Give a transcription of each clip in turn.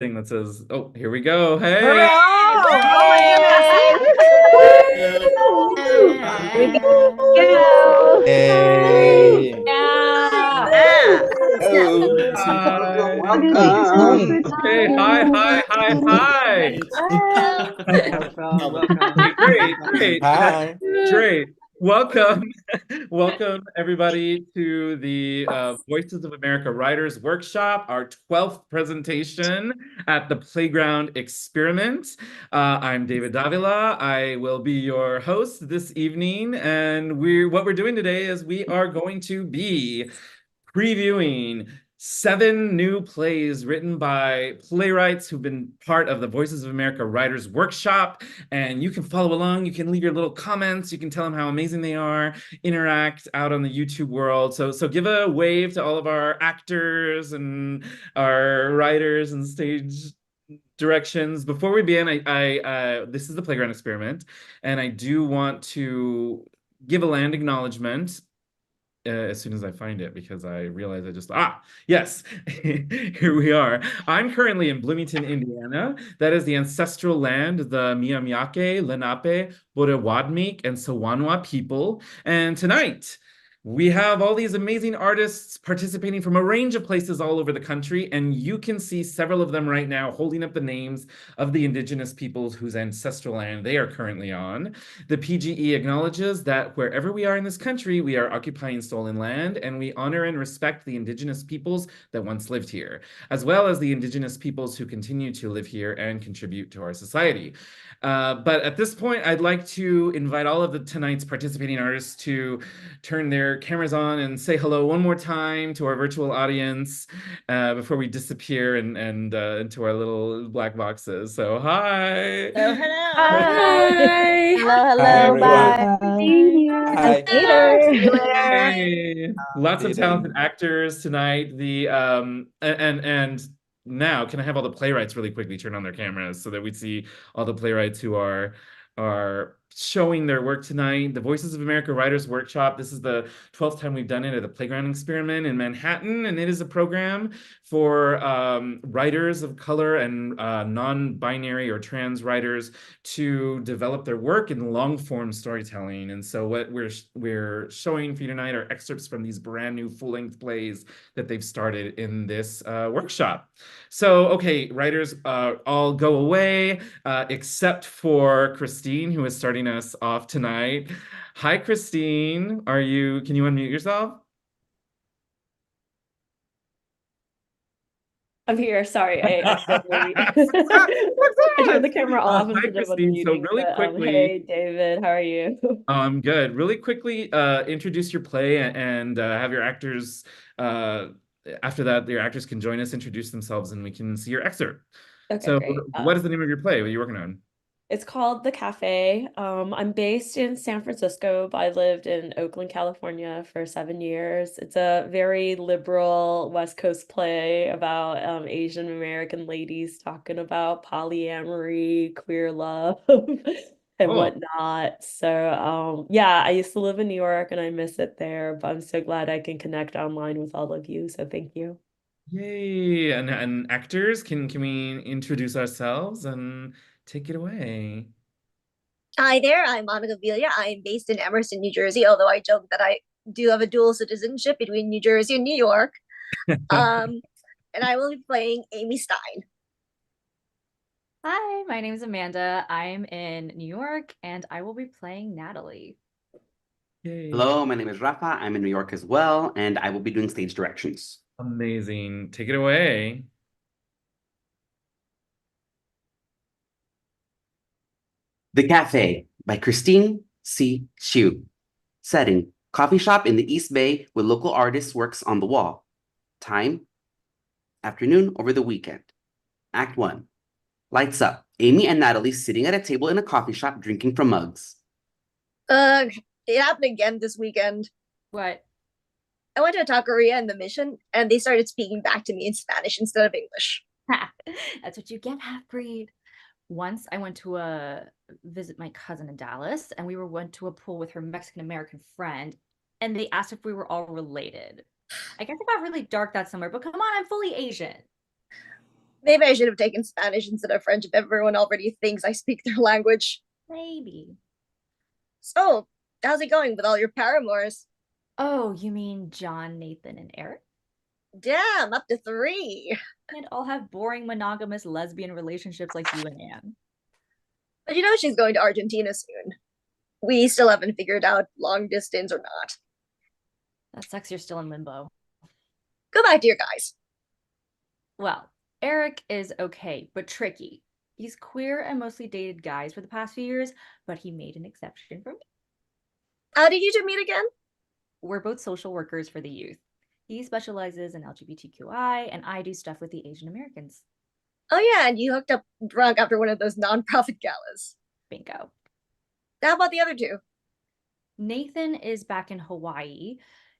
Thing that says, "Oh, here we go." Hooray! Hey. Here we Yay! go. Hey! Yeah. Yeah. Oh! Hi. Welcome! Okay. Hi. Welcome. Great. Welcome. Welcome, everybody, to the Voices of America Writers Workshop, our 12th presentation at the Playground Experiment. I'm David Davila. I will be your host this evening, and what we're doing today is we are going to be previewing 7 new plays written by playwrights who've been part of the Voices of America Writers Workshop. And you can follow along. You can leave your little comments. You can tell them how amazing they are. Interact out on the YouTube world. So give a wave to all of our actors and our writers and stage directions. Before we begin, this is the Playground Experiment, and I do want to give a land acknowledgement as soon as I find it, because I realize yes, here we are. I'm currently in Bloomington, Indiana. That is the ancestral land of the Mi'kmaq, Lenape, Bodewadmik, and Sawanwa people. And tonight, we have all these amazing artists participating from a range of places all over the country, and you can see several of them right now holding up the names of the indigenous peoples whose ancestral land they are currently on. The PGE acknowledges that wherever we are in this country, we are occupying stolen land, and we honor and respect the indigenous peoples that once lived here, as well as the indigenous peoples who continue to live here and contribute to our society. But at this point, I'd like to invite all of tonight's participating artists to turn their cameras on and say hello one more time to our virtual audience before we disappear and into our little black boxes. So hi. Oh, hello. Hi. Hi, Hello. everyone. Bye. See you. Hi. See you later. Hey. Lots of David. talented actors tonight. And now, can I have all the playwrights really quickly turn on their cameras so that we see all the playwrights who are showing their work tonight. The Voices of America Writers Workshop. This is the 12th time we've done it at the Playground Experiment in Manhattan, and it is a program for writers of color and non-binary or trans writers to develop their work in long-form storytelling. And so what we're showing for you tonight are excerpts from these brand new full-length plays that they've started in this workshop. So, okay, writers all go away, except for Christine, who is starting us off tonight. Hi, Christine. Can you unmute yourself? I'm here. Sorry, I accidentally I turned the camera off Hi, instead of Christine. So unmuting. really But quickly, hey, David, how are you? I'm good. Really quickly, introduce your play and have your actors, after that, your actors can join us, introduce themselves, and we can see your excerpt. Okay, So great. what is the name of your play? What are you working on? It's called The Cafe. I'm based in San Francisco, but I lived in Oakland, California for 7 years. It's a very liberal West Coast play about Asian American ladies talking about polyamory, queer love, and Oh, whatnot. So yeah, I used to live in New York and I miss it there, but I'm so glad I can connect online with all of you. So thank you. yay. And actors, can we introduce ourselves and take it away? Hi there. I'm Monica Velia. I'm based in Emerson, New Jersey, although I joke that I do have a dual citizenship between New Jersey and New York. Um, and I will be playing Amy Stein. Hi, my name is Amanda. I'm in New York and I will be playing Natalie. Yay. Hello, my name is Rafa. I'm in New York as well, and I will be doing stage directions. Amazing. Take it away. The Cafe by Christine C. Chu. Setting: coffee shop in the East Bay with local artists' works on the wall. Time: afternoon over the weekend. Act 1. Lights up. Amy and Natalie sitting at a table in a coffee shop drinking from mugs. It happened again this weekend. What? I went to a taqueria in the Mission, and they started speaking back to me in Spanish instead of English. That's what you get, half-breed. Once I went to visit my cousin in Dallas, and went to a pool with her Mexican-American friend, and they asked if we were all related. I guess it got really dark that summer, but come on, I'm fully Asian. Maybe I should have taken Spanish instead of French if everyone already thinks I speak their language. Maybe. So, how's it going with all your paramours? Oh, you mean John, Nathan, and Eric? Damn, up to 3. Can't all have boring monogamous lesbian relationships like you and Anne. But you know she's going to Argentina soon. We still haven't figured out long distance or not. That sucks you're still in limbo. Go back to your guys. Well, Eric is okay, but tricky. He's queer and mostly dated guys for the past few years, but he made an exception for me. How did you two meet again? We're both social workers for the youth. He specializes in LGBTQI, and I do stuff with the Asian Americans. Oh yeah, and you hooked up drunk after one of those nonprofit galas. Bingo. How about the other two? Nathan is back in Hawaii.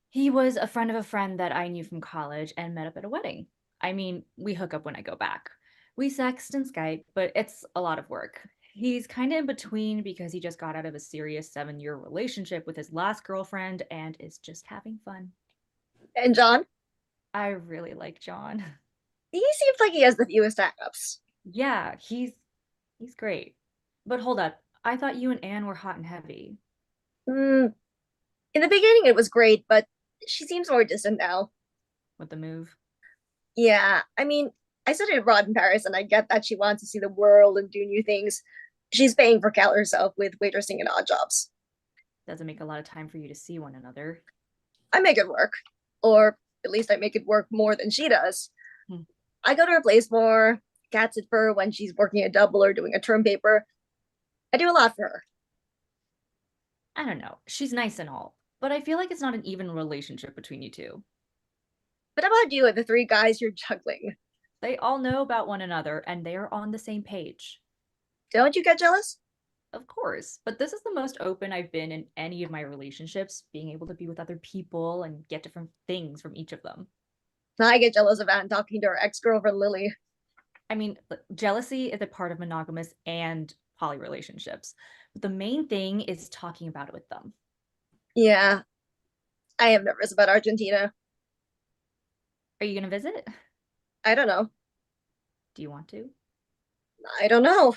He was a friend of a friend that I knew from college and met up at a wedding. I mean, we hook up when I go back. We sext and Skype, but it's a lot of work. He's kind of in between because he just got out of a serious 7-year relationship with his last girlfriend and is just having fun. And John? I really like John. He seems like he has the fewest hangups. Yeah, he's great. But hold up, I thought you and Anne were hot and heavy. In the beginning it was great, but she seems more distant now. With the move. Yeah, I mean, I studied abroad in Paris and I get that she wants to see the world and do new things. She's paying for Cal herself with waitressing and odd jobs. Doesn't make a lot of time for you to see one another. I make it work. Or at least I make it work more than she does. Hmm. I go to her place more, cat sit for her when she's working a double or doing a term paper. I do a lot for her. I don't know. She's nice and all, but I feel like it's not an even relationship between you two. But how about you and the 3 guys you're juggling? They all know about one another and they are on the same page. Don't you get jealous? Of course, but this is the most open I've been in any of my relationships, being able to be with other people and get different things from each of them. I get jealous of Anne talking to her ex-girlfriend Lily. I mean, jealousy is a part of monogamous and poly relationships, but the main thing is talking about it with them. Yeah, I am nervous about Argentina. Are you going to visit? I don't know. Do you want to? I don't know.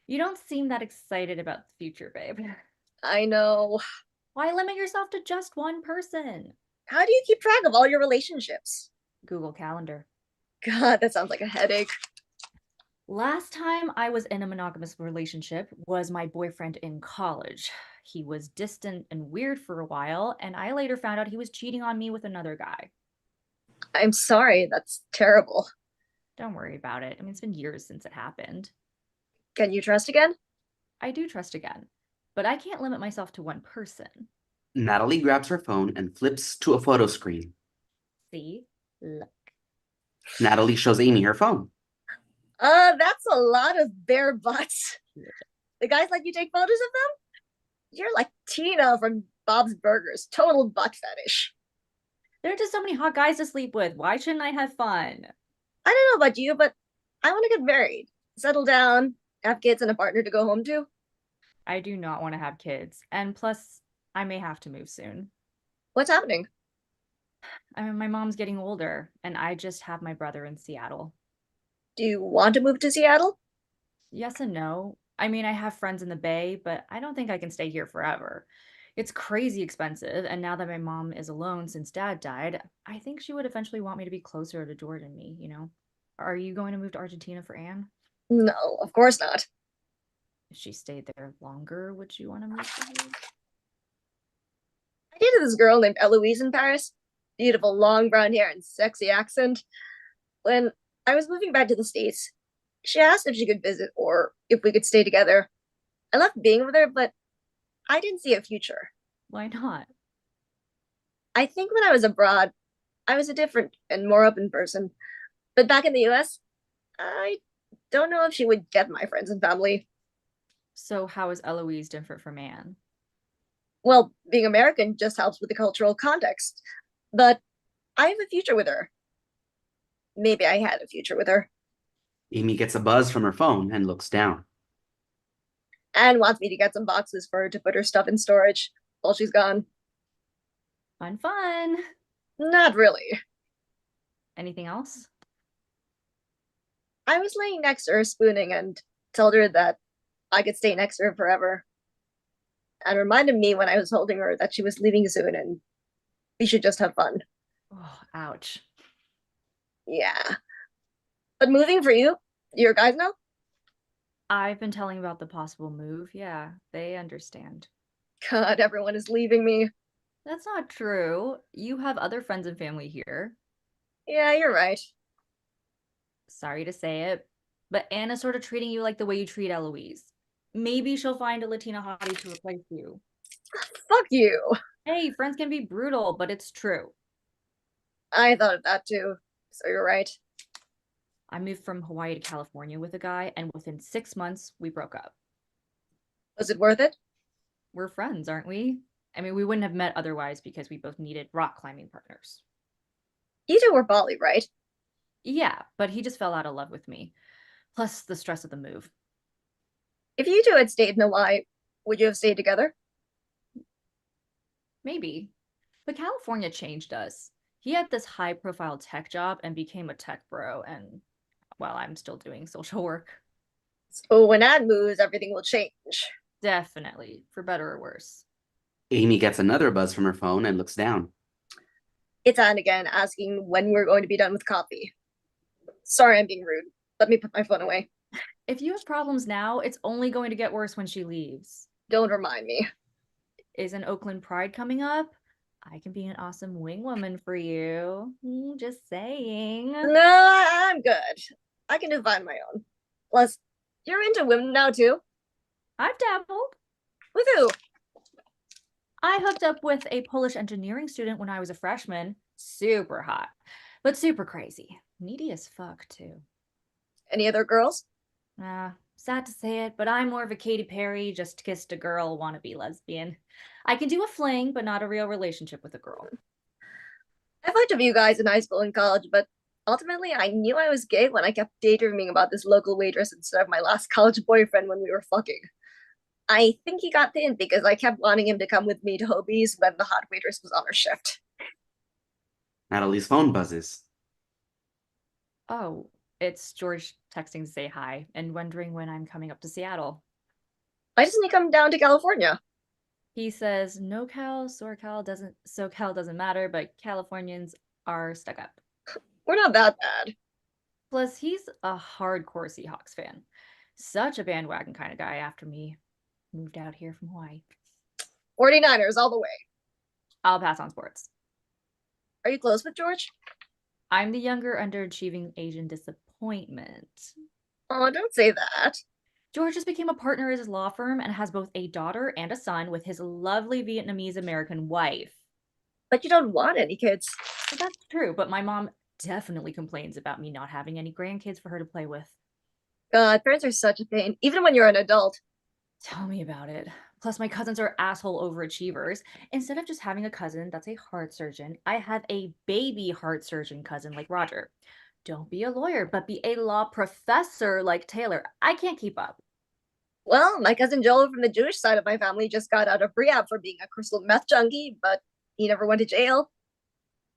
You don't seem that excited about the future, babe. I know. Why limit yourself to just one person? How do you keep track of all your relationships? Google Calendar. God, that sounds like a headache. Last time I was in a monogamous relationship was my boyfriend in college. He was distant and weird for a while, and I later found out he was cheating on me with another guy. I'm sorry, that's terrible. Don't worry about it. I mean, it's been years since it happened. Can you trust again? I do trust again, but I can't limit myself to one person. Natalie grabs her phone and flips to a photo screen. See? Look. Natalie shows Amy her phone. That's a lot of bare butts. The guys let you take photos of them? You're like Tina from Bob's Burgers, total butt fetish. There are just so many hot guys to sleep with. Why shouldn't I have fun? I don't know about you, but I want to get married, settle down, have kids and a partner to go home to. I do not want to have kids. And plus, I may have to move soon. What's happening? I mean, my mom's getting older, and I just have my brother in Seattle. Do you want to move to Seattle? Yes and no. I mean, I have friends in the Bay, but I don't think I can stay here forever. It's crazy expensive, and now that my mom is alone since dad died, I think she would eventually want me to be closer to George and me, you know? Are you going to move to Argentina for Anne? No, of course not. If she stayed there longer, would you want to move to her? I dated this girl named Eloise in Paris. Beautiful long brown hair and sexy accent. When I was moving back to the States, she asked if she could visit or if we could stay together. I loved being with her, but I didn't see a future. Why not? I think when I was abroad, I was a different and more open person. But back in the US, I don't know if she would get my friends and family. So how is Eloise different from Anne? Well, being American just helps with the cultural context. But I have a future with her. Maybe I had a future with her. Amy gets a buzz from her phone and looks down. Anne wants me to get some boxes for her to put her stuff in storage while she's gone. Fun, fun. Not really. Anything else? I was laying next to her spooning and told her that I could stay next to her forever. And reminded me when I was holding her that she was leaving soon and we should just have fun. Oh, ouch. Yeah. But moving for you, your guys know? I've been telling about the possible move. Yeah, they understand. God, everyone is leaving me. That's not true. You have other friends and family here. Yeah, you're right. Sorry to say it, but Anna's sort of treating you like the way you treat Eloise. Maybe she'll find a Latina hottie to replace you. Fuck you. Hey, friends can be brutal, but it's true. I thought of that too. So you're right. I moved from Hawaii to California with a guy, and within 6 months, we broke up. Was it worth it? We're friends, aren't we? I mean, we wouldn't have met otherwise because we both needed rock climbing partners. You two were Bali, right? Yeah, but he just fell out of love with me. Plus the stress of the move. If you two had stayed in Hawaii, would you have stayed together? Maybe. But California changed us. He had this high profile tech job and became a tech bro, and well, I'm still doing social work. So when Anne moves, everything will change. Definitely, for better or worse. Amy gets another buzz from her phone and looks down. It's Anne again, asking when we're going to be done with coffee. Sorry, I'm being rude. Let me put my phone away. If you have problems now, it's only going to get worse when she leaves. Don't remind me. Isn't Oakland Pride coming up? I can be an awesome wing woman for you. Just saying. No, I'm good. I can do fine on my own. Plus, you're into women now too. I've dabbled. With who? I hooked up with a Polish engineering student when I was a freshman. Super hot, but super crazy. Needy as fuck, too. Any other girls? Sad to say it, but I'm more of a Katy Perry, just kissed a girl, wannabe lesbian. I can do a fling, but not a real relationship with a girl. I liked a few guys in high school and college, but ultimately I knew I was gay when I kept daydreaming about this local waitress instead of my last college boyfriend when we were fucking. I think he got the hint because I kept wanting him to come with me to Hobie's when the hot waitress was on her shift. Natalie's phone buzzes. Oh, it's George texting to say hi and wondering when I'm coming up to Seattle. Why doesn't he come down to California? He says SoCal doesn't matter, but Californians are stuck up. We're not that bad. Plus, he's a hardcore Seahawks fan. Such a bandwagon kind of guy after me. Moved out here from Hawaii. 49ers all the way. I'll pass on sports. Are you close with George? I'm the younger, underachieving Asian disappointment. Oh, don't say that. George just became a partner at his law firm and has both a daughter and a son with his lovely Vietnamese American wife. But you don't want any kids. So that's true, but my mom definitely complains about me not having any grandkids for her to play with. God, parents are such a pain, even when you're an adult. Tell me about it. Plus, my cousins are asshole overachievers. Instead of just having a cousin that's a heart surgeon, I have a baby heart surgeon cousin like Roger. Don't be a lawyer, but be a law professor like Taylor. I can't keep up. Well, my cousin Joel from the Jewish side of my family just got out of rehab for being a crystal meth junkie, but he never went to jail.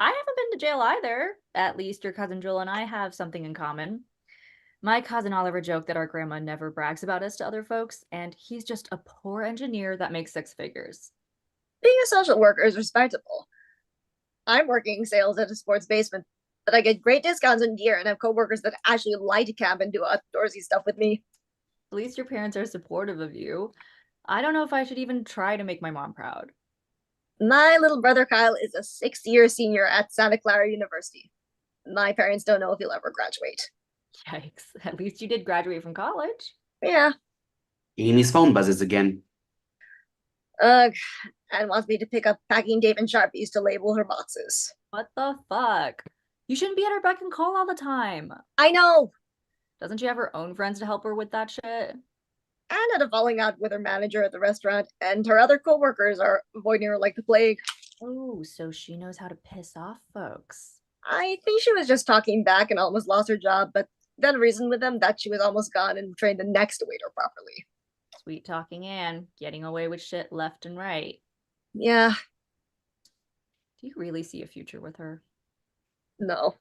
I haven't been to jail either. At least your cousin Joel and I have something in common. My cousin Oliver joked that our grandma never brags about us to other folks, and he's just a poor engineer that makes six figures. Being a social worker is respectable. I'm working sales at a sports basement, but I get great discounts on gear and have coworkers that actually like to camp and do outdoorsy stuff with me. At least your parents are supportive of you. I don't know if I should even try to make my mom proud. My little brother Kyle is a 6th-year senior at Santa Clara University. My parents don't know if he'll ever graduate. Yikes. At least you did graduate from college. Yeah. Amy's phone buzzes again. Ugh, and wants me to pick up packing tape and Sharpies to label her boxes. What the fuck? You shouldn't be at her beck and call all the time. I know! Doesn't she have her own friends to help her with that shit? Anne had a falling out with her manager at the restaurant, and her other coworkers are avoiding her like the plague. Oh, so she knows how to piss off folks. I think she was just talking back and almost lost her job, but then reasoned with them that she was almost gone and trained the next waiter properly. Sweet talking Anne, getting away with shit left and right. Yeah, Do you really see a future with her? no.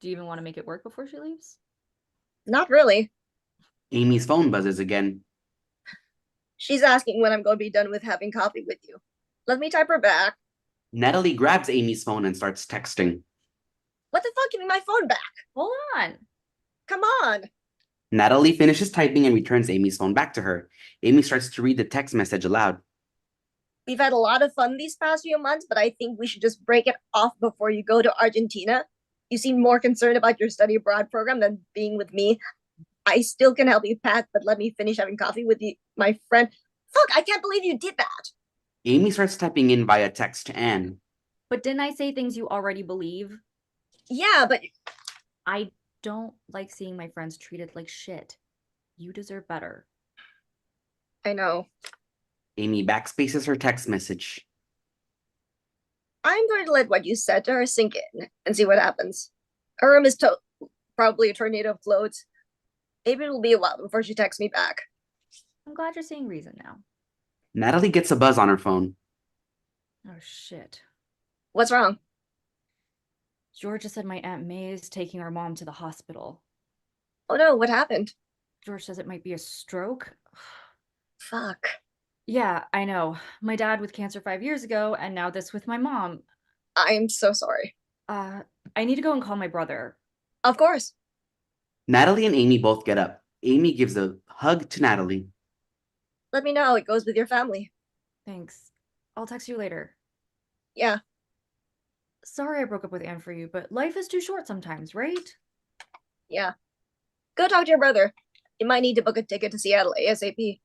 Do you even want to make it work before she leaves? Not really. Amy's phone buzzes again. She's asking when I'm going to be done with having coffee with you. Let me type her back. Natalie grabs Amy's phone and starts texting. What the fuck? Give me my phone back. Hold on. Come on. Natalie finishes typing and returns Amy's phone back to her. Amy starts to read the text message aloud. We've had a lot of fun these past few months, but I think we should just break it off before you go to Argentina. You seem more concerned about your study abroad program than being with me. I still can help you pack, but let me finish having coffee with you, my friend. Fuck, I can't believe you did that. Amy starts typing in via text to Anne. But didn't I say things you already believe? Yeah, but I don't like seeing my friends treated like shit. You deserve better. I know. Amy backspaces her text message. I'm going to let what you said to her sink in and see what happens. Her room is probably a tornado of clothes. Maybe it'll be a while before she texts me back. I'm glad you're seeing reason now. Natalie gets a buzz on her phone. Oh shit. What's wrong? Georgia said my Aunt May is taking our mom to the hospital. Oh no, what happened? George says it might be a stroke. Fuck. Yeah, I know. My dad with cancer 5 years ago, and now this with my mom. I'm so sorry. I need to go and call my brother. Of course. Natalie and Amy both get up. Amy gives a hug to Natalie. Let me know how it goes with your family. Thanks. I'll text you later. Yeah. Sorry I broke up with Anne for you, but life is too short sometimes, right? Yeah. Go talk to your brother. You might need to book a ticket to Seattle ASAP.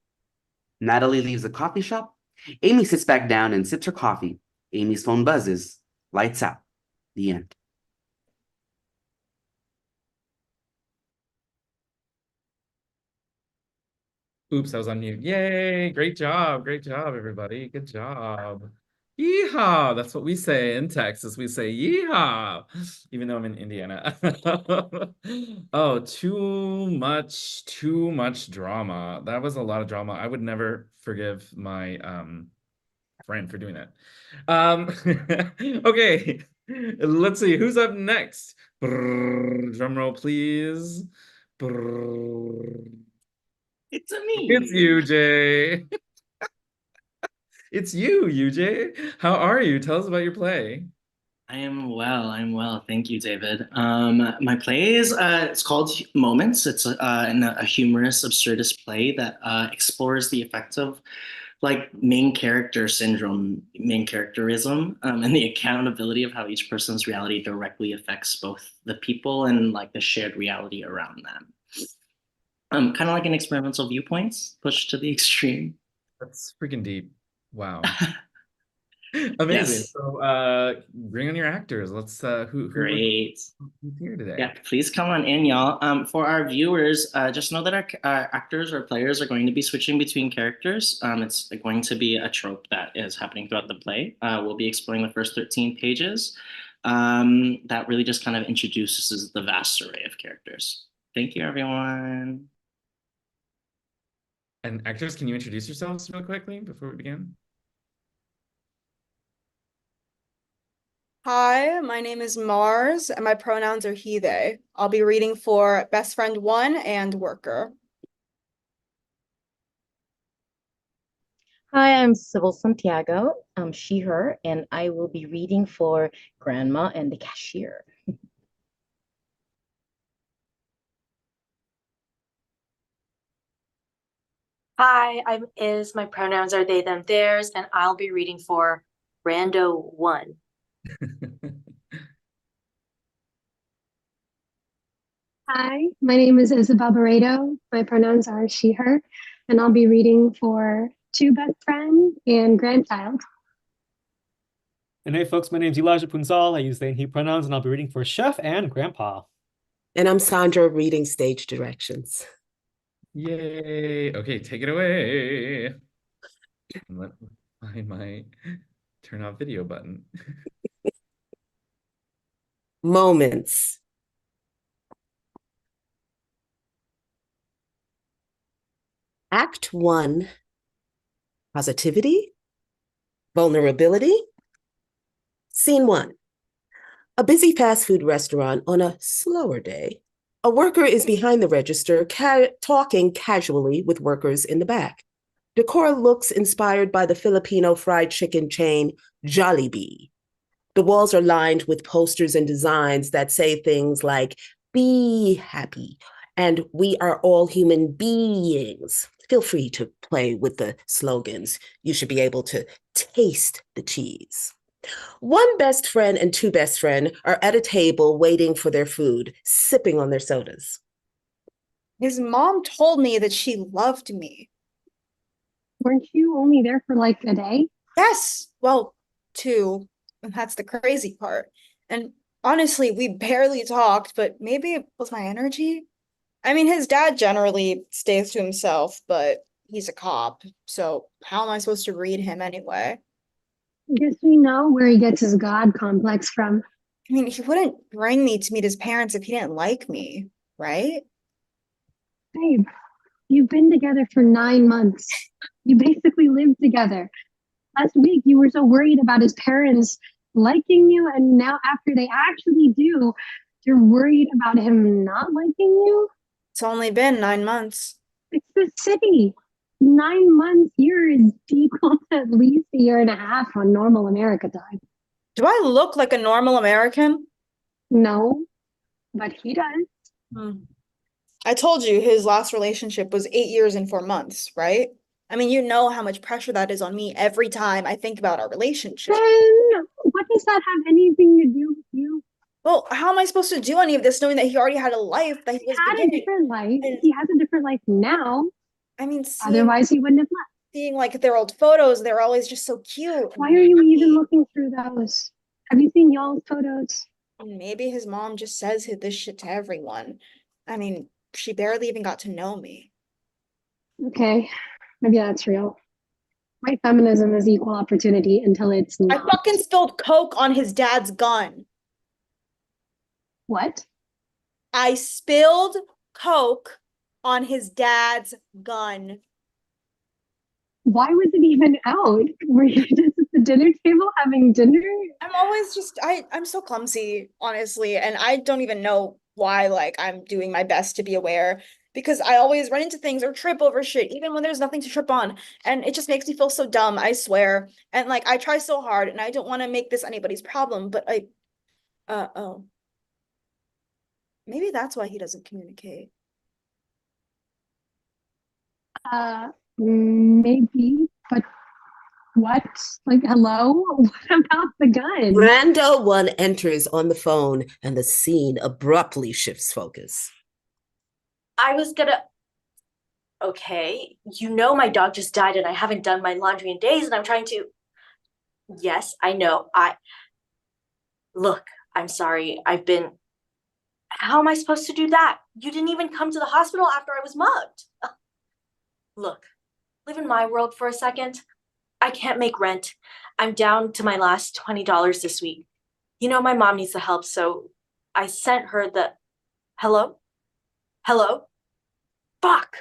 Natalie leaves the coffee shop. Amy sits back down and sips her coffee. Amy's phone buzzes. Lights out. The end. Oops, I was on mute. Yay! Great job, everybody. Good job. Yeehaw! That's what we say in Texas. We say yeehaw, even though I'm in Indiana. Oh, too much drama. That was a lot of drama. I would never forgive my friend for doing that. Okay, let's see who's up next. Drum roll, please. It's a me. It's you, Jay. It's you, Jay. How are you? Tell us about your play. I am well. I'm well. Thank you, David. My play is it's called Moments. It's a humorous, absurdist play that explores the effects of like main character syndrome, main characterism, and the accountability of how each person's reality directly affects both the people and like the shared reality around them. Kind of like an experimental viewpoints pushed to the extreme. That's freaking deep. Wow. Amazing. Yes. So bring on your actors. Let's Great. who's here today? Yeah, please come on in, y'all. For our viewers, just know that our actors or players are going to be switching between characters. It's going to be a trope that is happening throughout the play. We'll be exploring the first 13 pages. That really just kind of introduces the vast array of characters. Thank you, everyone. And actors, can you introduce yourselves real quickly before we begin? Hi, my name is Mars, and my pronouns are he, they. I'll be reading for Best Friend 1 and Worker. Hi, I'm Sybil Santiago. I'm she, her, and I will be reading for Grandma and the Cashier. Hi, I'm Iz. My pronouns are they, them, theirs, and I'll be reading for Rando 1. Hi, my name is Isabel Barredo. My pronouns are she, her, and I'll be reading for Two Best Friends and Grandchild. And hey folks, my name's Elijah Punzal. I use they and he pronouns, and I'll be reading for Chef and Grandpa. And I'm Sandra, reading stage directions. Yay. Okay, take it away. Let me find my turn off video button. Moments. Act 1, positivity, vulnerability. Scene 1, a busy fast food restaurant on a slower day. A worker is behind the register, talking casually with workers in the back. Decor looks inspired by the Filipino fried chicken chain Jollibee. The walls are lined with posters and designs that say things like, "Be happy," and "We are all human beings." Feel free to play with the slogans. You should be able to taste the cheese. One best friend and two best friend are at a table waiting for their food, sipping on their sodas. His mom told me that she loved me. Weren't you only there for like a day? Yes, well, 2, and that's the crazy part. And honestly, we barely talked, but maybe it was my energy. I mean, his dad generally stays to himself, but he's a cop, so how am I supposed to read him anyway? Guess we know where he gets his God complex from. I mean, he wouldn't bring me to meet his parents if he didn't like me, right? Babe, you've been together for 9 months. You basically lived together. Last week, you were so worried about his parents liking you, and now after they actually do, you're worried about him not liking you? It's only been 9 months. It's the city. 9 months here is equal to at least a year and a half on normal America time. Do I look like a normal American? No, but he does. I told you his last relationship was 8 years and 4 months, right? I mean, you know how much pressure that is on me every time I think about our relationship. Then what does that have anything to do with you? Well, how am I supposed to do any of this knowing that he already had a life that he was Had a beginning? different life. He has a different life now. I mean, Otherwise, he wouldn't have left. seeing like their old photos, they're always just so cute. Why are you even looking through those? Have you seen y'all's photos? Maybe his mom just says this shit to everyone. I mean, she barely even got to know me. Okay, maybe that's real. White feminism is equal opportunity until it's I not. fucking spilled Coke on his dad's gun. What? I spilled Coke on his dad's gun. Why was it even out? Were you just at the dinner table having dinner? I'm always just I'm so clumsy, honestly, and I don't even know why like I'm doing my best to be aware because I always run into things or trip over shit even when there's nothing to trip on, and it just makes me feel so dumb, I swear. And like I try so hard and I don't want to make this anybody's problem, but oh. Maybe that's why he doesn't communicate. Maybe, but what? Like, hello? What about the gun? Rando 1 enters on the phone and the scene abruptly shifts focus. I was gonna. Okay, you know my dog just died and I haven't done my laundry in days and I'm trying to. Yes, I know. Look, I'm sorry. I've been. How am I supposed to do that? You didn't even come to the hospital after I was mugged. Look, live in my world for a second. I can't make rent. I'm down to my last $20 this week. You know my mom needs the help, so I sent her the. Hello? Hello? Fuck!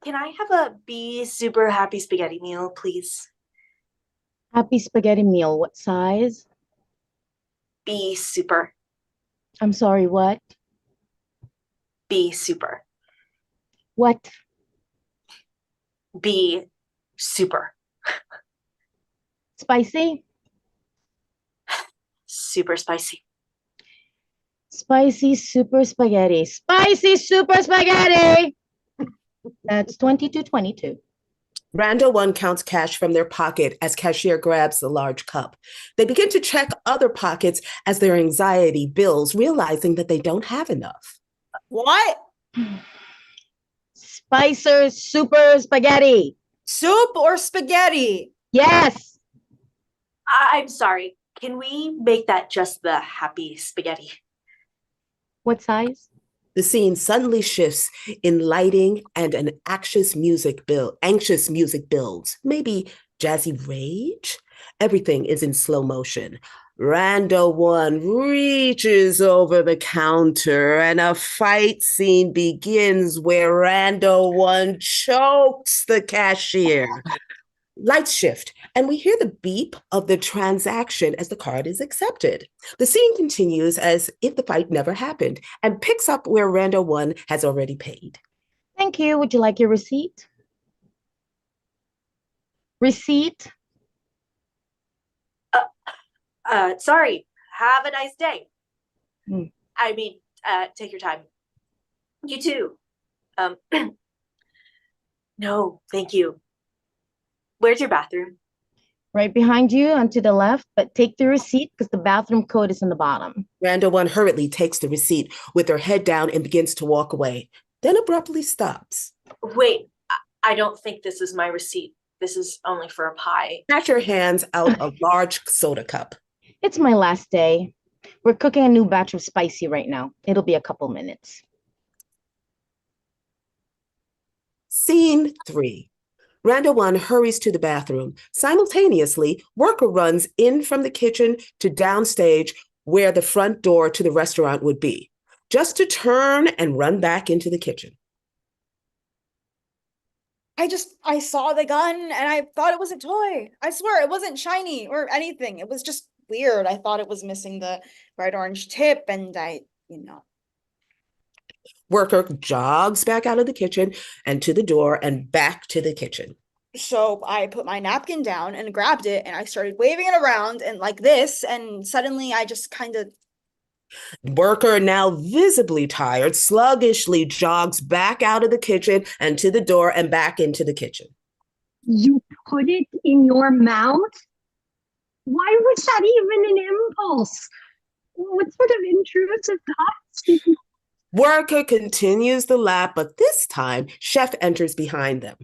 Can I have a Be Super Happy Spaghetti meal, please? Happy spaghetti meal. What size? Be super. I'm sorry, what? Be super. What? Be super. Spicy? Super spicy. Spicy super spaghetti. Spicy super spaghetti! That's 22.22. Rando 1 counts cash from their pocket as cashier grabs the large cup. They begin to check other pockets as their anxiety builds, realizing that they don't have enough. What? Spicer super spaghetti. Soup or spaghetti? Yes. I'm sorry. Can we make that just the happy spaghetti? What size? The scene suddenly shifts in lighting and an anxious music builds. Maybe jazzy rage? Everything is in slow motion. Rando 1 reaches over the counter and a fight scene begins where Rando 1 chokes the cashier. Lights shift, and we hear the beep of the transaction as the card is accepted. The scene continues as if the fight never happened and picks up where Rando 1 has already paid. Thank you. Would you like your receipt? Receipt? Sorry. Have a nice day. Hmm. I mean, take your time. You too. No, thank you. Where's your bathroom? Right behind you and to the left, but take the receipt because the bathroom code is in the bottom. Rando 1 hurriedly takes the receipt with her head down and begins to walk away, then abruptly stops. Wait, I don't think this is my receipt. This is only for a pie. Cashier hands out a large soda cup. It's my last day. We're cooking a new batch of spicy right now. It'll be a couple minutes. Scene 3. Rando 1 hurries to the bathroom. Simultaneously, worker runs in from the kitchen to downstage where the front door to the restaurant would be, just to turn and run back into the kitchen. I saw the gun and I thought it was a toy. I swear it wasn't shiny or anything. It was just weird. I thought it was missing the bright orange tip and Worker jogs back out of the kitchen and to the door and back to the kitchen. So I put my napkin down and grabbed it and I started waving it around and like this, and suddenly I just kind of... Worker, now visibly tired, sluggishly jogs back out of the kitchen and to the door and back into the kitchen. You put it in your mouth? Why was that even an impulse? What sort of intrusive thoughts? Worker continues the lap, but this time, Chef enters behind them.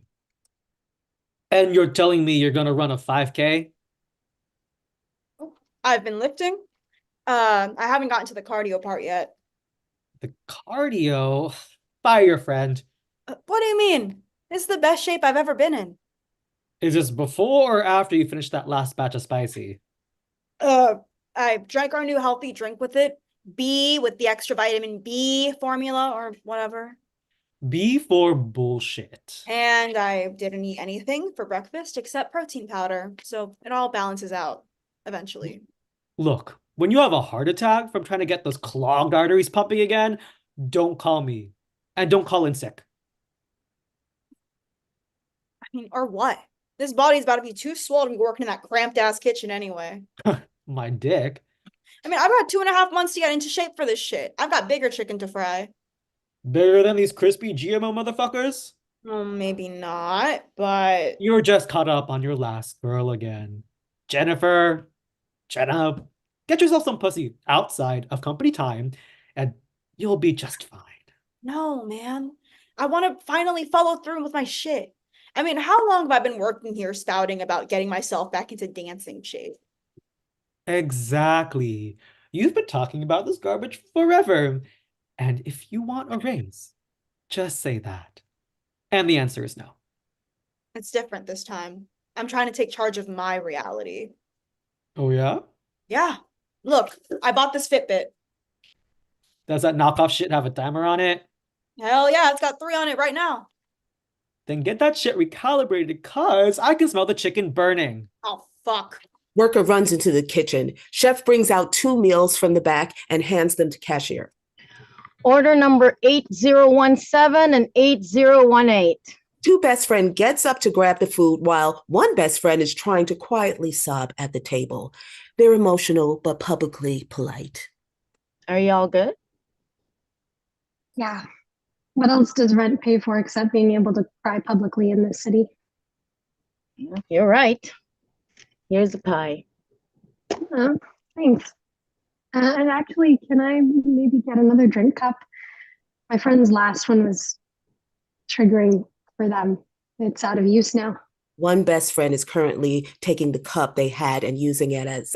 And you're telling me you're gonna run a 5K? I've been lifting. I haven't gotten to the cardio part yet. The cardio? Fire your friend. What do you mean? This is the best shape I've ever been in. Is this before or after you finish that last batch of spicy? I drank our new healthy drink with it. B with the extra vitamin B formula or whatever. B for bullshit. And I didn't eat anything for breakfast except protein powder. So it all balances out eventually. Look, when you have a heart attack from trying to get those clogged arteries pumping again, don't call me. And don't call in sick. I mean, or what? This body's about to be too swole to be working in that cramped ass kitchen anyway. My dick. I mean, I've got 2.5 months to get into shape for this shit. I've got bigger chicken to fry. Bigger than these crispy GMO motherfuckers? Well, maybe not, but... You're just caught up on your last girl again. Jennifer, Jenna, get yourself some pussy outside of company time and you'll be just fine. No, man. I want to finally follow through with my shit. I mean, how long have I been working here spouting about getting myself back into dancing shape? Exactly. You've been talking about this garbage forever. And if you want a raise, just say that. And the answer is no. It's different this time. I'm trying to take charge of my reality. Oh, yeah? Yeah. Look, I bought this Fitbit. Does that knockoff shit have a timer on it? Hell yeah, it's got 3 on it right now. Then get that shit recalibrated because I can smell the chicken burning. Oh, fuck. Worker runs into the kitchen. Chef brings out 2 meals from the back and hands them to cashier. Order number 8017 and 8018. 2 best friend gets up to grab the food while one best friend is trying to quietly sob at the table. They're emotional but publicly polite. Are y'all good? Yeah. What else does rent pay for except being able to cry publicly in this city? You're right. Here's the pie. Thanks. And actually, can I maybe get another drink cup? My friend's last one was triggering for them. It's out of use now. One best friend is currently taking the cup they had and using it as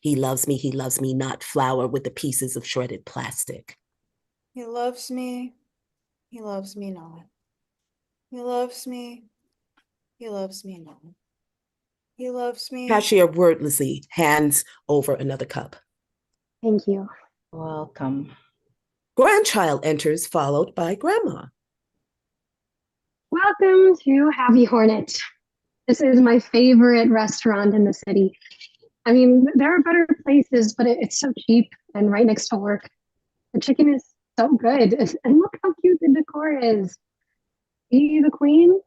he loves me, not flour with the pieces of shredded plastic. He loves me. He loves me not. He loves me. He loves me not. He loves me. Cashier wordlessly hands over another cup. Thank you. Welcome. Grandchild enters, followed by grandma. Welcome to Happy Hornet. This is my favorite restaurant in the city. I mean, there are better places, but it's so cheap and right next to work. The chicken is so good. And look how cute the decor is. Be the queen?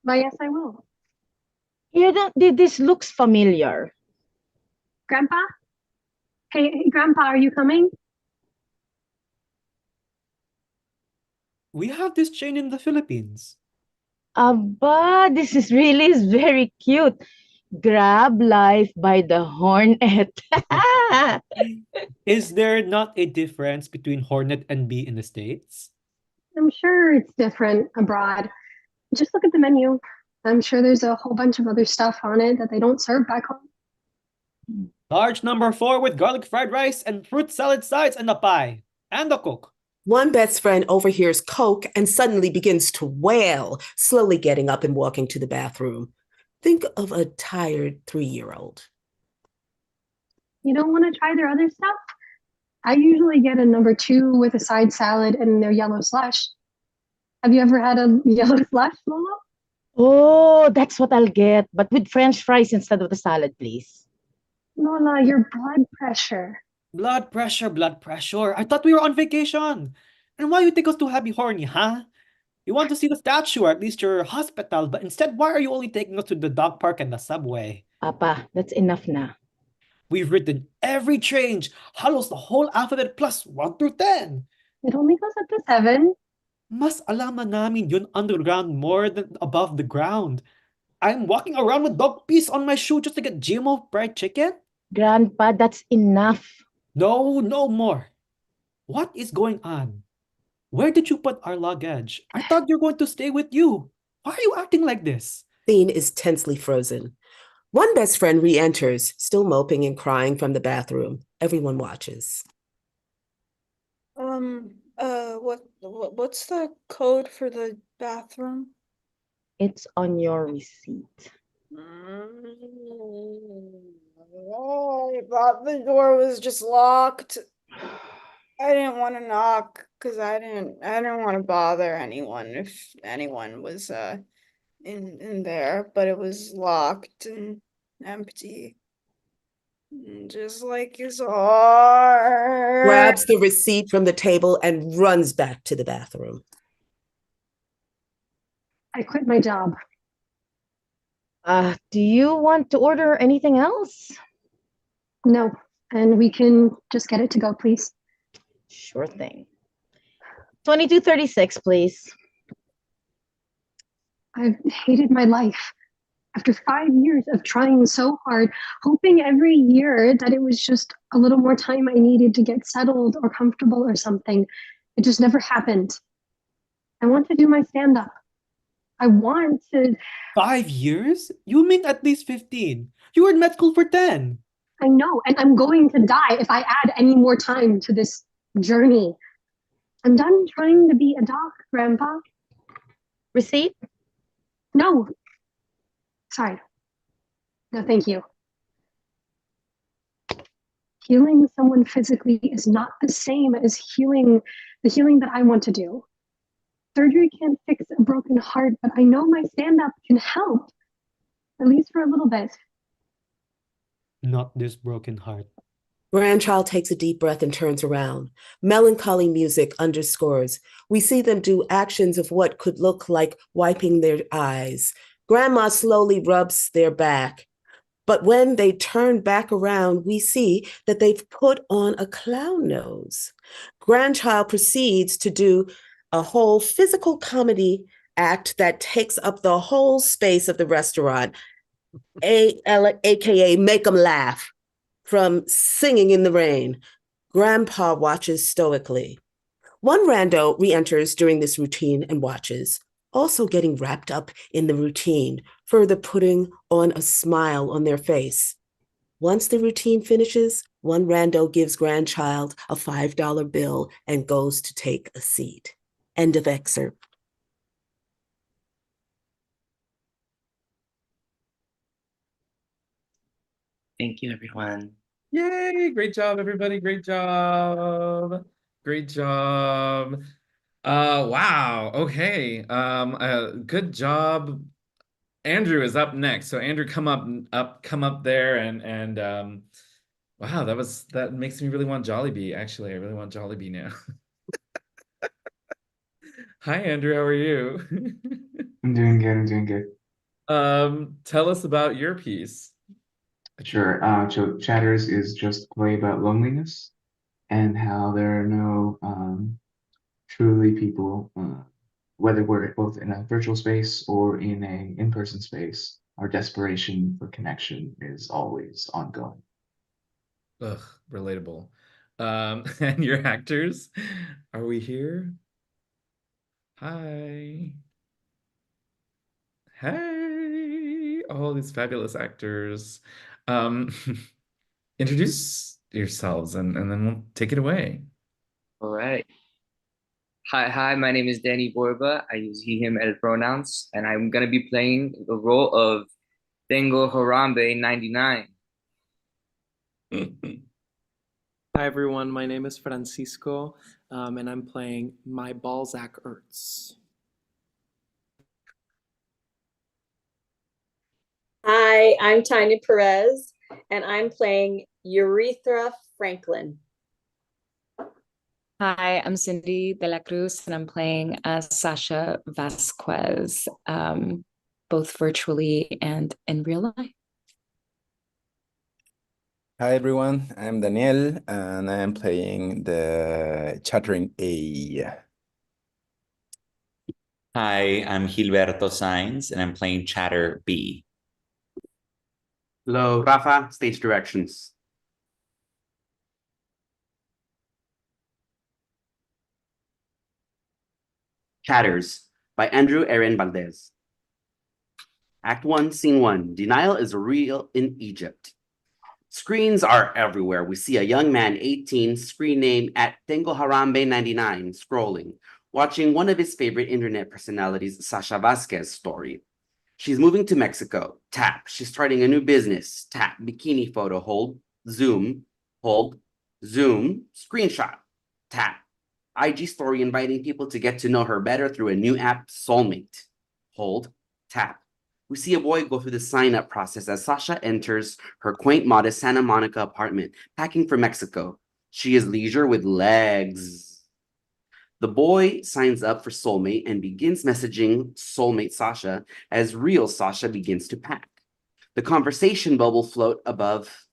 Why, yes, I will. This looks familiar. Grandpa? Hey, Grandpa, are you coming? We have this chain in the Philippines. But this is very cute. Grab life by the hornet. Is there not a difference between hornet and bee in the States? I'm sure it's different abroad. Just look at the menu. I'm sure there's a whole bunch of other stuff on it that they don't serve back home. Large number 4 with garlic fried rice and fruit salad sides and a pie. And a Coke. One best friend overhears Coke and suddenly begins to wail, slowly getting up and walking to the bathroom. Think of a tired 3-year-old. You don't want to try their other stuff? I usually get a number 2 with a side salad and their yellow slush. Have you ever had a yellow slush, Lolo? Oh, that's what I'll get, but with French fries instead of the salad, please. Lola, your blood pressure. Blood pressure, blood pressure. I thought we were on vacation. And why you take us to Happy Horny, huh? You want to see the statue or at least your hospital, but instead, why are you only taking us to the dog park and the subway? Papa, that's enough na. We've written every change, halos the whole alphabet plus 1 through 10. It only goes up to 7. Mas alaman namin yun underground more than above the ground. I'm walking around with dog piss on my shoe just to get GMO fried chicken? Grandpa, that's enough. No, no more. What is going on? Where did you put our luggage? I thought you were going to stay with you. Why are you acting like this? Scene is tensely frozen. One best friend re-enters, still moping and crying from the bathroom. Everyone watches. What's the code for the bathroom? It's on your receipt. Oh, I thought the door was just locked. I didn't want to knock because I didn't want to bother anyone if anyone was in there, but it was locked and empty. Just like his heart. Grabs the receipt from the table and runs back to the bathroom. I quit my job. Do you want to order anything else? No, and we can just get it to go, please. Sure thing. 2236, please. I've hated my life. After 5 years of trying so hard, hoping every year that it was just a little more time I needed to get settled or comfortable or something, it just never happened. I want to do my stand-up. I want to... 5 years? You mean at least 15. You were in med school for 10. I know, and I'm going to die if I add any more time to this journey. I'm done trying to be a doc, Grandpa. Receipt? No. Sorry. No, thank you. Healing someone physically is not the same as the healing that I want to do. Surgery can't fix a broken heart, but I know my stand-up can help, at least for a little bit. Not this broken heart. Grandchild takes a deep breath and turns around. Melancholy music underscores. We see them do actions of what could look like wiping their eyes. Grandma slowly rubs their back. But when they turn back around, we see that they've put on a clown nose. Grandchild proceeds to do a whole physical comedy act that takes up the whole space of the restaurant, aka make 'em laugh. From singing in the rain, Grandpa watches stoically. One rando re-enters during this routine and watches, also getting wrapped up in the routine, further putting on a smile on their face. Once the routine finishes, one rando gives Grandchild a $5 bill and goes to take a seat. End of excerpt. Thank you, everyone. Yay! Great job, everybody. Great job. Great job. Wow. Okay. Good job Andrew is up next. So Andrew, come up there and wow, that makes me really want Jollibee. Actually, I really want Jollibee now. Hi, Andrew, how are you? I'm doing good. I'm doing good. Tell us about your piece. Sure. So Chatters is just a play about loneliness and how there are no truly people, whether we're both in a virtual space or in a in-person space, our desperation for connection is always ongoing. Ugh, relatable. And your actors, are we here? Hi. Hey, all these fabulous actors. Um, introduce yourselves and then we'll take it away. All right. Hi, my name is Danny Borba. I use he, him as pronouns, and I'm gonna be playing the role of Tengo Harambe 99. Hi everyone, my name is Francisco, and I'm playing my Balzac Ertz. Hi, I'm Tanya Perez, and I'm playing Urethra Franklin. Hi, I'm Cindy De La Cruz, and I'm playing Sasha Vasquez, both virtually and in real life. Hi everyone, I'm Daniel and I'm playing the chattering A. Hi, I'm Gilberto Sainz and I'm playing Chatter B. Hello, Rafa, stage directions. Chatters by Andrew Aaron Valdez. Act 1, Scene 1. Denial is real in Egypt. Screens are everywhere. We see a young man, 18, screen name at Tengo Harambe 99, scrolling, watching one of his favorite internet personalities, Sasha Vasquez story. She's moving to Mexico. Tap. She's starting a new business. Tap. Bikini photo. Hold. Zoom. Hold. Zoom. Screenshot. Tap. IG story inviting people to get to know her better through a new app, Soulmate. Hold. Tap. We see a boy go through the sign-up process as Sasha enters her quaint, modest Santa Monica apartment, packing for Mexico. She is leisure with legs. The boy signs up for Soulmate and begins messaging Soulmate Sasha as real Sasha begins to pack. The conversation bubble float above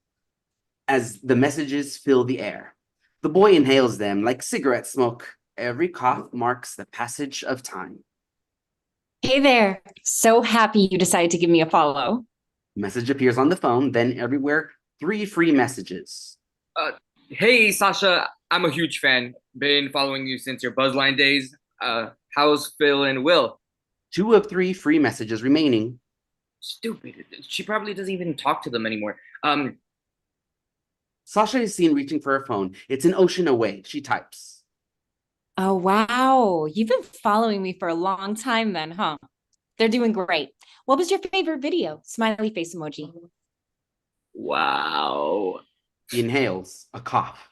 as the messages fill the air. The boy inhales them like cigarette smoke. Every cough marks the passage of time. Hey there. So happy you decided to give me a follow. Message appears on the phone, then everywhere, 3 free messages. Hey Sasha, I'm a huge fan. Been following you since your Buzzline days. How's Phil and Will? 2 of 3 free messages remaining. Stupid. She probably doesn't even talk to them anymore. Sasha is seen reaching for her phone. It's an ocean away. She types. Oh, wow. You've been following me for a long time then, huh? They're doing great. What was your favorite video? Smiley face emoji. Wow. He inhales, a cough.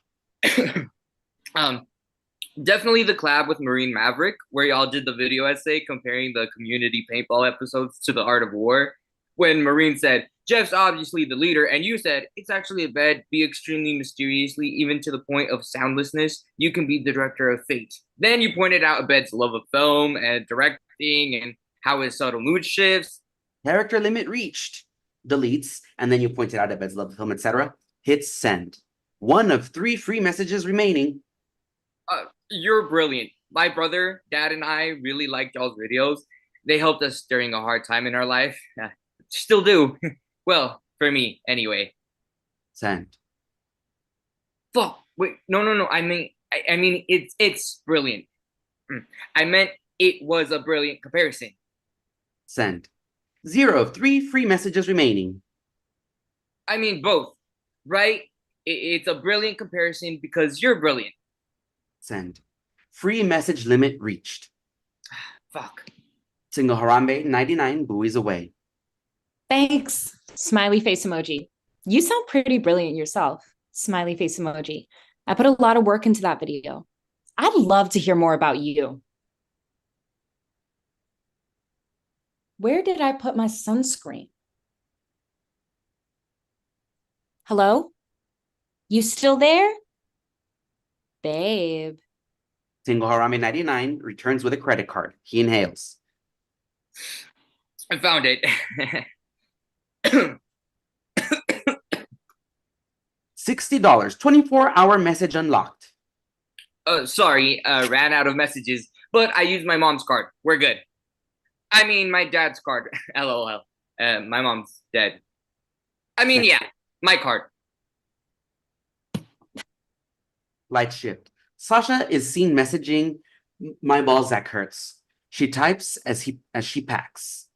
Definitely the collab with Marine Maverick, where y'all did the video essay comparing the community paintball episodes to the Art of War. When Marine said, Jeff's obviously the leader, and you said, it's actually a bed, be extremely mysteriously, even to the point of soundlessness, you can be the director of fate. Then you pointed out Abed's love of film and directing and how his subtle mood shifts. Character limit reached. Deletes, and then you pointed out Abed's love of film, etc. Hits send. 1 of 3 free messages remaining. You're brilliant. My brother, dad, and I really liked y'all's videos. They helped us during a hard time in our life. Still do. Well, for me, anyway. Send. Fuck. Wait. No. I mean, it's brilliant. I meant it was a brilliant comparison. Send. 0 of 3 free messages remaining. I mean, both, right? It's a brilliant comparison because you're brilliant. Send. Free message limit reached. Fuck. Single Harambe 99 buoys away. Thanks. Smiley face emoji. You sound pretty brilliant yourself. Smiley face emoji. I put a lot of work into that video. I'd love to hear more about you. Where did I put my sunscreen? Hello? You still there? Babe. Single Harame 99 returns with a credit card. He inhales. I found it. $60. 24-hour message unlocked. Sorry, ran out of messages, but I used my mom's card. We're good. I mean, my dad's card. LOL. My mom's dead. I mean, yeah, my card. Light shift. Sasha is seen messaging my Balzac hurts. She types as she packs.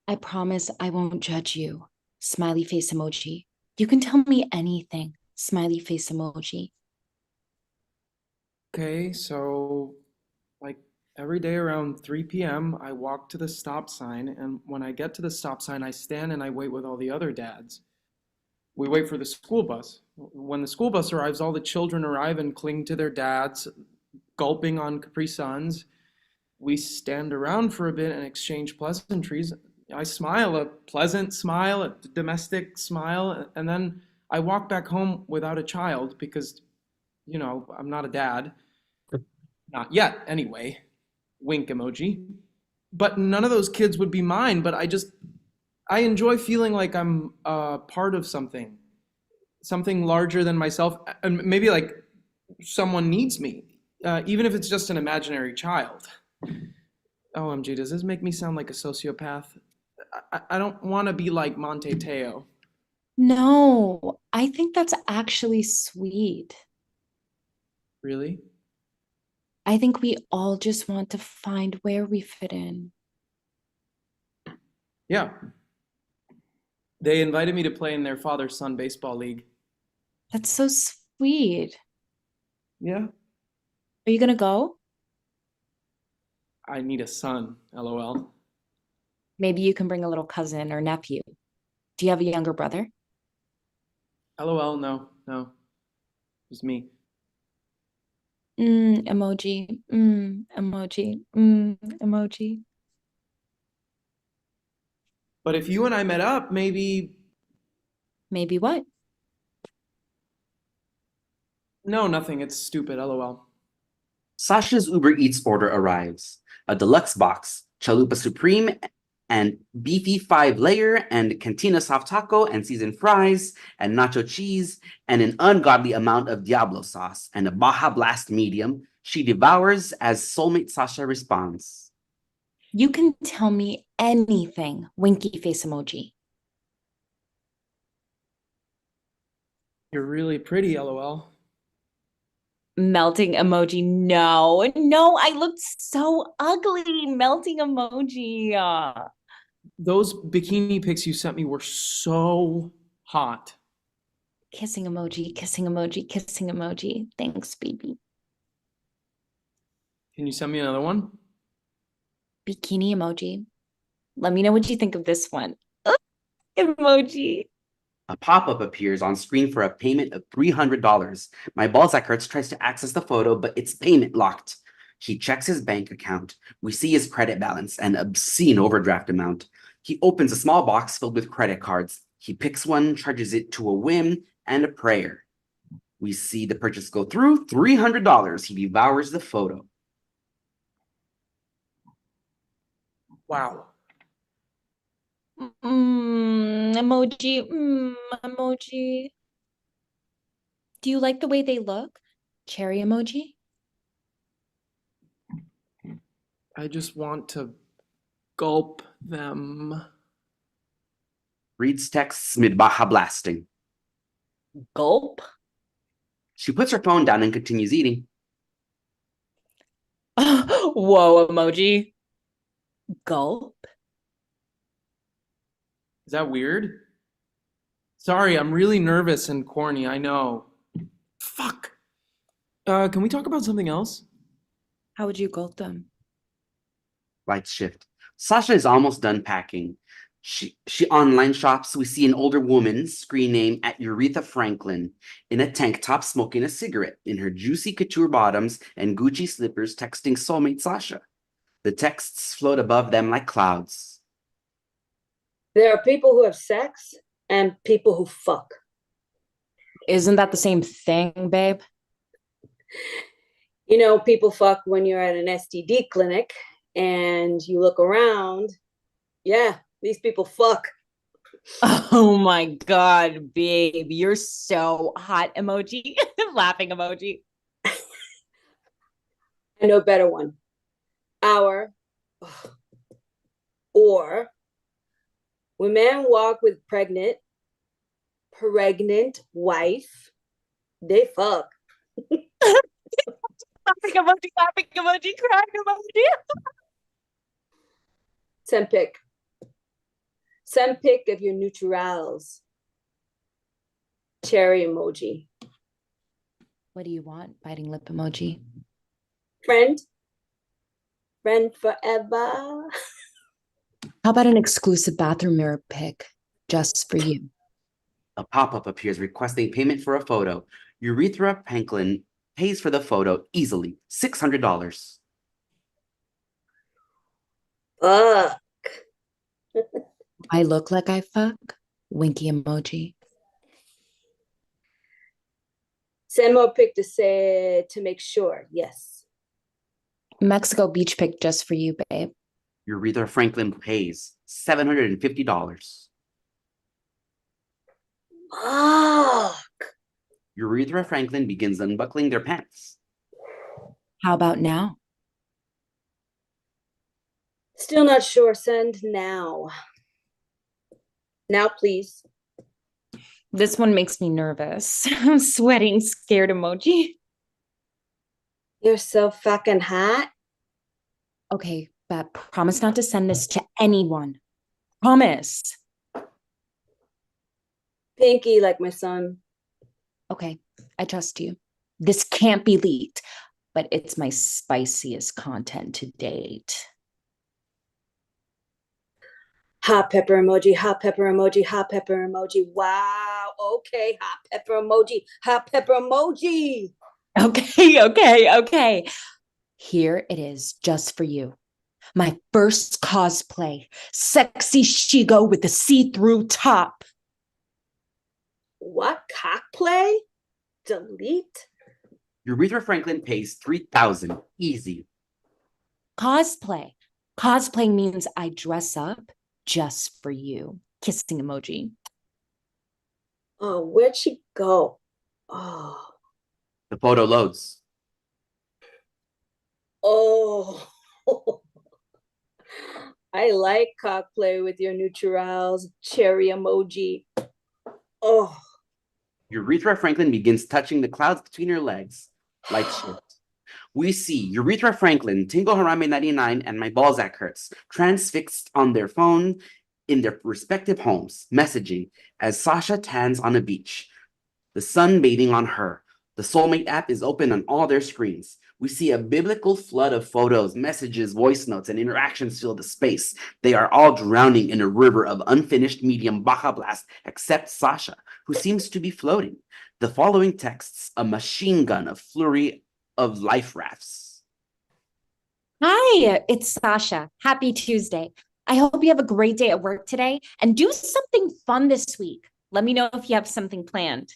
I promise I won't judge you. Smiley face emoji. You can tell me anything. Smiley face emoji. Okay, so like every day around 3 p.m., I walk to the stop sign, and when I get to the stop sign, I stand and I wait with all the other dads. We wait for the school bus. When the school bus arrives, all the children arrive and cling to their dads, gulping on Capri Suns. We stand around for a bit and exchange pleasantries. I smile, a pleasant smile, a domestic smile, and then I walk back home without a child because, I'm not a dad. Not yet, anyway. Wink emoji. But none of those kids would be mine, but I enjoy feeling like I'm part of something larger than myself, and maybe like someone needs me, even if it's just an imaginary child. OMG, does this make me sound like a sociopath? I don't want to be like Monte Teo. No, I think that's actually sweet. Really? I think we all just want to find where we fit in. Yeah. They invited me to play in their father-son baseball league. That's so sweet. Yeah. Are you gonna go? I need a son, LOL. Maybe you can bring a little cousin or nephew. Do you have a younger brother? LOL, no. Just me. Emoji. Emoji. Emoji. But if you and I met up, maybe... Maybe what? No, nothing. It's stupid, LOL. Sasha's Uber Eats order arrives. A deluxe box, chalupa supreme, and beefy 5-layer, and cantina soft taco, and seasoned fries, and nacho cheese, and an ungodly amount of Diablo sauce, and a Baja Blast medium. She devours as soulmate Sasha responds. You can tell me anything. Winky face emoji. You're really pretty, LOL. Melting emoji. No, I looked so ugly. Melting emoji. Those bikini pics you sent me were so hot. Kissing emoji, kissing emoji, kissing emoji. Thanks, baby. Can you send me another one? Bikini emoji. Let me know what you think of this one. Emoji. A pop-up appears on screen for a payment of $300. My Balzac hurts tries to access the photo, but it's payment locked. He checks his bank account. We see his credit balance, an obscene overdraft amount. He opens a small box filled with credit cards. He picks one, charges it to a whim and a prayer. We see the purchase go through, $300. He devours the photo. Wow. Emoji. Emoji. Do you like the way they look? Cherry emoji? I just want to gulp them. Reads texts mid Baja blasting. Gulp? She puts her phone down and continues eating. Whoa, emoji. Gulp? Is that weird? Sorry, I'm really nervous and corny, I know. Fuck. Can we talk about something else? How would you gulp them? Lights shift. Sasha is almost done packing. She online shops. We see an older woman, screen name at Aretha Franklin, in a tank top smoking a cigarette in her juicy couture bottoms and Gucci slippers, texting soulmate Sasha. The texts float above them like clouds. There are people who have sex and people who fuck. Isn't that the same thing, babe? You know, people fuck when you're at an STD clinic and you look around. Yeah, these people fuck. Oh my God, babe, you're so hot emoji. Laughing emoji. I know a better one. Our or when men walk with pregnant wife, they fuck. Laughing emoji, crying emoji. Send pic of your neutrals. Cherry emoji. What do you want? Biting lip emoji. Friend forever. How about an exclusive bathroom mirror pic just for you? A pop-up appears requesting payment for a photo. Urethra Franklin pays for the photo easily, $600. Fuck. I look like I fuck? Winky emoji. Send more pic to make sure. Yes. Mexico beach pic just for you, babe. Urethra Franklin pays $750. Fuck. Urethra Franklin begins unbuckling their pants. How about now? Still not sure. Send now. Now, please. This one makes me nervous. I'm sweating, scared emoji. You're so fucking hot. Okay, but promise not to send this to anyone. Promise. Pinky like my son. Okay, I trust you. This can't be leaked, but it's my spiciest content to date. Hot pepper emoji, hot pepper emoji, hot pepper emoji. Wow. Okay, hot pepper emoji, hot pepper emoji. Okay. Here it is, just for you. My first cosplay. Sexy Shigo with the see-through top. What? Cockplay? Delete? Urethra Franklin pays $3,000 easy. Cosplay. Cosplay means I dress up just for you. Kissing emoji. Oh, where'd she go? Oh. The photo loads. Oh. I like cockplay with your neutrals. Cherry emoji. Oh. Urethra Franklin begins touching the clouds between her legs. Lights shift. We see Urethra Franklin, Tingo Harame 99, and My Balzac Hurts transfixed on their phone in their respective homes, messaging as Sasha tans on a beach. The sun bathing on her. The Soulmate app is open on all their screens. We see a biblical flood of photos, messages, voice notes, and interactions fill the space. They are all drowning in a river of unfinished medium Baja Blast, except Sasha, who seems to be floating. The following texts, a machine gun, a flurry of life rafts. Hi, it's Sasha. Happy Tuesday. I hope you have a great day at work today and do something fun this week. Let me know if you have something planned.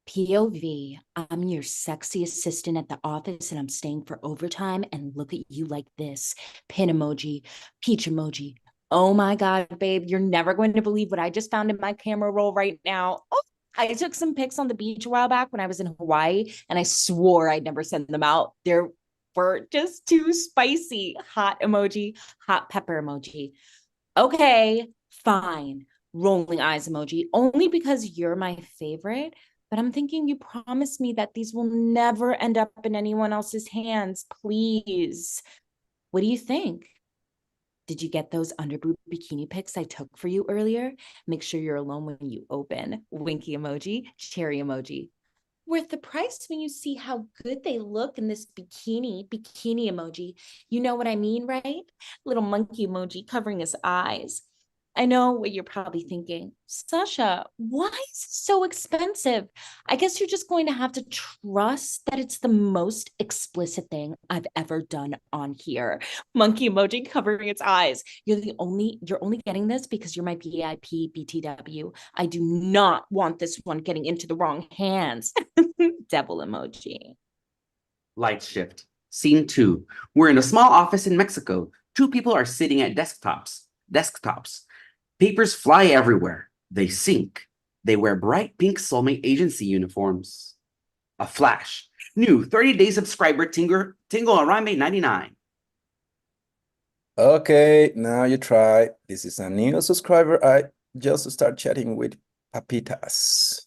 POV, I'm your sexy assistant at the office and I'm staying for overtime, and look at you like this. Pin emoji, peach emoji. Oh my God, babe, you're never going to believe what I just found in my camera roll right now. Oh, I took some pics on the beach a while back when I was in Hawaii, and I swore I'd never send them out. They're just too spicy. Hot emoji, hot pepper emoji. Okay, fine. Rolling eyes emoji, only because you're my favorite. But I'm thinking you promised me that these will never end up in anyone else's hands. Please. What do you think? Did you get those underboob bikini pics I took for you earlier? Make sure you're alone when you open. Winky emoji, cherry emoji. Worth the price when you see how good they look in this bikini emoji. You know what I mean, right? Little monkey emoji covering his eyes. I know what you're probably thinking. Sasha, why is it so expensive? I guess you're just going to have to trust that it's the most explicit thing I've ever done on here. Monkey emoji covering its eyes. You're only getting this because you're my VIP BTW. I do not want this one getting into the wrong hands. Devil emoji. Light shift. Scene 2. We're in a small office in Mexico. Two people are sitting at desktops. Papers fly everywhere. They sink. They wear bright pink soulmate agency uniforms. A flash. New 30-day subscriber Tingle Arambe 99. Okay, now you try. This is a new subscriber. I just start chatting with Papitas.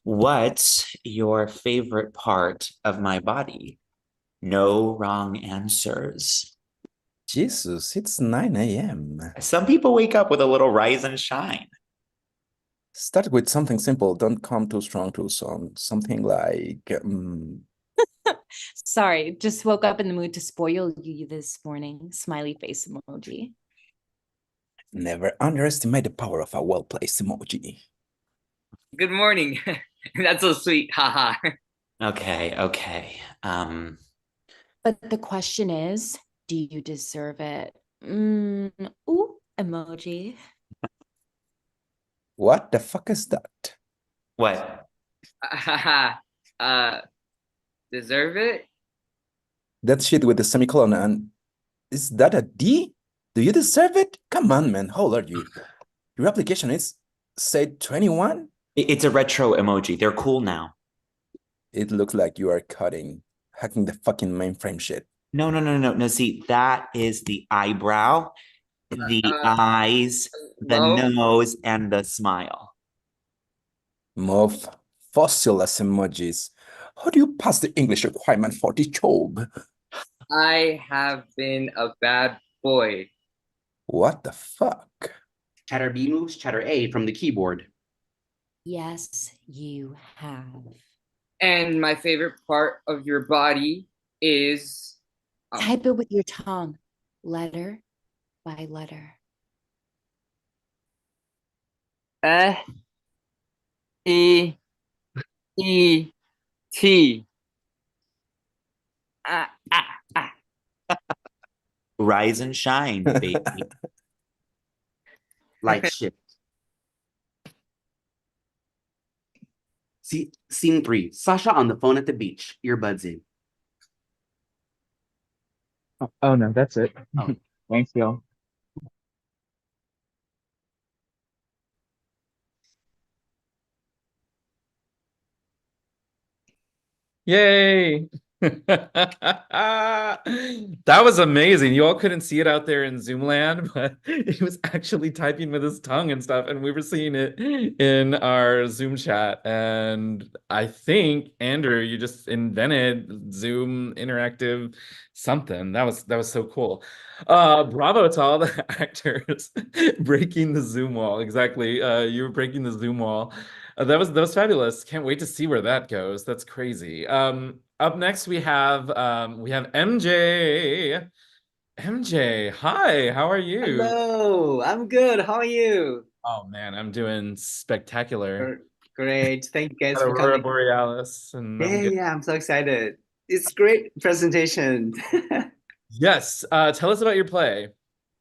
What's your favorite part of my body? No wrong answers. Jesus, it's 9 a.m. Some people wake up with a little rise and shine. Start with something simple. Don't come too strong too soon. Something like, Sorry, just woke up in the mood to spoil you this morning. Smiley face emoji. never underestimate the power of a well-placed emoji. Good morning. That's so sweet. Haha. Okay. But the question is, do you deserve it? Ooh, emoji. What the fuck is that? What? Deserve it? That shit with the semicolon and is that a D? Do you deserve it? Come on, man. How old are you? Your application is, say, 21? It's a retro emoji. They're cool now. It looks like you are hacking the fucking mainframe shit. No. See, that is the eyebrow, the eyes, the nose, and the smile. Move fossil as emojis. How do you pass the English requirement for this job? I have been a bad boy. What the fuck? Chatter B moves chatter A from the keyboard. Yes, you have. And my favorite part of your body is... Type it with your tongue, letter by letter. E T. Rise and shine, baby. Light shift. See, scene 3. Sasha on the phone at the beach. Earbuds in. Oh no, that's it. Oh. Thanks, y'all. Yay! That was amazing. You all couldn't see it out there in Zoom land, but he was actually typing with his tongue and stuff, and we were seeing it in our Zoom chat. And I think, Andrew, you just invented Zoom interactive something. That was so cool. Bravo to all the actors breaking the Zoom wall. Exactly. You were breaking the Zoom wall. That was fabulous. Can't wait to see where that goes. That's crazy. Up next we have MJ. MJ, hi, how are you? Hello, I'm good. How are you? Oh man, I'm doing spectacular. Great. Thank you guys for Aurora coming. Borealis, and I'm good. Yeah, I'm so excited. It's great presentation. Yes, tell us about your play.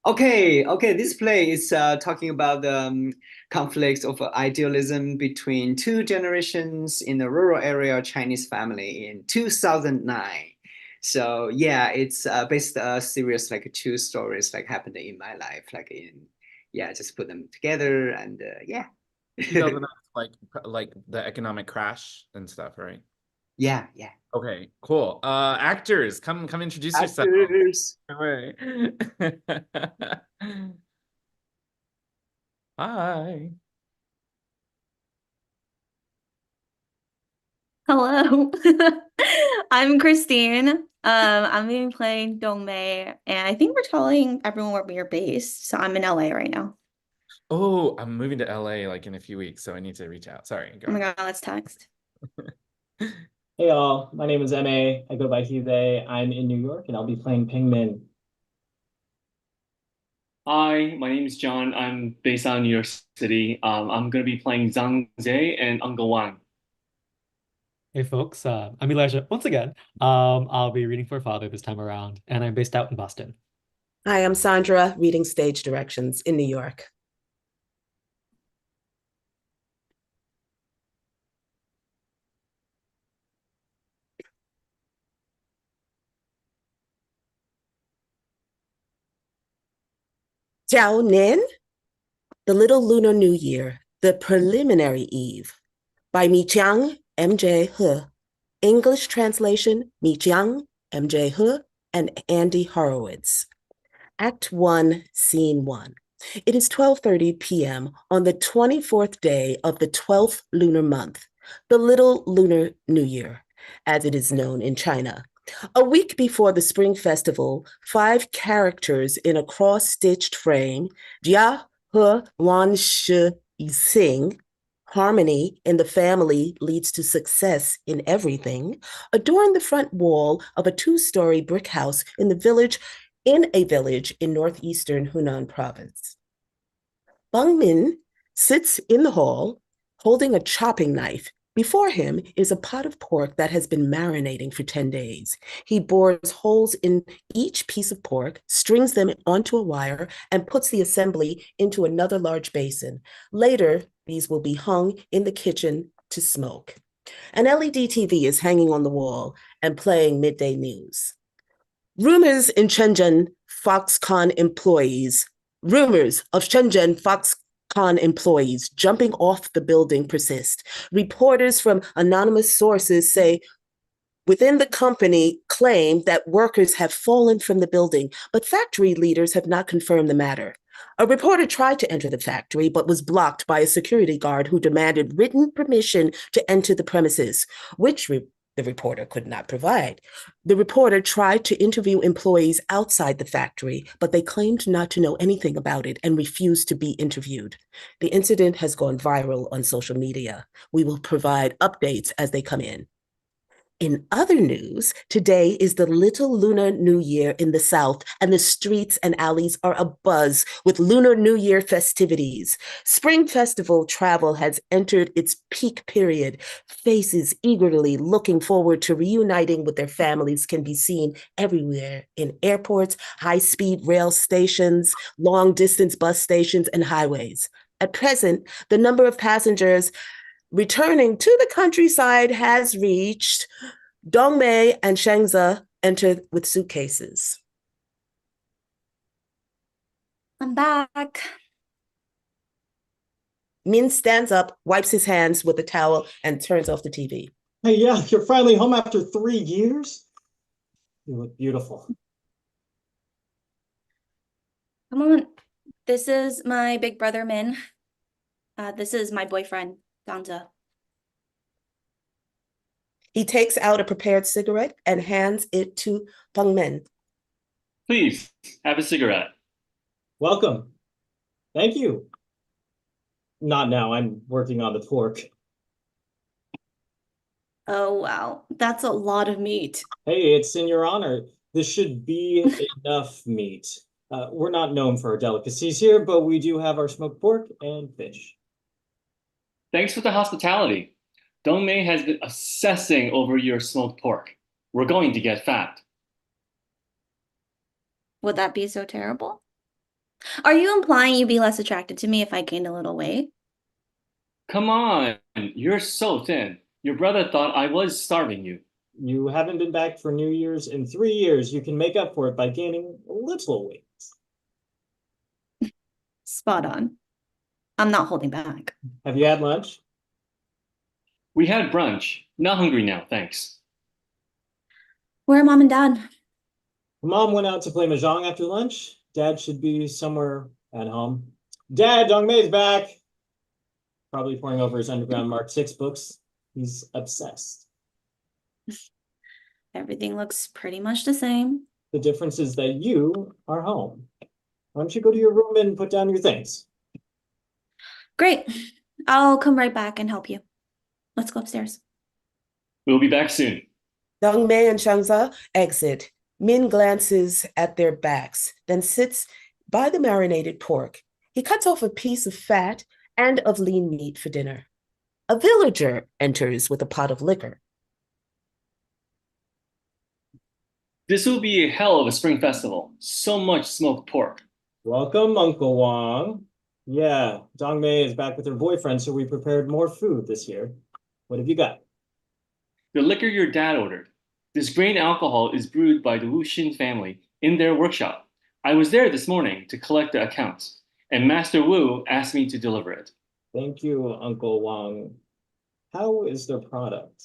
Okay, this play is talking about the conflicts of idealism between two generations in a rural area Chinese family in 2009. So yeah, it's based a series like two stories like happened in my life, just put them together and yeah. 2009, like the economic crash and stuff, right? Yeah. Okay, cool. Actors, come introduce yourself. Actors. Away. Hi. Hello. I'm Christine. I'm gonna be playing Dongmei, and I think we're telling everyone where we are based. So I'm in LA right now. Oh, I'm moving to LA like in a few weeks, so I need to reach out. Sorry. Oh my God, let's text. Hey all, my name is MA. I go by he, they. I'm in New York and I'll be playing Pingmin. Hi, my name is John. I'm based out of New York City. I'm going to be playing Zhang Zhe and Uncle Wang. Hey folks, I'm Elijah once again. I'll be reading for Father this time around, and I'm based out in Boston. Hi, I'm Sandra, reading stage directions in New York. Jiao Nin, The Little Lunar New Year, The Preliminary Eve, by Mi Jiang, MJ He. English translation, Mi Jiang, MJ He, and Andy Horowitz. Act 1, Scene 1. It is 12:30 p.m. on the 24th day of the 12th lunar month, the Little Lunar New Year, as it is known in China. A week before the Spring Festival, 5 characters in a cross-stitched frame, Jia, He, Wan, Shi, Sing, harmony in the family leads to success in everything, adorn the front wall of a 2-story brick house in a village in northeastern Hunan province. Bang Min sits in the hall holding a chopping knife. Before him is a pot of pork that has been marinating for 10 days. He bores holes in each piece of pork, strings them onto a wire, and puts the assembly into another large basin. Later, these will be hung in the kitchen to smoke. An LED TV is hanging on the wall and playing midday news. Rumors of Shenzhen Foxconn employees jumping off the building persist. Reporters from anonymous sources say within the company claim that workers have fallen from the building, but factory leaders have not confirmed the matter. A reporter tried to enter the factory, but was blocked by a security guard who demanded written permission to enter the premises, which the reporter could not provide. The reporter tried to interview employees outside the factory, but they claimed not to know anything about it and refused to be interviewed. The incident has gone viral on social media. We will provide updates as they come in. In other news, today is the Little Lunar New Year in the South, and the streets and alleys are abuzz with Lunar New Year festivities. Spring Festival travel has entered its peak period. Faces eagerly looking forward to reuniting with their families can be seen everywhere in airports, high-speed rail stations, long-distance bus stations, and highways. At present, the number of passengers returning to the countryside has reached. Dongmei and Shengze entered with suitcases. I'm back. Min stands up, wipes his hands with a towel, and turns off the TV. Hey, yeah, you're finally home after 3 years? You look beautiful. Come on. This is my big brother, Min. This is my boyfriend, Danza. He takes out a prepared cigarette and hands it to Peng Min. Please, have a cigarette. Welcome. Thank you. Not now, I'm working on the pork. Oh, wow. That's a lot of meat. Hey, it's in your honor. This should be enough meat. We're not known for our delicacies here, but we do have our smoked pork and fish. Thanks for the hospitality. Dongmei has been obsessing over your smoked pork. We're going to get fat. Would that be so terrible? Are you implying you'd be less attracted to me if I gained a little weight? Come on, you're so thin. Your brother thought I was starving you. You haven't been back for New Year's in 3 years. You can make up for it by gaining a little weight. Spot on. I'm not holding back. Have you had lunch? We had brunch. Not hungry now, thanks. Where are Mom and Dad? Mom went out to play mahjong after lunch. Dad should be somewhere at home. Dad, Dongmei's back. Probably poring over his Underground Mark 6 books. He's obsessed. Everything looks pretty much the same. The difference is that you are home. Why don't you go to your room and put down your things? Great. I'll come right back and help you. Let's go upstairs. We'll be back soon. Dongmei and Shangza exit. Min glances at their backs, then sits By the marinated pork, he cuts off a piece of fat and of lean meat for dinner. A villager enters with a pot of liquor. This will be a hell of a spring festival. So much smoked pork. Welcome, Uncle Wong. Yeah, Dong Mei is back with her boyfriend, so we prepared more food this year. What have you got? The liquor your dad ordered. This grain alcohol is brewed by the Wu Xin family in their workshop. I was there this morning to collect the accounts, and Master Wu asked me to deliver it. Thank you, Uncle Wong. How is their product?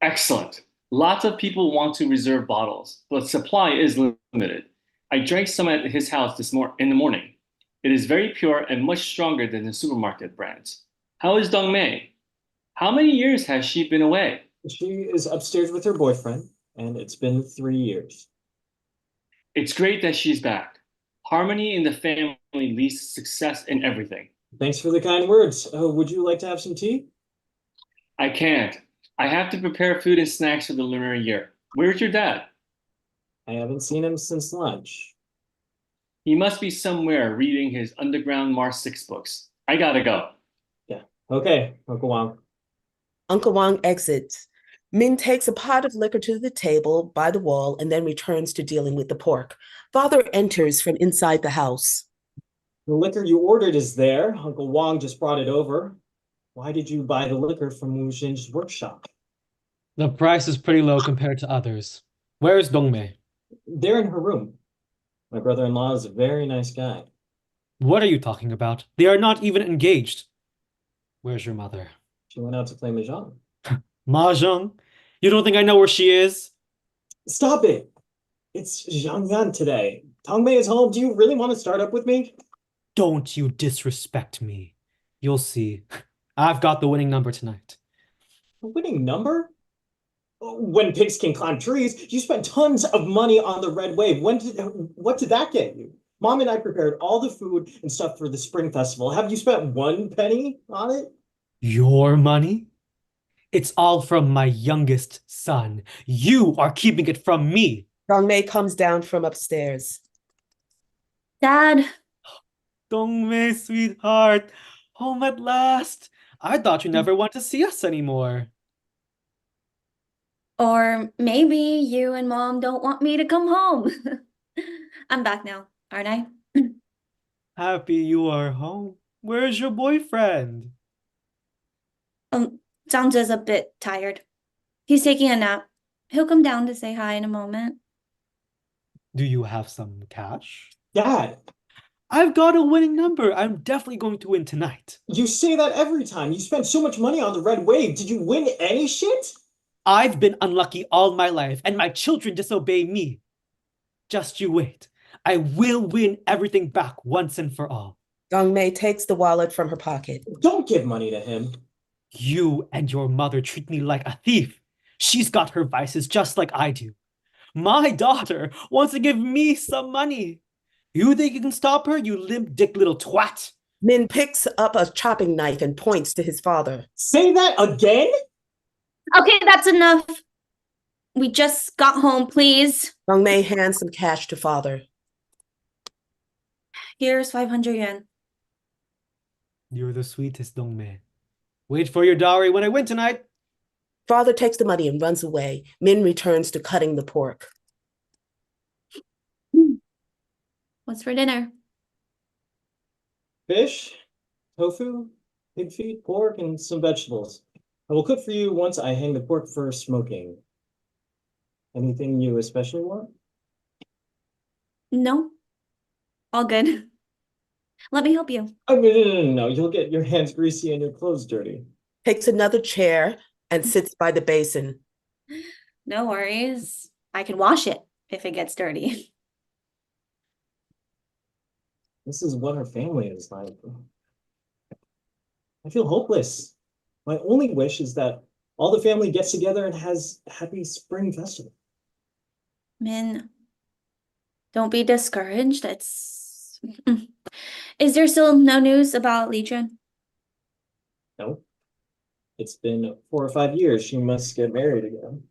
Excellent. Lots of people want to reserve bottles, but supply is limited. I drank some at his house in the morning. It is very pure and much stronger than the supermarket brands. How is Dong Mei? How many years has she been away? She is upstairs with her boyfriend, and it's been 3 years. It's great that she's back. Harmony in the family leads to success in everything. Thanks for the kind words. Would you like to have some tea? I can't. I have to prepare food and snacks for the lunar year. Where's your dad? I haven't seen him since lunch. He must be somewhere reading his Underground Mars 6 books. I gotta go. Yeah. Okay, Uncle Wong. Uncle Wong exits. Min takes a pot of liquor to the table by the wall and then returns to dealing with the pork. Father enters from inside the house. The liquor you ordered is there. Uncle Wong just brought it over. Why did you buy the liquor from Wu Xin's workshop? The price is pretty low compared to others. Where is Dongmei? They're in her room. My brother-in-law is a very nice guy. What are you talking about? They are not even engaged. Where's your mother? She went out to play Mahjong. Mahjong? You don't think I know where she is? Stop it! It's Zhangyan today. Tongmei is home. Do you really want to start up with me? Don't you disrespect me. You'll see. I've got the winning number tonight. A winning number? When pigs can climb trees, you spent tons of money on the Red Wave. What did that get you? Mom and I prepared all the food and stuff for the Spring Festival. Have you spent 1 penny on it? Your money? It's all from my youngest son. You are keeping it from me. Dongmei comes down from upstairs. Dad. Dongmei, sweetheart. Home at last. I thought you never want to see us anymore. Or maybe you and Mom don't want me to come home. I'm back now, aren't I? Happy you are home. Where's your boyfriend? Zhangzhe's a bit tired. He's taking a nap. He'll come down to say hi in a moment. Do you have some cash? Dad! I've got a winning number. I'm definitely going to win tonight. You say that every time. You spend so much money on the Red Wave. Did you win any shit? I've been unlucky all my life, and my children disobey me. Just you wait. I will win everything back once and for all. Dongmei takes the wallet from her pocket. Don't give money to him. You and your mother treat me like a thief. She's got her vices just like I do. My daughter wants to give me some money. You think you can stop her, you limp dick little twat? Min picks up a chopping knife and points to his father. Say that again? Okay, that's enough. We just got home, please. Dongmei hands some cash to father. Here's 500 yuan. You're the sweetest, Dongmei. Wait for your dowry when I win tonight. Father takes the money and runs away. Min returns to cutting the pork. What's for dinner? Fish, tofu, pig feet, pork, and some vegetables. I will cook for you once I hang the pork for smoking. Anything you especially want? No. All good. Let me help you. Oh, no. You'll get your hands greasy and your clothes dirty. Takes another chair and sits by the basin. No worries. I can wash it if it gets dirty. This is what her family is like. I feel hopeless. My only wish is that all the family gets together and has a happy spring festival. Min, don't be discouraged. Is there still no news about Li Jun? No. It's been 4 or 5 years. She must get married again.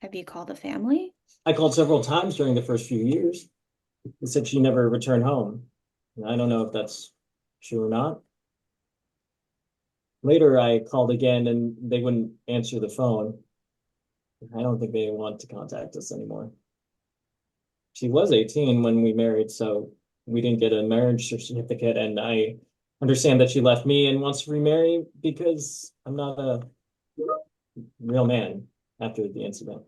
Have you called the family? I called several times during the first few years. They said she never returned home. And I don't know if that's true or not. Later, I called again and they wouldn't answer the phone. I don't think they want to contact us anymore. She was 18 when we married, so we didn't get a marriage certificate, and I understand that she left me and wants to remarry because I'm not a real man after the incident.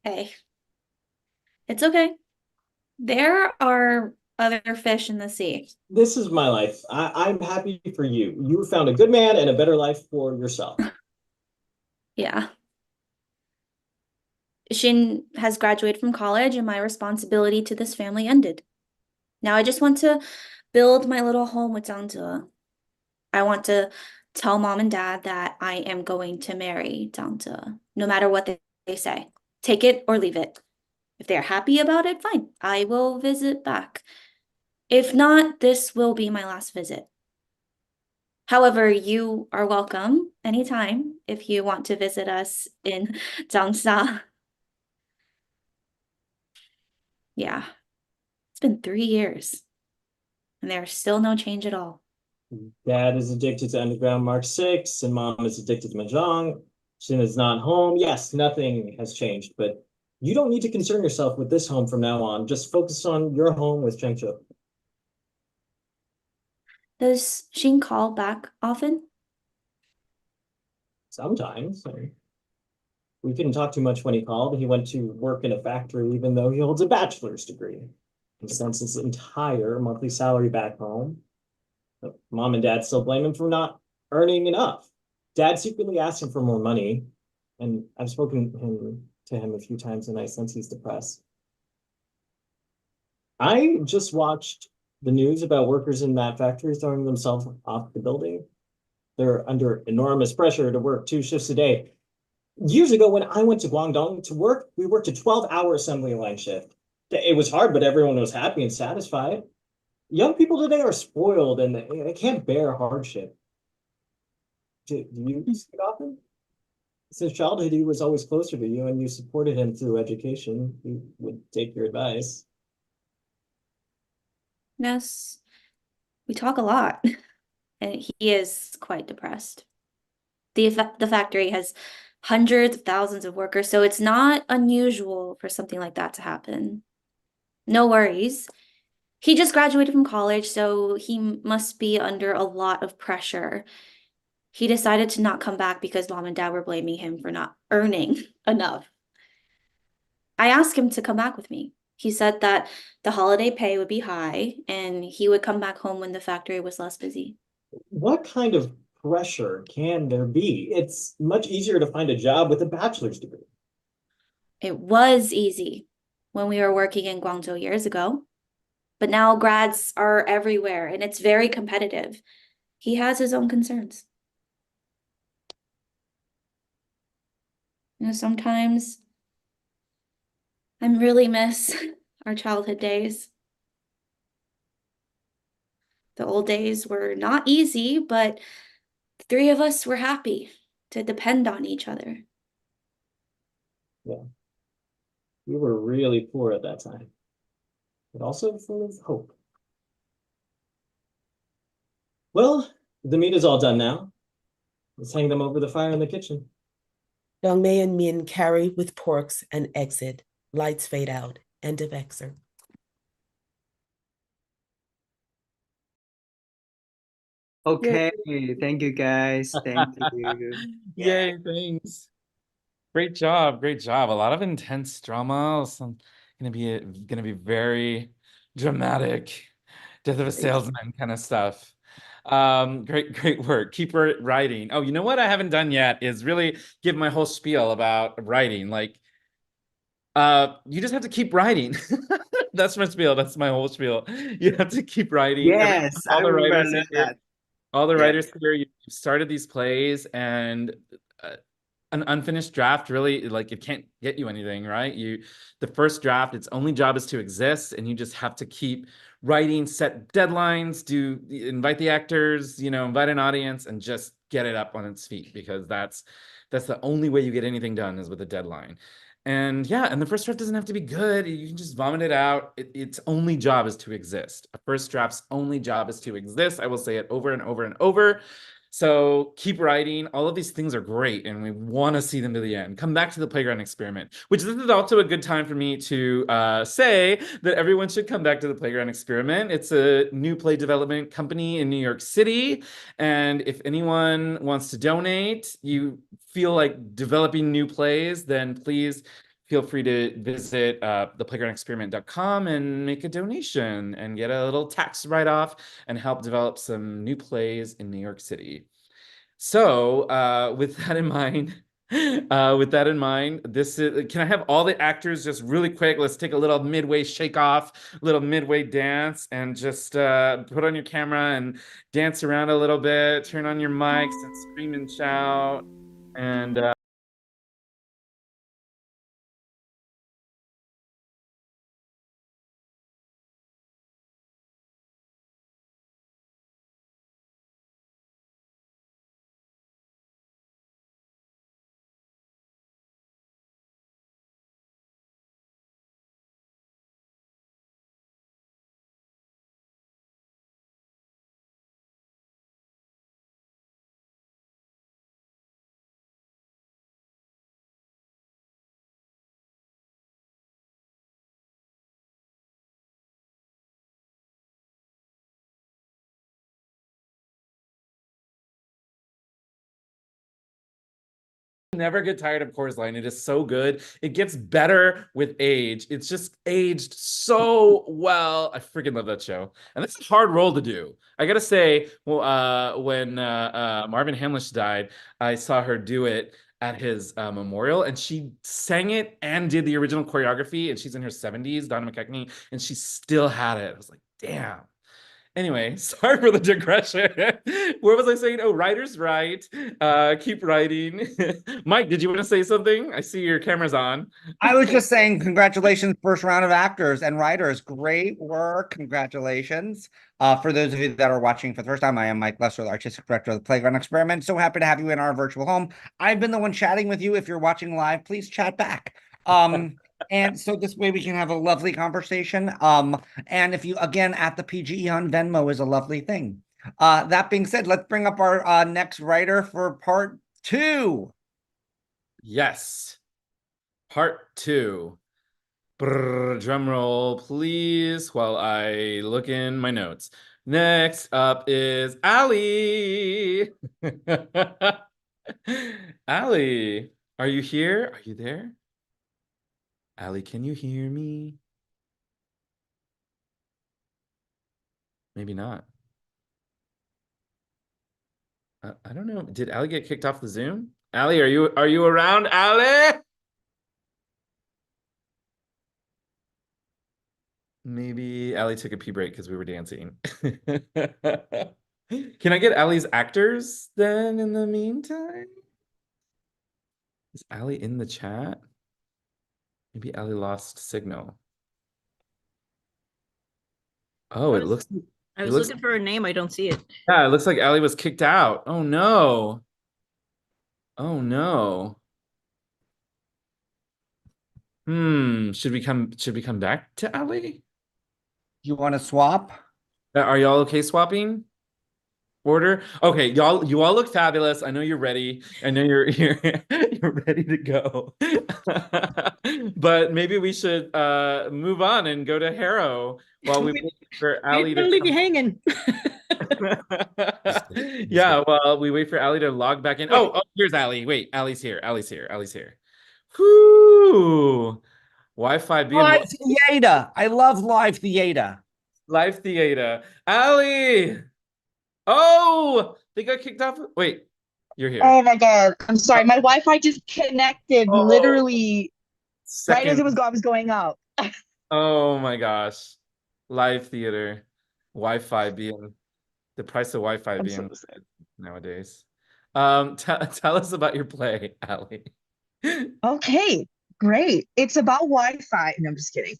Hey, it's okay. There are other fish in the sea. This is my life. I'm happy for you. You found a good man and a better life for yourself. Yeah. Shin has graduated from college, and my responsibility to this family ended. Now I just want to build my little home with Zhangze. I want to tell mom and dad that I am going to marry Zhangze, no matter what they say. Take it or leave it. If they're happy about it, fine. I will visit back. If not, this will be my last visit. However, you are welcome anytime if you want to visit us in Zhangsa. Yeah, it's been 3 years, and there's still no change at all. Dad is addicted to Underground Mark 6, and mom is addicted to Mahjong. Shin is not home. Yes, nothing has changed, but you don't need to concern yourself with this home from now on. Just focus on your home with Chengchu. Does Shin call back often? Sometimes. We couldn't talk too much when he called. He went to work in a factory, even though he holds a bachelor's degree. He sends his entire monthly salary back home. But mom and dad still blame him for not earning enough. Dad secretly asked him for more money, and I've spoken to him a few times, and I sense he's depressed. I just watched the news about workers in that factory throwing themselves off the building. They're under enormous pressure to work 2 shifts a day. Years ago, when I went to Guangdong to work, we worked a 12-hour assembly line shift. It was hard, but everyone was happy and satisfied. Young people today are spoiled and they can't bear hardship. Do you speak often? Since childhood, he was always closer to you and you supported him through education. He would take your advice. Yes, we talk a lot, and he is quite depressed. The factory has hundreds of thousands of workers, so it's not unusual for something like that to happen. No worries. He just graduated from college, so he must be under a lot of pressure. He decided to not come back because mom and dad were blaming him for not earning enough. I asked him to come back with me. He said that the holiday pay would be high and he would come back home when the factory was less busy. What kind of pressure can there be? It's much easier to find a job with a bachelor's degree. It was easy when we were working in Guangzhou years ago, but now grads are everywhere and it's very competitive. He has his own concerns. Sometimes I really miss our childhood days. The old days were not easy, but the 3 of us were happy to depend on each other. Yeah. We were really poor at that time, but also full of hope. Well, the meat is all done now. Let's hang them over the fire in the kitchen. Dongmei and Min carry with porks and exit. Lights fade out. End of excerpt. Okay, thank you guys. Thank you. Yay, thanks. Great job, great job. A lot of intense drama. Some gonna be very dramatic. Death of a salesman kind of stuff. Great work. Keep writing. Oh, you know what I haven't done yet is really give my whole spiel about writing. Like, you just have to keep writing. That's my spiel. That's my whole spiel. You have to keep writing. Yes, I All the remember writers here, that. all the Yeah. writers here, you started these plays, and an unfinished draft really, like, it can't get you anything, right? The first draft, its only job is to exist, and you just have to keep writing, set deadlines, invite the actors, invite an audience, and just get it up on its feet, because That's the only way you get anything done is with a deadline. And yeah, and the first draft doesn't have to be good. You can just vomit it out. Its only job is to exist. A first draft's only job is to exist. I will say it over and over and over. So keep writing. All of these things are great, and we want to see them to the end. Come back to the playground experiment, which this is also a good time for me to say that everyone should come back to the playground experiment. It's a new play development company in New York City. And if anyone wants to donate, you feel like developing new plays, then please feel free to visit theplaygroundexperiment.com and make a donation and get a little tax write-off and help develop some new plays in New York City. So with that in mind, this is, can I have all the actors just really quick? Let's take a little midway shake off, little midway dance, and just put on your camera and dance around a little bit, turn on your mics and scream and shout. And never get tired of Coors Light. It is so good. It gets better with age. It's just aged so well. I freaking love that show. And that's a hard role to do. I gotta say, well, when Marvin Hamlish died, I saw her do it at his memorial, and she sang it and did the original choreography, and she's in her 70s, Donna McKechnie, and she still had it. I was like, damn. Anyway, sorry for the digression. Where was I saying? Oh, writers write. Keep writing. Mike, did you want to say something? I see your camera's on. I was just saying, congratulations, first round of actors and writers. Great work. Congratulations. For those of you that are watching for the first time, I am Mike Lesser, the artistic director of the Playground Experiment. So happy to have you in our virtual home. I've been the one chatting with you. If you're watching live, please chat back. And so this way we can have a lovely conversation. And if you, again, at the PGE on Venmo is a lovely thing. That being said, let's bring up our next writer for part 2. Yes. Part 2. Drum roll, please, while I look in my notes. Next up is Allie. Allie, are you here? Are you there? Allie, can you hear me? Maybe not. I don't know. Did Allie get kicked off the Zoom? Allie, are you around, Allie? Maybe Allie took a pee break because we were dancing. Can I get Allie's actors then in the meantime? Is Allie in the chat? Maybe Allie lost signal. Oh, it looks I was looking for her name. I don't see it. Yeah, it looks like Allie was kicked out. Oh no. Oh no. Should we come back to Allie? You want to swap? Are y'all okay swapping? Order? Okay, you all look fabulous. I know you're ready. I know you're you're ready to go. But maybe we should move on and go to Harrow while we wait for Allie to leave you hanging. Yeah, well, we wait for Allie to log back in. Oh, here's Allie. Wait, Allie's here. Whoo! Wi-Fi being Live theater. I love live theater. Live theater. Allie! Oh, they got kicked off. Wait, you're here. Oh my God. I'm sorry. My Wi-Fi just connected literally right as it was going out. Oh my gosh. Live theater. Wi-Fi being the price of Wi-Fi being nowadays. Tell us about your play, Allie. Okay, Great. It's about Wi-Fi. No, I'm just kidding.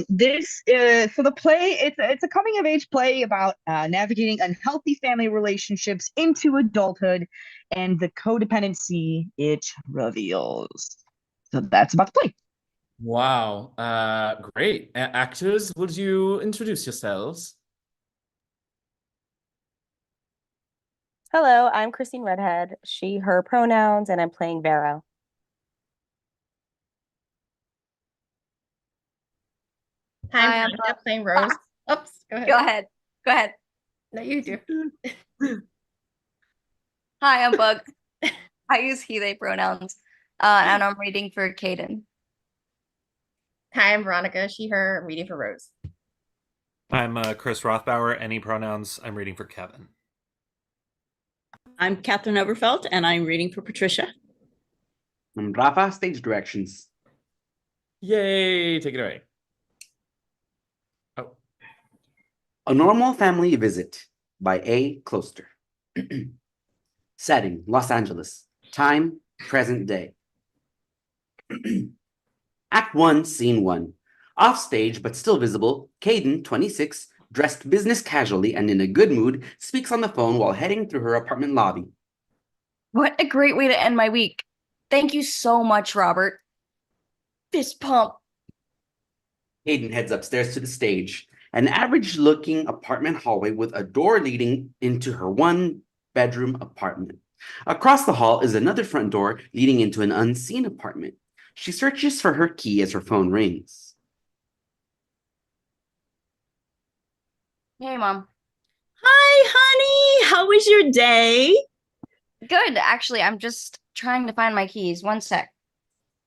This is so the play. It's a coming of age play about navigating unhealthy family relationships into adulthood and the codependency it reveals. So that's about the play. Wow. Great. Actors, would you introduce yourselves? Hello, I'm Christine Redhead, she, her pronouns, and I'm playing Vero. Hi, I'm Monica playing Rose. Oops, go ahead. Go ahead. Go ahead. No, you do. Hi, I'm Bug. I use he, they pronouns. And I'm reading for Caden. Hi, I'm Veronica, she, her. I'm reading for Rose. I'm Chris Rothbauer, any pronouns. I'm reading for Kevin. I'm Catherine Overfelt, and I'm reading for Patricia. I'm Rafa, stage directions. Yay, take it away. Oh. A Normal Family Visit by A. Closter. Setting, Los Angeles. Time, present day. Act 1, Scene 1. Off stage, but still visible, Caden, 26, dressed business casually and in a good mood, speaks on the phone while heading through her apartment lobby. What a great way to end my week. Thank you so much, Robert. Fist pump. Caden heads upstairs to the stage, an average-looking apartment hallway with a door leading into her one-bedroom apartment. Across the hall is another front door leading into an unseen apartment. She searches for her key as her phone rings. Hey, Mom. Hi, honey. How was your day? Good. Actually, I'm just trying to find my keys. One sec.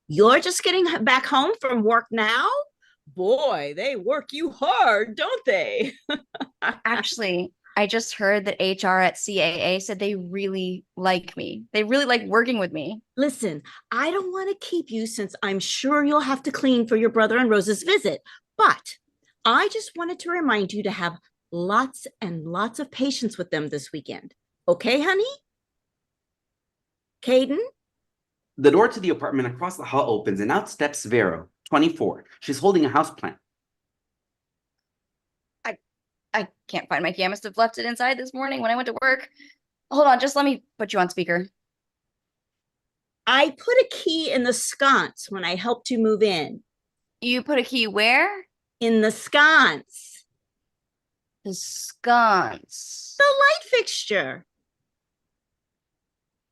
You're just getting back home from work now? Boy, they work you hard, don't they? Actually, I just heard that HR at CAA said they really like me. They really like working with me. Listen, I don't want to keep you since I'm sure you'll have to clean for your brother and Rose's visit, but I just wanted to remind you to have lots and lots of patience with them this weekend. Okay, honey? Caden? The door to the apartment across the hall opens and out steps Vero, 24. She's holding a houseplant. I can't find my key. I must have left it inside this morning when I went to work. Hold on, just let me put you on speaker. I put a key in the sconce when I helped you move in. You put a key where? In the sconce. The sconce. The light fixture.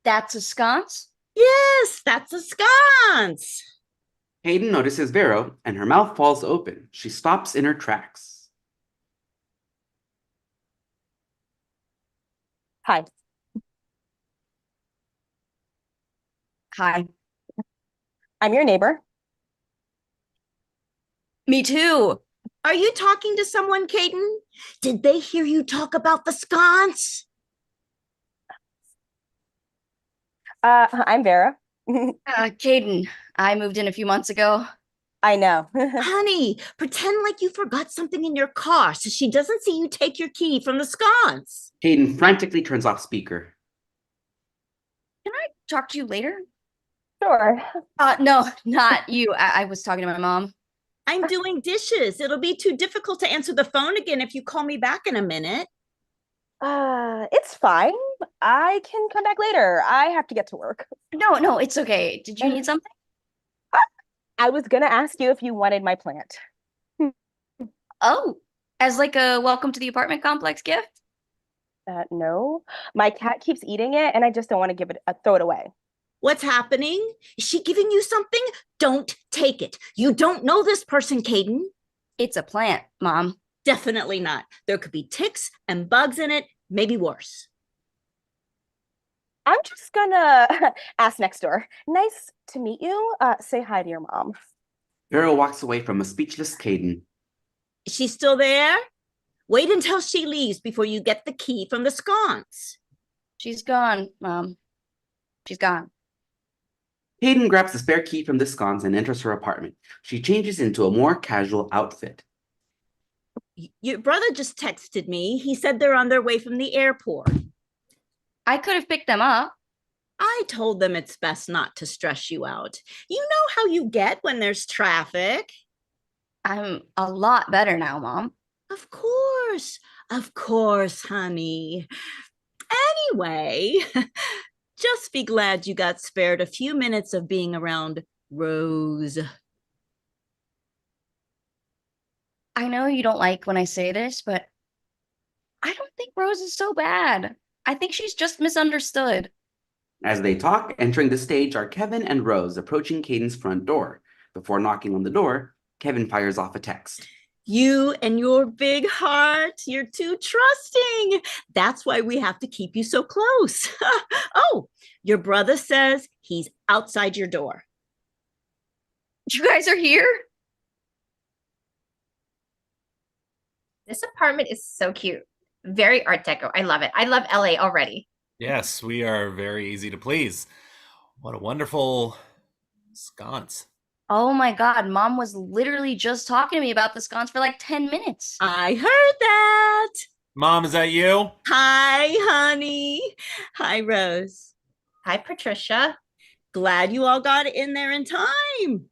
That's a sconce? Yes, that's a sconce. Hayden notices Vero, and her mouth falls open. She stops in her tracks. Hi. Hi. I'm your neighbor. Me too. Are you talking to someone, Caden? Did they hear you talk about the sconce? I'm Vera. Caden, I moved in a few months ago. I know. Honey, pretend like you forgot something in your car so she doesn't see you take your key from the sconce. Hayden frantically turns off speaker. Can I talk to you later? Sure. No, not you. I was talking to my mom. I'm doing dishes. It'll be too difficult to answer the phone again if you call me back in a minute. It's fine. I can come back later. I have to get to work. No, it's okay. Did you need something? I was gonna ask you if you wanted my plant. Oh, as like a welcome to the apartment complex gift? No. My cat keeps eating it, and I just don't want to throw it away. What's happening? Is she giving you something? Don't take it. You don't know this person, Caden. It's a plant, Mom. Definitely not. There could be ticks and bugs in it, maybe worse. I'm just gonna ask next door. Nice to meet you. Say hi to your mom. Vero walks away from a speechless Caden. Is she still there? Wait until she leaves before you get the key from the sconce. She's gone, Mom. She's gone. Hayden grabs the spare key from the sconce and enters her apartment. She changes into a more casual outfit. Your brother just texted me. He said they're on their way from the airport. I could have picked them up. I told them it's best not to stress you out. You know how you get when there's traffic. I'm a lot better now, Mom. Of course, honey. Anyway, just be glad you got spared a few minutes of being around Rose. I know you don't like when I say this, but I don't think Rose is so bad. I think she's just misunderstood. As they talk, entering the stage are Kevin and Rose approaching Caden's front door. Before knocking on the door, Kevin fires off a text. You and your big heart, you're too trusting. That's why we have to keep you so close. Oh, your brother says he's outside your door. You guys are here? This apartment is so cute. Very Art Deco. I love it. I love LA already. Yes, we are very easy to please. What a wonderful sconce. Oh my God, Mom was literally just talking to me about the scones for like 10 minutes. I heard that. Mom, is that you? Hi, honey. Hi, Rose. Hi, Patricia. Glad you all got in there in time.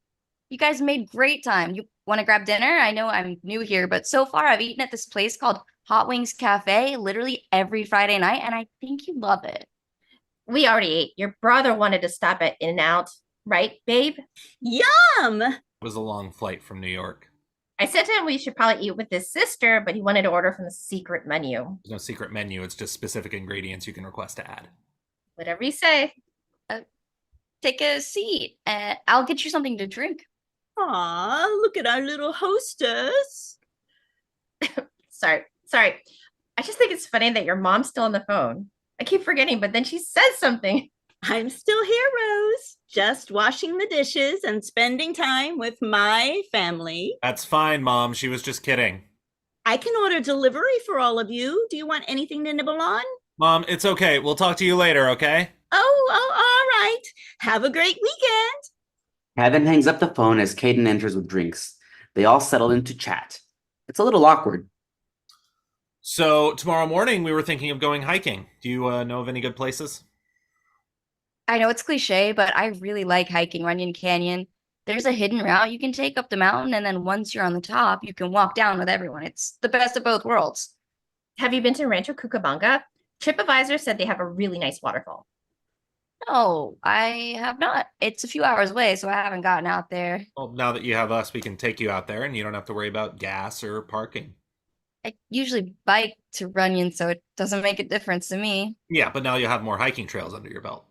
You guys made great time. You want to grab dinner? I know I'm new here, but so far I've eaten at this place called Hot Wings Cafe literally every Friday night, and I think you'd love it. We already ate. Your brother wanted to stop at In-N-Out, right, babe? Yum! It was a long flight from New York. I said to him we should probably eat with his sister, but he wanted to order from the secret menu. There's no secret menu. It's just specific ingredients you can request to add. Whatever you say. Take a seat. I'll get you something to drink. Aw, look at our little hostess. Sorry. I just think it's funny that your mom's still on the phone. I keep forgetting, but then she says something. I'm still here, Rose. Just washing the dishes and spending time with my family. That's fine, Mom. She was just kidding. I can order delivery for all of you. Do you want anything to nibble on? Mom, it's okay. We'll talk to you later, okay? Oh, all right. Have a great weekend. Kevin hangs up the phone as Caden enters with drinks. They all settle into chat. It's a little awkward. So, tomorrow morning, we were thinking of going hiking. Do you know of any good places? I know it's cliche, but I really like hiking Runyon Canyon. There's a hidden route you can take up the mountain, and then once you're on the top, you can walk down with everyone. It's the best of both worlds. Have you been to Rancho Cucamonga? TripAdvisor said they have a really nice waterfall. No, I have not. It's a few hours away, so I haven't gotten out there. Well, now that you have us, we can take you out there, and you don't have to worry about gas or parking. I usually bike to Runyon, so it doesn't make a difference to me. Yeah, but now you'll have more hiking trails under your belt.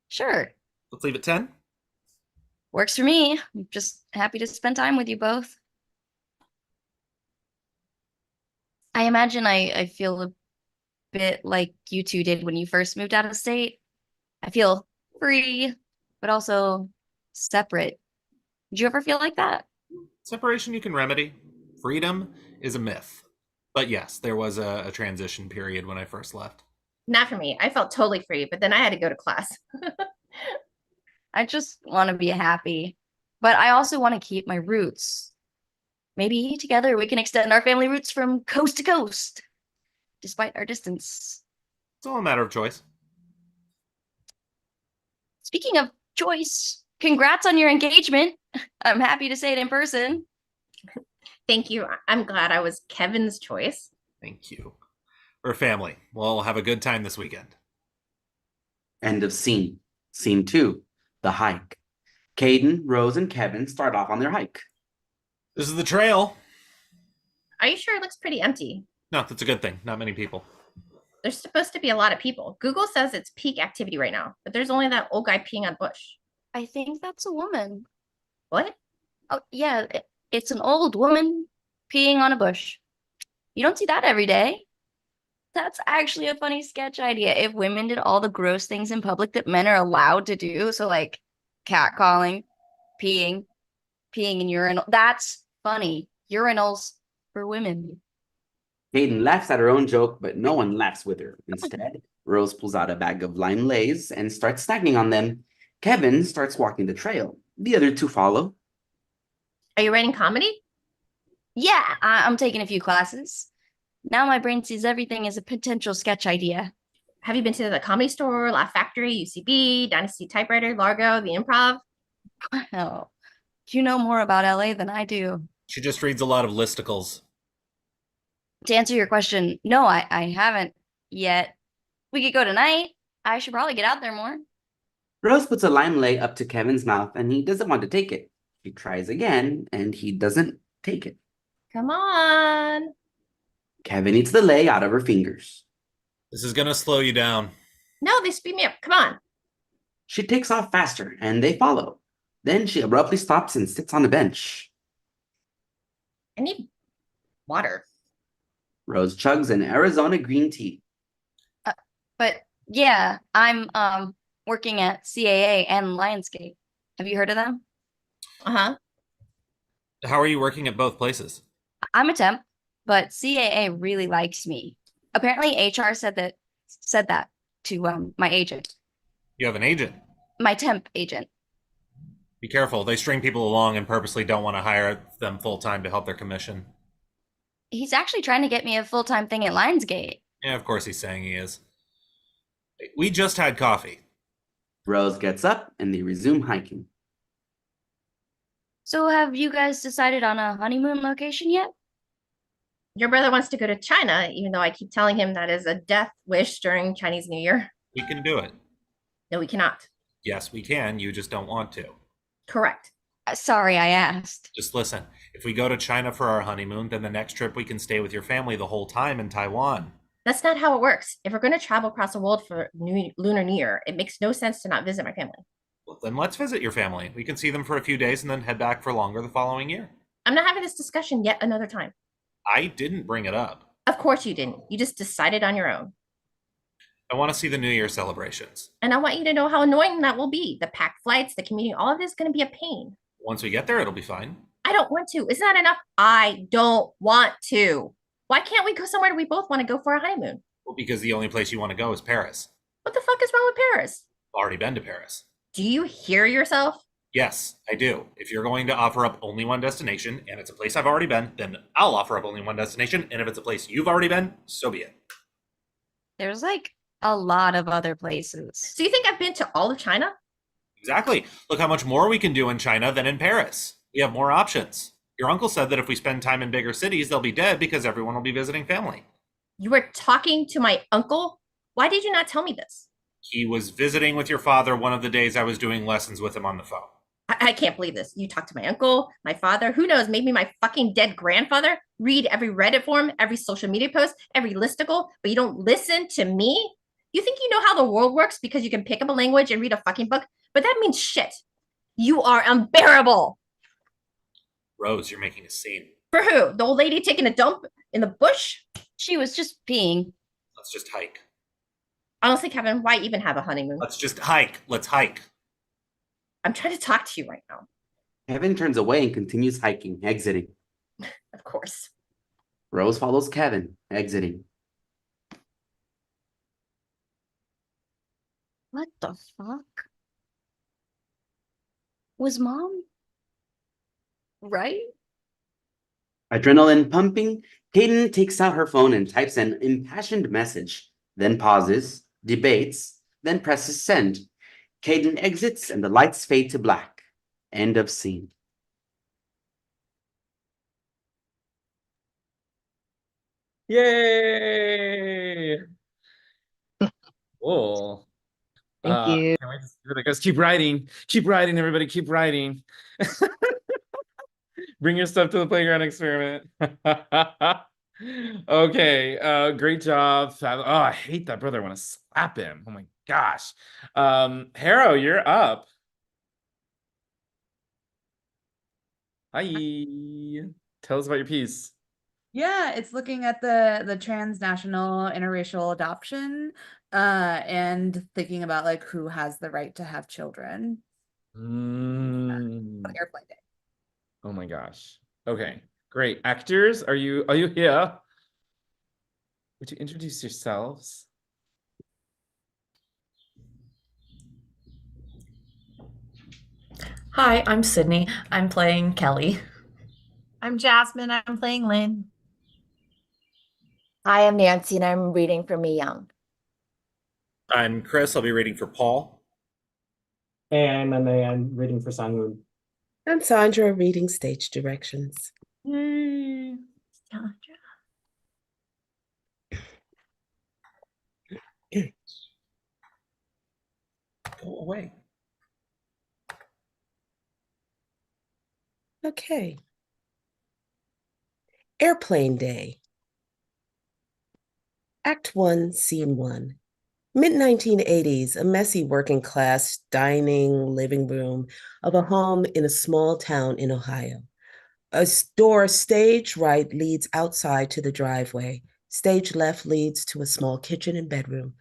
Sure. Let's leave at 10? Works for me. I'm just happy to spend time with you both. I imagine I feel a bit like you two did when you first moved out of state. I feel free, but also separate. Did you ever feel like that? Separation you can remedy. Freedom is a myth. But yes, there was a transition period when I first left. Not for me. I felt totally free, but then I had to go to class. I just want to be happy, but I also want to keep my roots. Maybe together we can extend our family roots from coast to coast, despite our distance. It's all a matter of choice. Speaking of choice, congrats on your engagement. I'm happy to say it in person. Thank you. I'm glad I was Kevin's choice. Thank you. We're a family. We'll have a good time this weekend. End of scene. Scene 2, the hike. Caden, Rose, and Kevin start off on their hike. This is the trail. Are you sure it looks pretty empty? No, that's a good thing. Not many people. There's supposed to be a lot of people. Google says it's peak activity right now, but there's only that old guy peeing on bush. I think that's a woman. What? Oh, yeah, it's an old woman peeing on a bush. You don't see that every day. That's actually a funny sketch idea. If women did all the gross things in public that men are allowed to do, so like catcalling, peeing in urinal, that's funny. Urinals for women. Caden laughs at her own joke, but no one laughs with her. Instead, Rose pulls out a bag of lime lays and starts snacking on them. Kevin starts walking the trail. The other two follow. Are you writing comedy? Yeah, I'm taking a few classes. Now my brain sees everything as a potential sketch idea. Have you been to the Comedy Store, Laugh Factory, UCB, Dynasty Typewriter, Largo, the Improv? Wow. You know more about LA than I do. She just reads a lot of listicles. To answer your question, no, I haven't yet. We could go tonight. I should probably get out there more. Rose puts a lime lei up to Kevin's mouth and he doesn't want to take it. She tries again and he doesn't take it. Come on. Kevin eats the lei out of her fingers. This is gonna slow you down. No, they speed me up. Come on. She takes off faster and they follow. Then she abruptly stops and sits on a bench. I need water. Rose chugs an Arizona green tea. But yeah, I'm working at CAA and Lionsgate. Have you heard of them? Uh-huh. How are you working at both places? I'm a temp, but CAA really likes me. Apparently HR said that to my agent. You have an agent. My temp agent. Be careful. They string people along and purposely don't want to hire them full-time to help their commission. He's actually trying to get me a full-time thing at Lionsgate. Yeah, of course he's saying he is. We just had coffee. Rose gets up and they resume hiking. So have you guys decided on a honeymoon location yet? Your brother wants to go to China, even though I keep telling him that is a death wish during Chinese New Year. We can do it. No, we cannot. Yes, we can. You just don't want to. Correct. Sorry, I asked. Just listen. If we go to China for our honeymoon, then the next trip we can stay with your family the whole time in Taiwan. That's not how it works. If we're going to travel across the world for Lunar New Year, it makes no sense to not visit my family. Well, then let's visit your family. We can see them for a few days and then head back for longer the following year. I'm not having this discussion yet another time. I didn't bring it up. Of course you didn't. You just decided on your own. I want to see the New Year celebrations. And I want you to know how annoying that will be. The packed flights, the commuting, all of this is going to be a pain. Once we get there, it'll be fine. I don't want to. Isn't that enough? I don't want to. Why can't we go somewhere we both want to go for a honeymoon? Well, because the only place you want to go is Paris. What the fuck is wrong with Paris? I've already been to Paris. Do you hear yourself? Yes, I do. If you're going to offer up only one destination, and it's a place I've already been, then I'll offer up only one destination, and if it's a place you've already been, so be it. There's like a lot of other places. So you think I've been to all of China? Exactly. Look how much more we can do in China than in Paris. We have more options. Your uncle said that if we spend time in bigger cities, they'll be dead because everyone will be visiting family. You were talking to my uncle? Why did you not tell me this? He was visiting with your father one of the days I was doing lessons with him on the phone. I can't believe this. You talked to my uncle, my father, who knows, maybe my fucking dead grandfather, read every Reddit forum, every social media post, every listicle, but you don't listen to me? You think you know how the world works because you can pick up a language and read a fucking book? But that means shit. You are unbearable. Rose, you're making a scene. For who? The old lady taking a dump in the bush? She was just peeing. Let's just hike. Honestly, Kevin, why even have a honeymoon? Let's just hike. Let's hike. I'm trying to talk to you right now. Kevin turns away and continues hiking, exiting. Of course. Rose follows Kevin, exiting. What the fuck? Was Mom right? Adrenaline pumping, Kaden takes out her phone and types an impassioned message, then pauses, debates, then presses send. Kaden exits and the lights fade to black. End of scene. Yay! Cool. Thank you. Can't wait to see where that goes. Keep writing. Keep writing, everybody. Keep writing. Bring your stuff to the playground experiment. Okay. Great job. Oh, I hate that brother. I want to slap him. Oh my gosh. Harrow, you're up. Hi. Tell us about your piece. Yeah, it's looking at the transnational interracial adoption and thinking about like who has the right to have children. Airplane day. Oh my gosh. Okay, great. Actors, are you here? Would you introduce yourselves? Hi, I'm Sydney. I'm playing Kelly. I'm Jasmine. I'm playing Lynn. Hi, I'm Nancy, and I'm reading for Mi Young. I'm Chris. I'll be reading for Paul. Hey, I'm May. I'm reading for Sangwoo. I'm Sandra, reading stage directions. Yay, Sandra. Go away. Okay. Airplane Day. Act 1, Scene 1. Mid-1980s, a messy working class dining living room of a home in a small town in Ohio. A door stage right leads outside to the driveway. Stage left leads to a small kitchen and bedroom.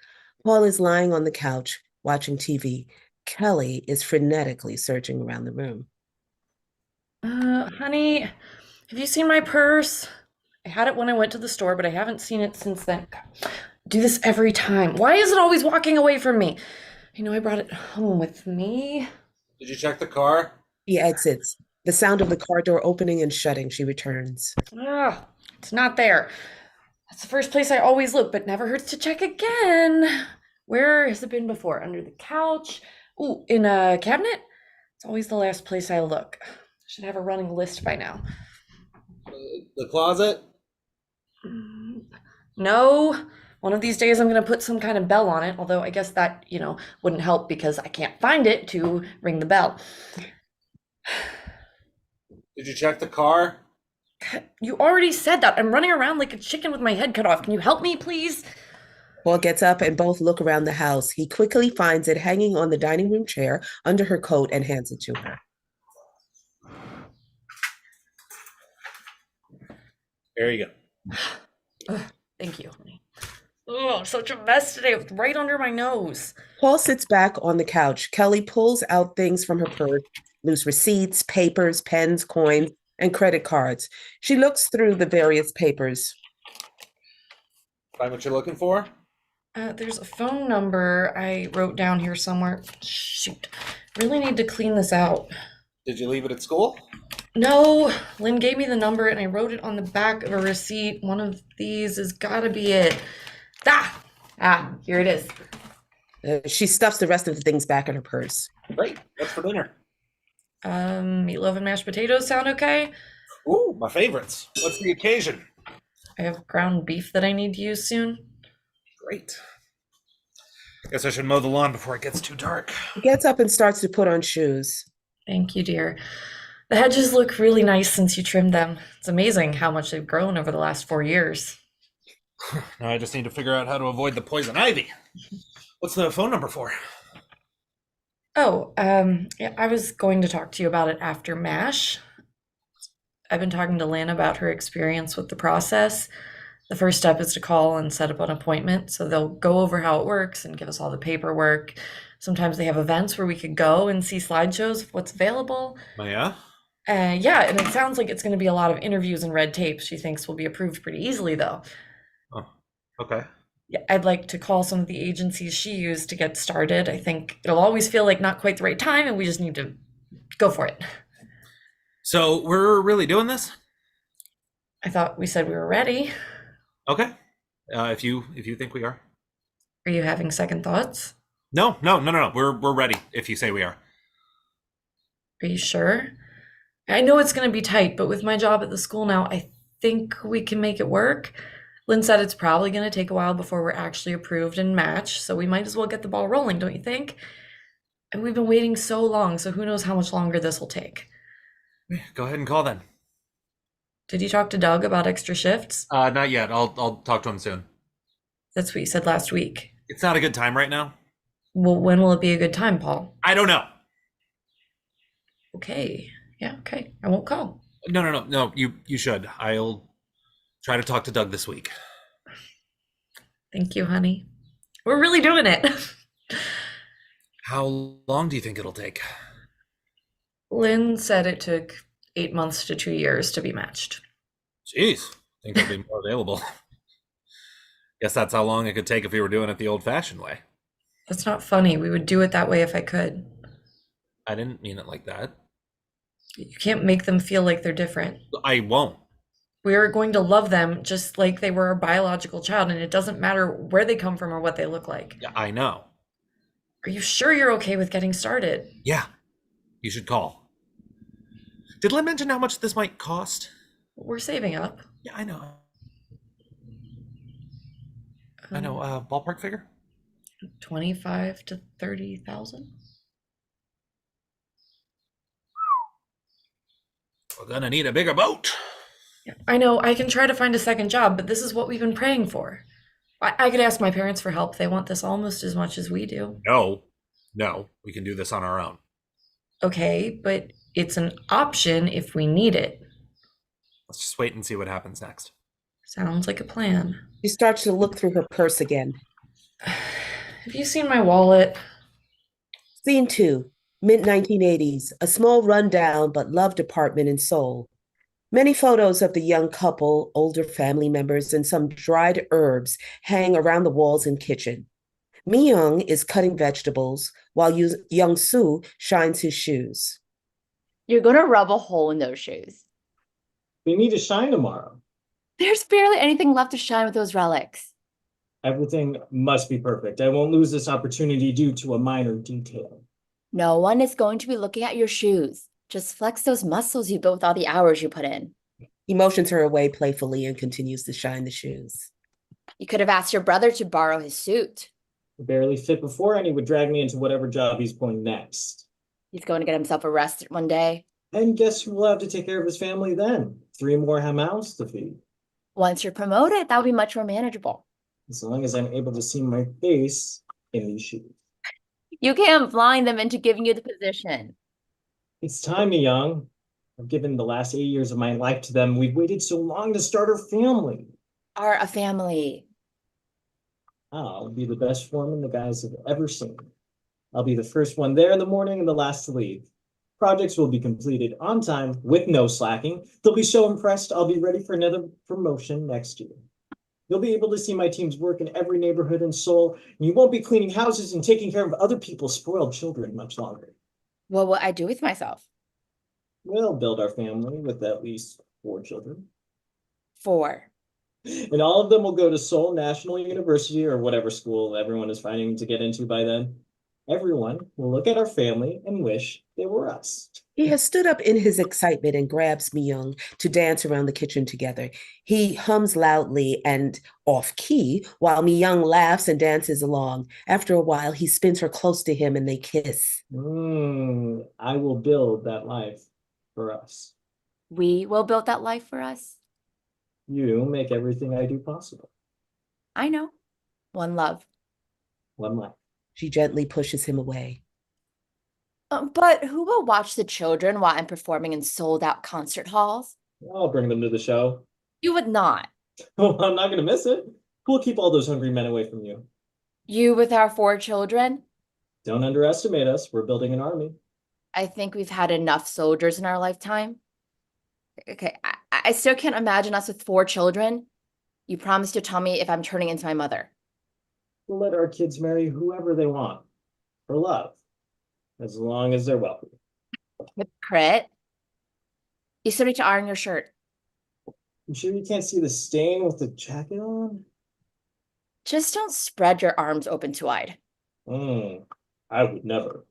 Paul is lying on the couch watching TV. Kelly is frenetically searching around the room. Honey, have you seen my purse? I had it when I went to the store, but I haven't seen it since then. I do this every time. Why is it always walking away from me? I know I brought it home with me. Did you check the car? He exits. The sound of the car door opening and shutting, she returns. Ah, it's not there. That's the first place I always look, but never hurts to check again. Where has it been before? Under the couch? Ooh, in a cabinet? It's always the last place I look. I should have a running list by now. The closet? No. One of these days I'm going to put some kind of bell on it, although I guess that, wouldn't help because I can't find it to ring the bell. Did you check the car? You already said that. I'm running around like a chicken with my head cut off. Can you help me, please? Paul gets up and both look around the house. He quickly finds it hanging on the dining room chair under her coat and hands it to her. There you go. Thank you, honey. Oh, such a mess today. It was right under my nose. Paul sits back on the couch. Kelly pulls out things from her purse, loose receipts, papers, pens, coins, and credit cards. She looks through the various papers. Find what you're looking for? There's a phone number I wrote down here somewhere. Shoot. Really need to clean this out. Did you leave it at school? No, Lynn gave me the number and I wrote it on the back of a receipt. One of these has gotta be it. Here it is. She stuffs the rest of the things back in her purse. Great. What's for dinner? Meatloaf and mashed potatoes sound okay? Ooh, my favorites. What's the occasion? I have ground beef that I need to use soon. Great. Guess I should mow the lawn before it gets too dark. He gets up and starts to put on shoes. Thank you, dear. The hedges look really nice since you trimmed them. It's amazing how much they've grown over the last 4 years. Now I just need to figure out how to avoid the poison ivy. What's the phone number for? Oh, yeah, I was going to talk to you about it after MASH. I've been talking to Lynn about her experience with the process. The first step is to call and set up an appointment. So they'll go over how it works and give us all the paperwork. Sometimes they have events where we could go and see slideshows of what's available. Oh, yeah? Yeah, and it sounds like it's going to be a lot of interviews and red tape. She thinks will be approved pretty easily, though. Oh, okay. Yeah, I'd like to call some of the agencies she used to get started. I think it'll always feel like not quite the right time, and we just need to go for it. So we're really doing this? I thought we said we were ready. Okay. If you think we are. Are you having second thoughts? No. We're ready if you say we are. Are you sure? I know it's going to be tight, but with my job at the school now, I think we can make it work. Lynn said it's probably going to take a while before we're actually approved and matched, so we might as well get the ball rolling, don't you think? And we've been waiting so long, so who knows how much longer this will take. Go ahead and call then. Did you talk to Doug about extra shifts? Not yet. I'll talk to him soon. That's what you said last week. It's not a good time right now. Well, when will it be a good time, Paul? I don't know. Okay. Yeah, okay. I won't call. No. You should. I'll try to talk to Doug this week. Thank you, honey. We're really doing it. How long do you think it'll take? Lynn said it took 8 months to 2 years to be matched. Jeez. I think I'll be more available. Guess that's how long it could take if we were doing it the old-fashioned way. That's not funny. We would do it that way if I could. I didn't mean it like that. You can't make them feel like they're different. I won't. We are going to love them just like they were our biological child, and it doesn't matter where they come from or what they look like. Yeah, I know. Are you sure you're okay with getting started? Yeah, you should call. Did Lynn mention how much this might cost? We're saving up. Yeah, I know. Ballpark figure? 25 to 30,000. We're gonna need a bigger boat. I know, I can try to find a second job, but this is what we've been praying for. I could ask my parents for help. They want this almost as much as we do. No, we can do this on our own. Okay, but it's an option if we need it. Let's just wait and see what happens next. Sounds like a plan. She starts to look through her purse again. Have you seen my wallet? Scene 2, mid-1980s, a small rundown but loved apartment in Seoul. Many photos of the young couple, older family members, and some dried herbs hang around the walls and kitchen. Mi-young is cutting vegetables while Young-soo shines his shoes. You're gonna rub a hole in those shoes. They need to shine tomorrow. There's barely anything left to shine with those relics. Everything must be perfect. I won't lose this opportunity due to a minor detail. No one is going to be looking at your shoes. Just flex those muscles you built with all the hours you put in. He motions her away playfully and continues to shine the shoes. You could have asked your brother to borrow his suit. Barely fit before, and he would drag me into whatever job he's going next. He's going to get himself arrested one day. And guess who will have to take care of his family then? 3 more mouths to feed. Once you're promoted, that'll be much more manageable. As long as I'm able to see my face in these shoes. You can't blind them into giving you the position. It's time, young. I've given the last 8 years of my life to them. We've waited so long to start our family. Are a family. I'll be the best foreman the guys have ever seen. I'll be the first one there in the morning and the last to leave. Projects will be completed on time with no slacking. They'll be so impressed I'll be ready for another promotion next year. You'll be able to see my team's work in every neighborhood in Seoul, and you won't be cleaning houses and taking care of other people's spoiled children much longer. What will I do with myself? We'll build our family with at least 4 children. 4. And all of them will go to Seoul National University or whatever school everyone is fighting to get into by then. Everyone will look at our family and wish they were us. He has stood up in his excitement and grabs Mi-young to dance around the kitchen together. He hums loudly and off-key while Mi-young laughs and dances along. After a while, he spins her close to him and they kiss. I will build that life for us. We will build that life for us. You make everything I do possible. I know. One love. One life. She gently pushes him away. But who will watch the children while I'm performing in sold-out concert halls? I'll bring them to the show. You would not. Well, I'm not going to miss it. Who'll keep all those hungry men away from you? You with our 4 children? Don't underestimate us. We're building an army. I think we've had enough soldiers in our lifetime. Okay, I still can't imagine us with 4 children. You promised to tell me if I'm turning into my mother. We'll let our kids marry whoever they want for love, as long as they're wealthy. Hypocrite. You still need to iron your shirt. You sure you can't see the stain with the jacket on? Just don't spread your arms open too wide. I would never.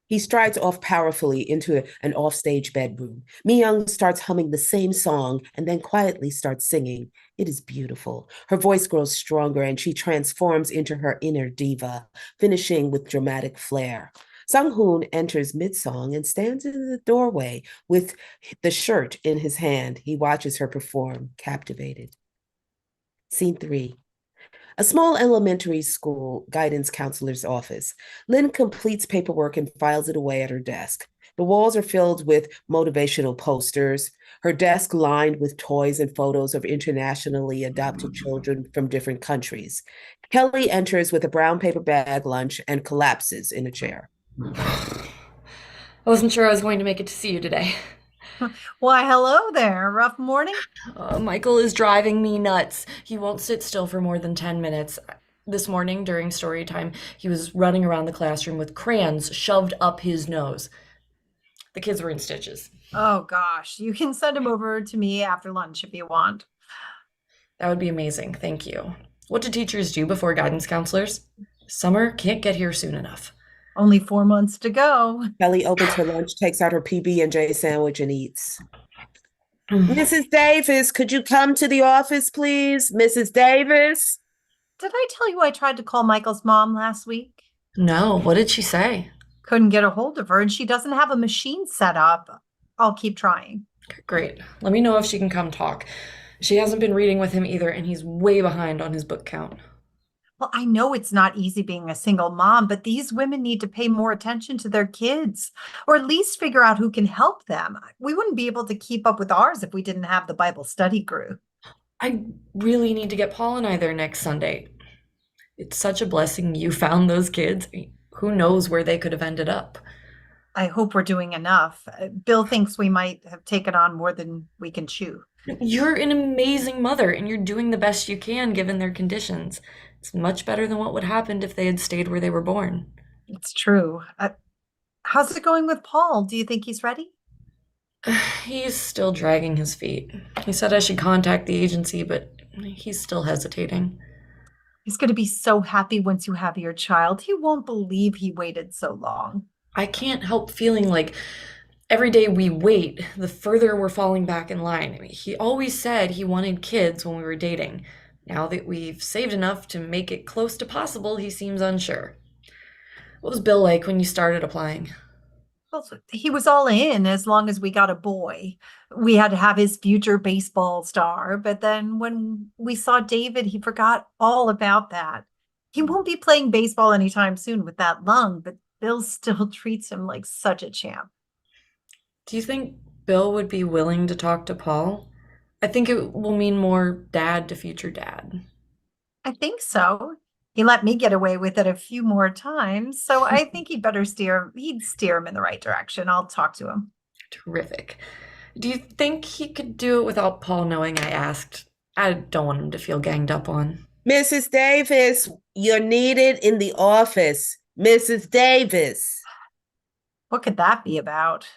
He strides off powerfully into an offstage bedroom. Mi-young starts humming the same song and then quietly starts singing. It is beautiful. Her voice grows stronger and she transforms into her inner diva, finishing with dramatic flair. Sang-hoon enters mid-song and stands in the doorway with the shirt in his hand. He watches her perform, captivated. Scene 3. A small elementary school guidance counselor's office. Lynn completes paperwork and files it away at her desk. The walls are filled with motivational posters, her desk lined with toys and photos of internationally adopted children from different countries. Kelly enters with a brown paper bag lunch and collapses in a chair. I wasn't sure I was going to make it to see you today. Why, hello there. Rough morning? Michael is driving me nuts. He won't sit still for more than 10 minutes. This morning, during story time, he was running around the classroom with crayons shoved up his nose. The kids were in stitches. Oh gosh, you can send him over to me after lunch if you want. That would be amazing. Thank you. What do teachers do before guidance counselors? Summer can't get here soon enough. Only 4 months to go. Kelly opens her lunch, takes out her PB&J sandwich, and eats. Mrs. Davis, could you come to the office, please? Mrs. Davis? Did I tell you I tried to call Michael's mom last week? No, what did she say? Couldn't get a hold of her, and she doesn't have a machine set up. I'll keep trying. Great. Let me know if she can come talk. She hasn't been reading with him either, and he's way behind on his book count. Well, I know it's not easy being a single mom, but these women need to pay more attention to their kids, or at least figure out who can help them. We wouldn't be able to keep up with ours if we didn't have the Bible study group. I really need to get Paul and I there next Sunday. It's such a blessing you found those kids. Who knows where they could have ended up? I hope we're doing enough. Bill thinks we might have taken on more than we can chew. You're an amazing mother, and you're doing the best you can given their conditions. It's much better than what would happen if they had stayed where they were born. It's true. How's it going with Paul? Do you think he's ready? He's still dragging his feet. He said I should contact the agency, but he's still hesitating. He's going to be so happy once you have your child. He won't believe he waited so long. I can't help feeling like every day we wait, the further we're falling back in line. I mean, he always said he wanted kids when we were dating. Now that we've saved enough to make it close to possible, he seems unsure. What was Bill like when you started applying? Well, he was all in as long as we got a boy. We had to have his future baseball star, but then when we saw David, he forgot all about that. He won't be playing baseball anytime soon with that lung, but Bill still treats him like such a champ. Do you think Bill would be willing to talk to Paul? I think it will mean more dad to future dad. I think so. He let me get away with it a few more times, so I think he'd steer him in the right direction. I'll talk to him. Terrific. Do you think he could do it without Paul knowing I asked? I don't want him to feel ganged up on. Mrs. Davis, you're needed in the office. Mrs. Davis. What could that be about?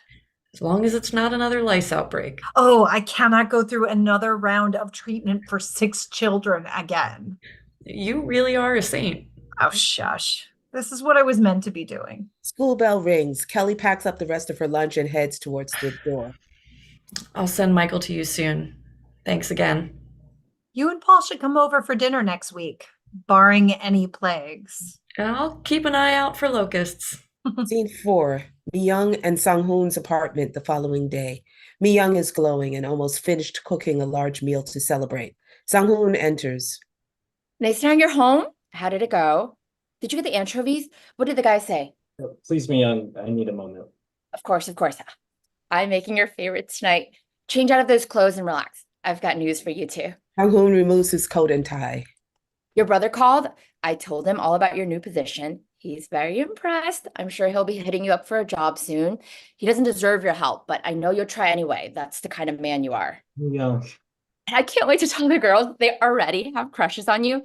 As long as it's not another lice outbreak. Oh, I cannot go through another round of treatment for 6 children again. You really are a saint. Oh, shush. This is what I was meant to be doing. School bell rings. Kelly packs up the rest of her lunch and heads towards the door. I'll send Michael to you soon. Thanks again. You and Paul should come over for dinner next week, barring any plagues. I'll keep an eye out for locusts. Scene 4. Mi-young and Sang-hoon's apartment the following day. Mi-young is glowing and almost finished cooking a large meal to celebrate. Sang-hoon enters. Nice to know you're home. How did it go? Did you get the anchovies? What did the guy say? Please, Mi-young, I need a moment. Of course, of course. I'm making your favorites tonight. Change out of those clothes and relax. I've got news for you too. Sang-hoon removes his coat and tie. Your brother called. I told him all about your new position. He's very impressed. I'm sure he'll be hitting you up for a job soon. He doesn't deserve your help, but I know you'll try anyway. That's the kind of man you are. Mi-young. And I can't wait to tell the girls they already have crushes on you.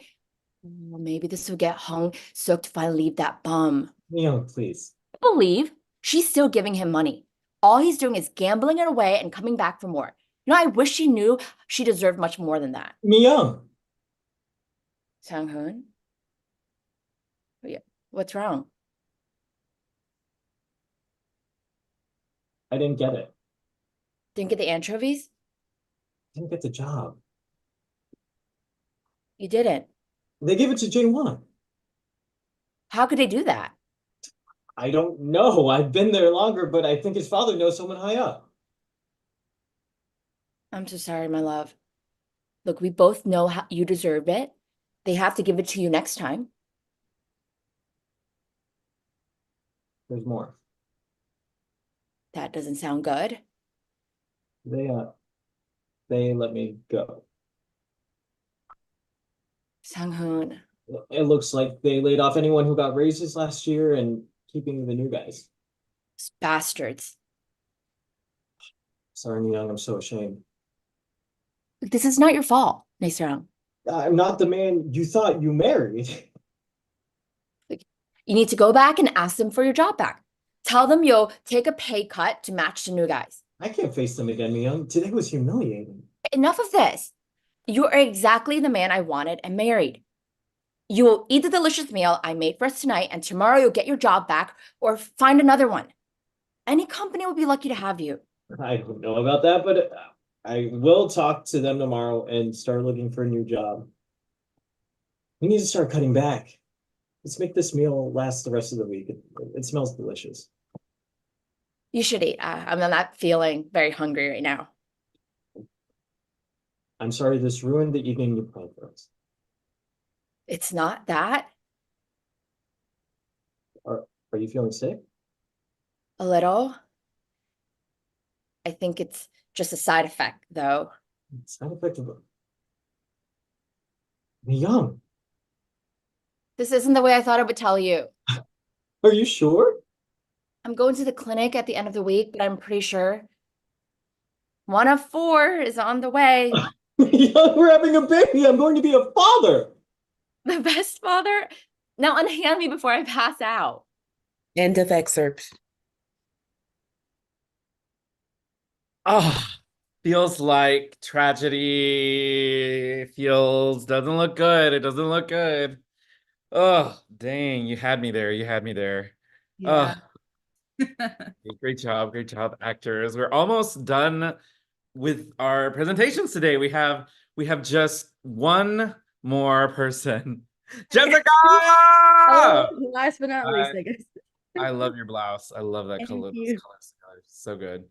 Well, maybe this will get Hung soaked if I leave that bum. Mi-young, please. Believe she's still giving him money. All he's doing is gambling it away and coming back for more. You know, I wish she knew she deserved much more than that. Mi-young. Sang-hoon? What's wrong? I didn't get it. Didn't get the anchovies? Didn't get the job. You didn't. They gave it to Jae-won. How could they do that? I don't know. I've been there longer, but I think his father knows someone high up. I'm so sorry, my love. Look, we both know how you deserve it. They have to give it to you next time. There's more. That doesn't sound good. They let me go. Sang-hoon. It looks like they laid off anyone who got raises last year and keeping the new guys. Bastards. Sorry, Mi-young, I'm so ashamed. Look, this is not your fault, Nae-seong. I'm not the man you thought you married. You need to go back and ask them for your job back. Tell them you'll take a pay cut to match the new guys. I can't face them again, Young. Today was humiliating. Enough of this. You are exactly the man I wanted and married. You will eat the delicious meal I made for us tonight, and tomorrow you'll get your job back or find another one. Any company will be lucky to have you. I don't know about that, but I will talk to them tomorrow and start looking for a new job. We need to start cutting back. Let's make this meal last the rest of the week. It smells delicious. You should eat. I'm not feeling very hungry right now. I'm sorry this ruined the evening you planned for us. It's not that. Are you feeling sick? A little. I think it's just a side effect, though. Side effect of Young. This isn't the way I thought I would tell you. Are you sure? I'm going to the clinic at the end of the week, but I'm pretty sure 1 of 4 is on the way. Young, we're having a baby. I'm going to be a father. The best father? Now unhand me before I pass out. End of excerpt. Oh, feels like tragedy. Doesn't look good. It doesn't look good. Oh, dang, you had me there. You had me there. Yeah. Great job, actors. We're almost done with our presentations today. We have just one more person. Jessica! Hello, last but not least, I guess. I love your blouse. I love that Thank color. you. So good.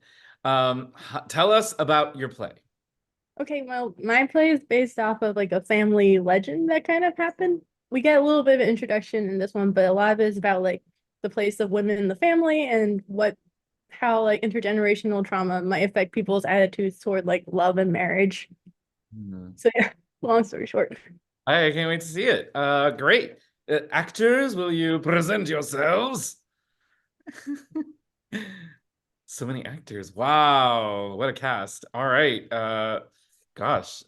Tell us about your play. Okay, well, my play is based off of like a family legend that kind of happened. We get a little bit of an introduction in this one, but a lot of it is about like the place of women in the family and how like intergenerational trauma might affect people's attitudes toward like love and marriage. So yeah, long story short. I can't wait to see it. Great. Actors, will you present yourselves? So many actors. Wow, what a cast. All right. Gosh.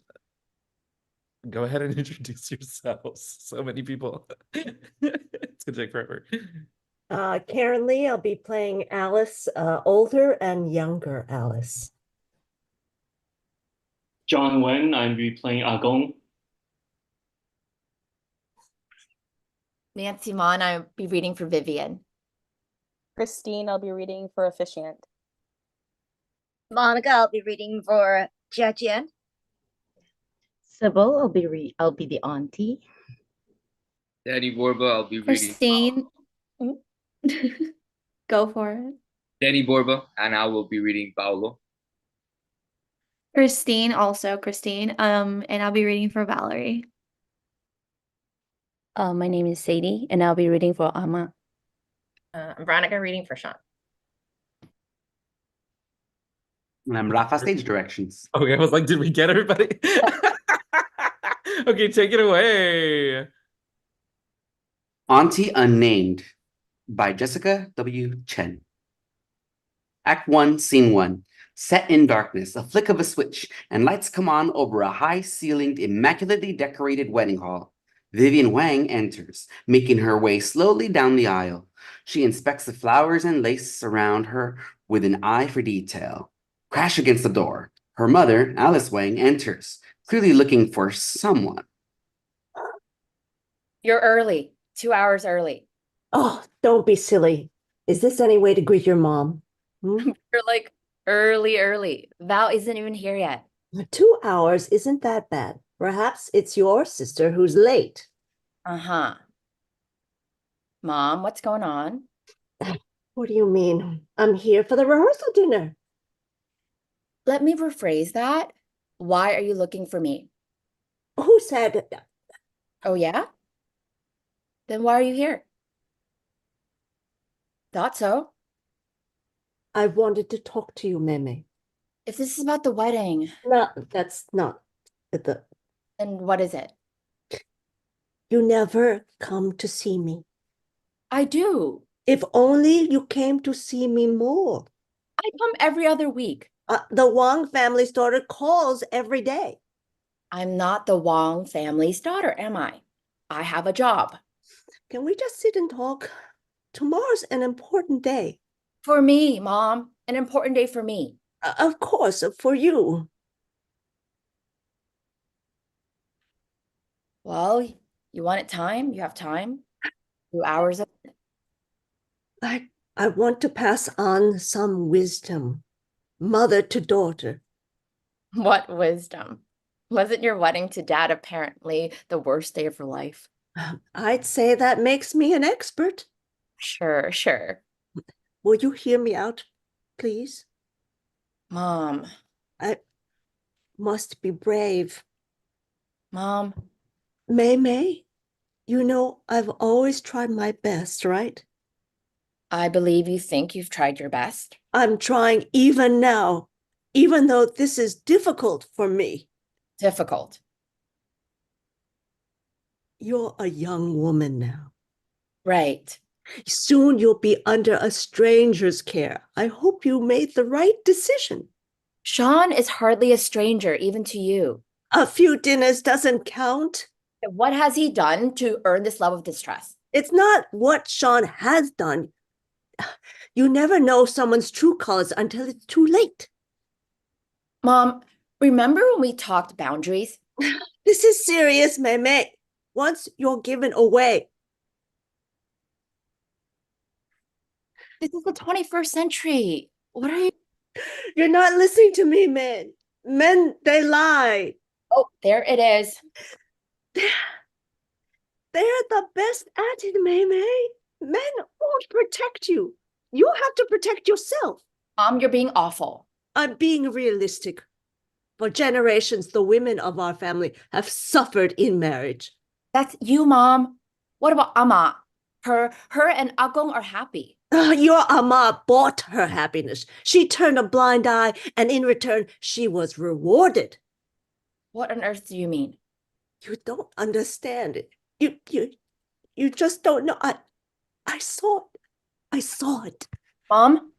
Go ahead and introduce yourselves. So many people. It's gonna take forever. Karen Lee, I'll be playing Alice, older and younger Alice. John Wen, I'll be playing Agong. Nancy Mon, I'll be reading for Vivian. Christine, I'll be reading for Officiant. Monica, I'll be reading for Jiajian. Sybil, I'll be the auntie. Danny Borba, I'll be reading. Christine. Go for it. Danny Borba, and I will be reading Paolo. Christine, and I'll be reading for Valerie. My name is Sadie, and I'll be reading for Amma. I'm Veronica, reading for Sean. And I'm Rafa, stage directions. Okay, I was like, did we get everybody? Okay, take it away. Auntie Unnamed by Jessica W. Chen. Act 1, Scene 1. Set in darkness, a flick of a switch, and lights come on over a high-ceilinged, immaculately decorated wedding hall. Vivian Wang enters, making her way slowly down the aisle. She inspects the flowers and lace around her with an eye for detail. Crash against the door. Her mother, Alice Wang, enters, clearly looking for someone. You're early. 2 hours early. Oh, don't be silly. Is this any way to greet your mom? You're like early. Val isn't even here yet. 2 hours isn't that bad. Perhaps it's your sister who's late. Uh-huh. Mom, what's going on? What do you mean? I'm here for the rehearsal dinner. Let me rephrase that. Why are you looking for me? Who said? Oh, yeah? Then why are you here? Thought so. I wanted to talk to you, Meme. If this is about the wedding. No, that's not the. Then what is it? You never come to see me. I do. If only you came to see me more. I come every other week. The Wang family's daughter calls every day. I'm not the Wang family's daughter, am I? I have a job. Can we just sit and talk? Tomorrow's an important day. For me, Mom. An important day for me. Of course, for you. Well, you wanted time? You have time? 2 hours of I want to pass on some wisdom, mother to daughter. What wisdom? Wasn't your wedding to Dad apparently the worst day of your life? I'd say that makes me an expert. Sure, sure. Will you hear me out, please? Mom. I must be brave. Mom. May, you know I've always tried my best, right? I believe you think you've tried your best. I'm trying even now, even though this is difficult for me. Difficult. You're a young woman now. Right. Soon you'll be under a stranger's care. I hope you made the right decision. Sean is hardly a stranger, even to you. A few dinners doesn't count. What has he done to earn this level of distrust? It's not what Sean has done. You never know someone's true colors until it's too late. Mom, remember when we talked boundaries? This is serious, Meme. Once you're given away. This is the 21st century. What are you? You're not listening to me, men. Men, they lie. Oh, there it is. They're the best at it, Meme. Men won't protect you. You have to protect yourself. Mom, you're being awful. I'm being realistic. For generations, the women of our family have suffered in marriage. That's you, Mom. What about Ama? Her and Agong are happy. Your Ama bought her happiness. She turned a blind eye, and in return, she was rewarded. What on earth do you mean? You don't understand it. You just don't know. I saw it. I saw it. Mom,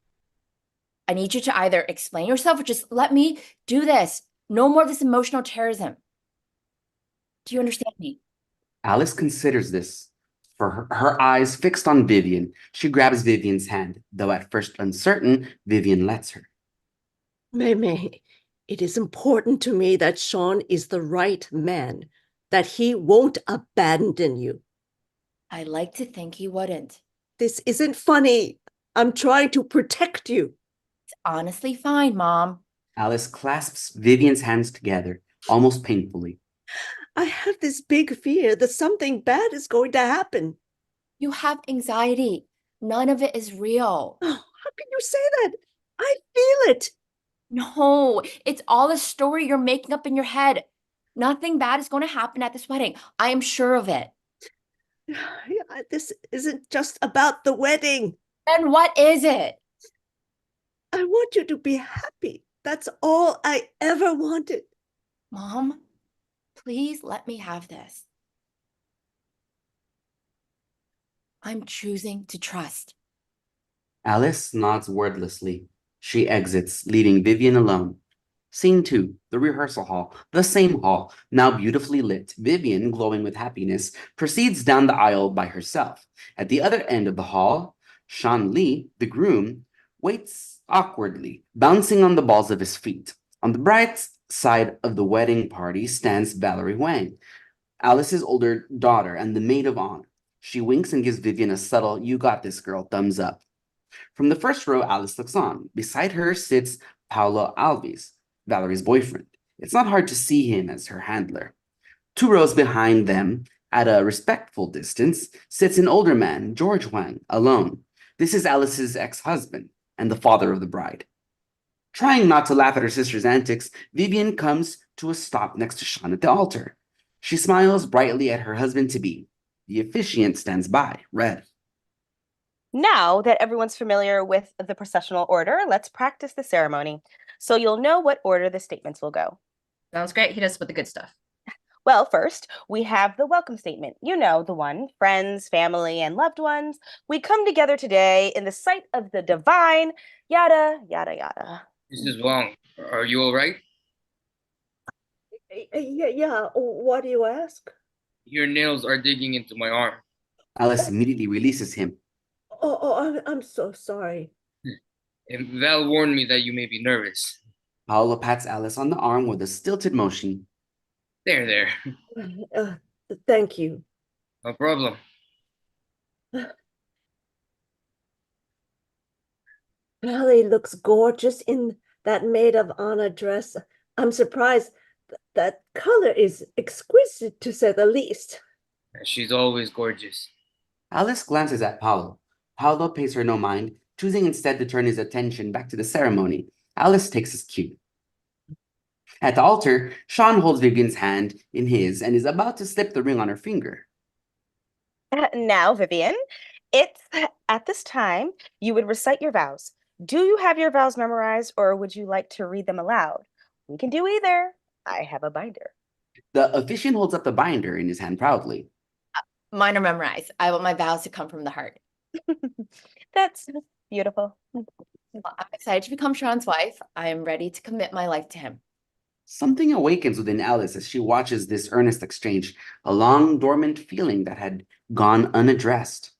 I need you to either explain yourself or just let me do this. No more of this emotional terrorism. Do you understand me? Alice considers this. For her eyes fixed on Vivian, she grabs Vivian's hand, though at first uncertain, Vivian lets her. Meme, it is important to me that Sean is the right man, that he won't abandon you. I like to think he wouldn't. This isn't funny. I'm trying to protect you. It's honestly fine, Mom. Alice clasps Vivian's hands together, almost painfully. I have this big fear that something bad is going to happen. You have anxiety. None of it is real. Oh, how can you say that? I feel it. No, it's all a story you're making up in your head. Nothing bad is going to happen at this wedding. I am sure of it. This isn't just about the wedding. Then what is it? I want you to be happy. That's all I ever wanted. Mom, please let me have this. I'm choosing to trust. Alice nods wordlessly. She exits, leaving Vivian alone. Scene 2, the rehearsal hall, the same hall, now beautifully lit. Vivian, glowing with happiness, proceeds down the aisle by herself. At the other end of the hall, Sean Lee, the groom, waits awkwardly, bouncing on the balls of his feet. On the bright side of the wedding party stands Valerie Wang, Alice's older daughter and the maid of honor. She winks and gives Vivian a subtle, "You got this, girl," thumbs up. From the first row, Alice looks on. Beside her sits Paulo Alves, Valerie's boyfriend. It's not hard to see him as her handler. 2 rows behind them, at a respectful distance, sits an older man, George Wang, alone. This is Alice's ex-husband and the father of the bride. Trying not to laugh at her sister's antics, Vivian comes to a stop next to Sean at the altar. She smiles brightly at her husband-to-be. The officiant stands by, red. Now that everyone's familiar with the processional order, let's practice the ceremony. So you'll know what order the statements will go. Sounds great. Hit us with the good stuff. Well, first, we have the welcome statement. You know, the one, friends, family, and loved ones. We come together today in the sight of the divine, yada, yada, yada. Mrs. Wong, are you all right? Yeah, what do you ask? Your nails are digging into my arm. Alice immediately releases him. Oh, I'm so sorry. And Val warned me that you may be nervous. Paolo pats Alice on the arm with a stilted motion. There. Uh, thank you. No problem. Belly looks gorgeous in that maid of honor dress. I'm surprised. That color is exquisite, to say the least. She's always gorgeous. Alice glances at Paolo. Paolo pays her no mind, choosing instead to turn his attention back to the ceremony. Alice takes his cue. At the altar, Sean holds Vivian's hand in his and is about to slip the ring on her finger. Now, Vivian, it's at this time you would recite your vows. Do you have your vows memorized, or would you like to read them aloud? We can do either. I have a binder. The officiant holds up the binder in his hand proudly. Mine are memorized. I want my vows to come from the heart. That's beautiful. Well, I'm excited to become Sean's wife. I am ready to commit my life to him. Something awakens within Alice as she watches this earnest exchange, a long dormant feeling that had gone unaddressed.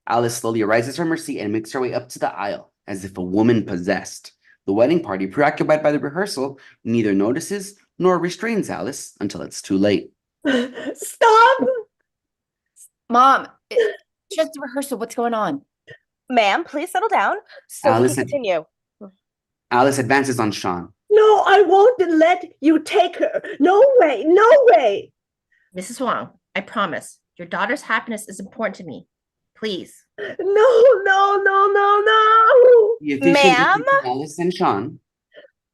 Alice slowly rises from her seat and makes her way up to the aisle, as if a woman possessed. The wedding party, preoccupied by the rehearsal, neither notices nor restrains Alice until it's too late. Stop! Mom, it's just a rehearsal. What's going on? Ma'am, please settle down so we can continue. Alice advances on Sean. No, I won't let you take her. No way, no way. Mrs. Wong, I promise. Your daughter's happiness is important to me. Please. No. The officiant Ma'am? looks at Alice and Sean.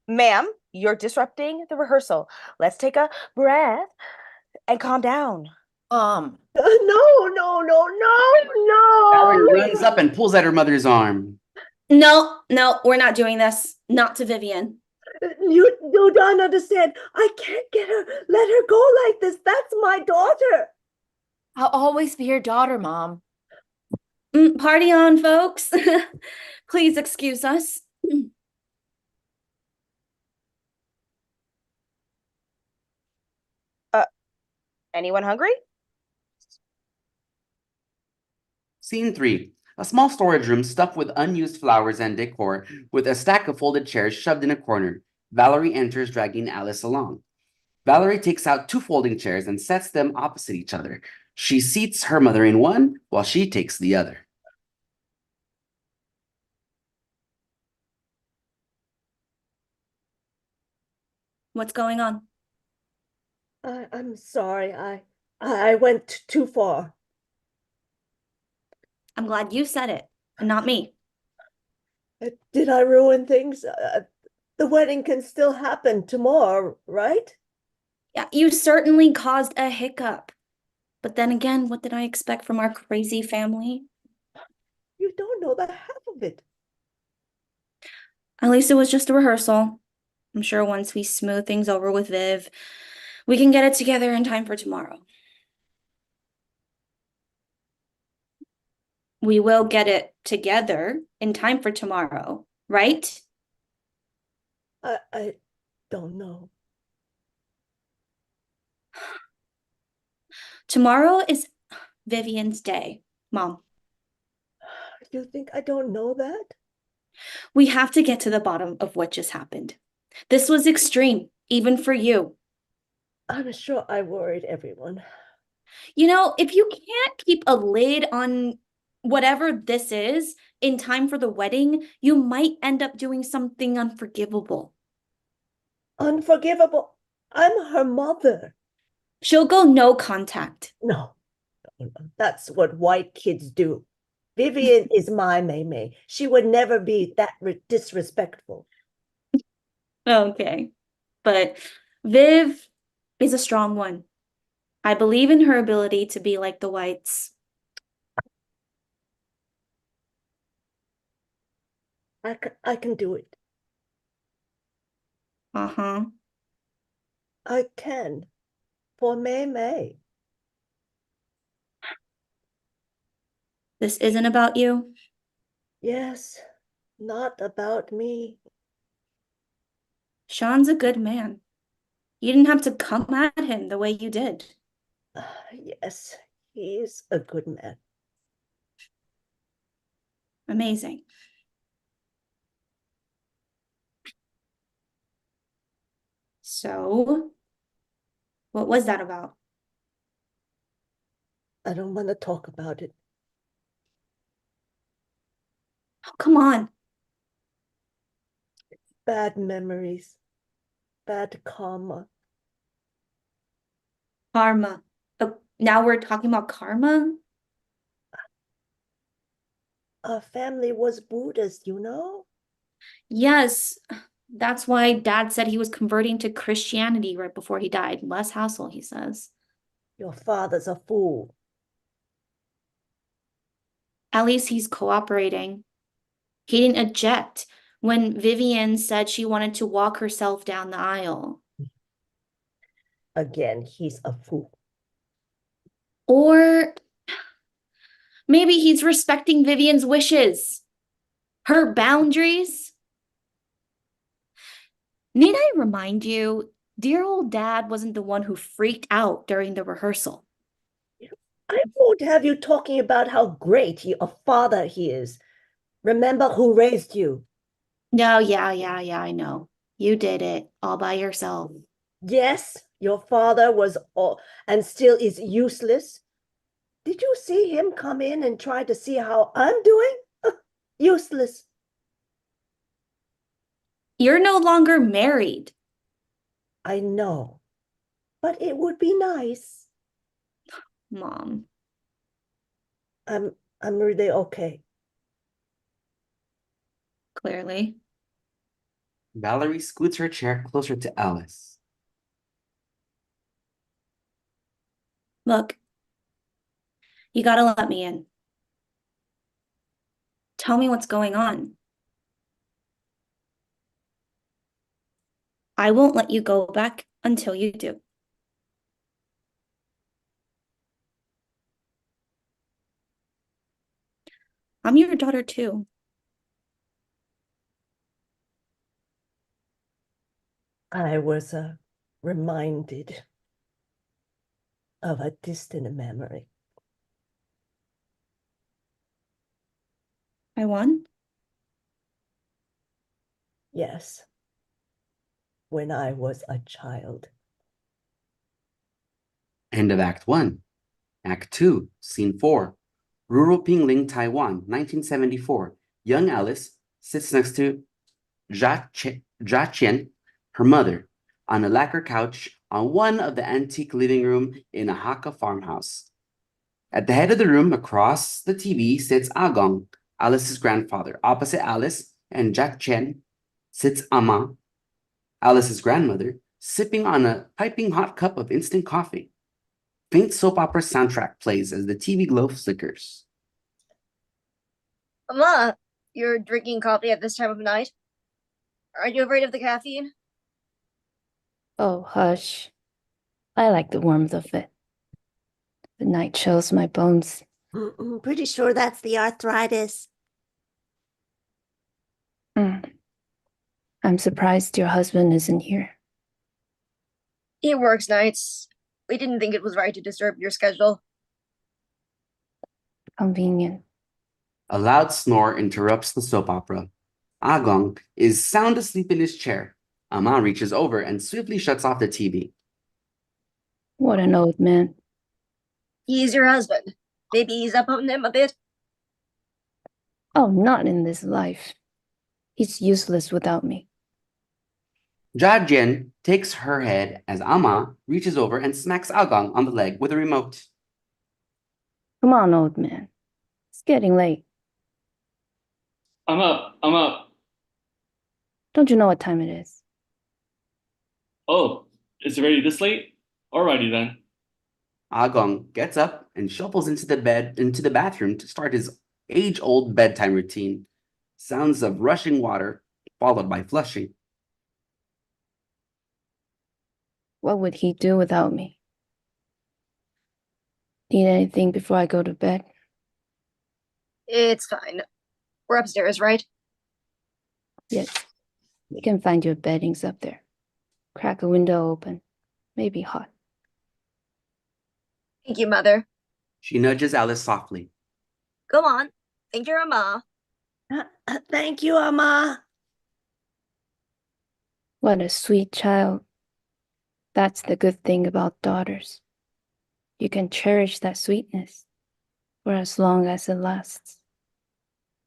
Ma'am, you're disrupting the rehearsal. Let's take a breath and calm down. No. Valerie runs up and pulls at her mother's arm. No, we're not doing this. Not to Vivian. You don't understand. I can't let her go like this. That's my daughter. I'll always be your daughter, Mom. Party on, folks. Please excuse us. Anyone hungry? Scene 3. A small storage room stuffed with unused flowers and decor, with a stack of folded chairs shoved in a corner. Valerie enters, dragging Alice along. Valerie takes out 2 folding chairs and sets them opposite each other. She seats her mother in one, while she takes the other. What's going on? I'm sorry. I went too far. I'm glad you said it, and not me. Did I ruin things? The wedding can still happen tomorrow, right? Yeah, you certainly caused a hiccup. But then again, what did I expect from our crazy family? You don't know the half of it. At least it was just a rehearsal. I'm sure once we smooth things over with Viv, we can get it together in time for tomorrow. We will get it together in time for tomorrow, right? I don't know. Tomorrow is Vivian's day, Mom. You think I don't know that? We have to get to the bottom of what just happened. This was extreme, even for you. I'm sure I worried everyone. You know, if you can't keep a lid on whatever this is in time for the wedding, you might end up doing something unforgivable. Unforgivable? I'm her mother. She'll go no contact. No. That's what white kids do. Vivian is my Maymay. She would never be that disrespectful. Okay. But Viv is a strong one. I believe in her ability to be like the whites. I can do it. Uh-huh. I can. For Maymay. This isn't about you? Yes, not about me. Sean's a good man. You didn't have to come at him the way you did. Yes, he's a good man. Amazing. So, what was that about? I don't want to talk about it. Oh, come on. Bad memories, bad karma. Karma. Now we're talking about karma? Our family was Buddhist, you know? Yes. That's why Dad said he was converting to Christianity right before he died. Less hassle, he says. Your father's a fool. At least he's cooperating. He didn't object when Vivian said she wanted to walk herself down the aisle. Again, he's a fool. Or maybe he's respecting Vivian's wishes, her boundaries. Need I remind you, dear old Dad wasn't the one who freaked out during the rehearsal. I won't have you talking about how great a father he is. Remember who raised you. No, yeah, I know. You did it all by yourself. Yes, your father was all and still is useless. Did you see him come in and try to see how I'm doing? Useless. You're no longer married. I know, but it would be nice. Mom. I'm really okay. Clearly. Valerie scoots her chair closer to Alice. Look, you gotta let me in. Tell me what's going on. I won't let you go back until you do. I'm your daughter too. I was reminded of a distant memory. I won? Yes. When I was a child. End of Act 1. Act 2, Scene 4. Rural Pingling, Taiwan, 1974. Young Alice sits next to Jia Qian, her mother, on a lacquer couch on one of the antique living room in a Hakka farmhouse. At the head of the room, across the TV, sits Agong, Alice's grandfather. Opposite Alice and Jia Qian sits Ama, Alice's grandmother, sipping on a piping hot cup of instant coffee. Faint soap opera soundtrack plays as the TV glow flickers. Mama, you're drinking coffee at this time of night? Are you afraid of the caffeine? Oh, hush. I like the warmth of it. The night chills my bones. I'm pretty sure that's the arthritis. I'm surprised your husband isn't here. He works nights. We didn't think it was right to disturb your schedule. Convenient. A loud snore interrupts the soap opera. Agong is sound asleep in his chair. Ama reaches over and swiftly shuts off the TV. What an old man. He's your husband. Maybe ease up on him a bit. Oh, not in this life. He's useless without me. Jia Jian takes her head as Ama reaches over and smacks Agong on the leg with a remote. Come on, old man. It's getting late. I'm up. Don't you know what time it is? Oh, it's already this late? Alrighty then. Agong gets up and shuffles into the bathroom to start his age-old bedtime routine. Sounds of rushing water, followed by flushing. What would he do without me? Need anything before I go to bed? It's fine. We're upstairs, right? Yes. We can find your beddings up there. Crack a window open. Maybe hot. Thank you, Mother. She nudges Alice softly. Go on. Thank your Ama. Thank you, Ama. What a sweet child. That's the good thing about daughters. You can cherish that sweetness for as long as it lasts.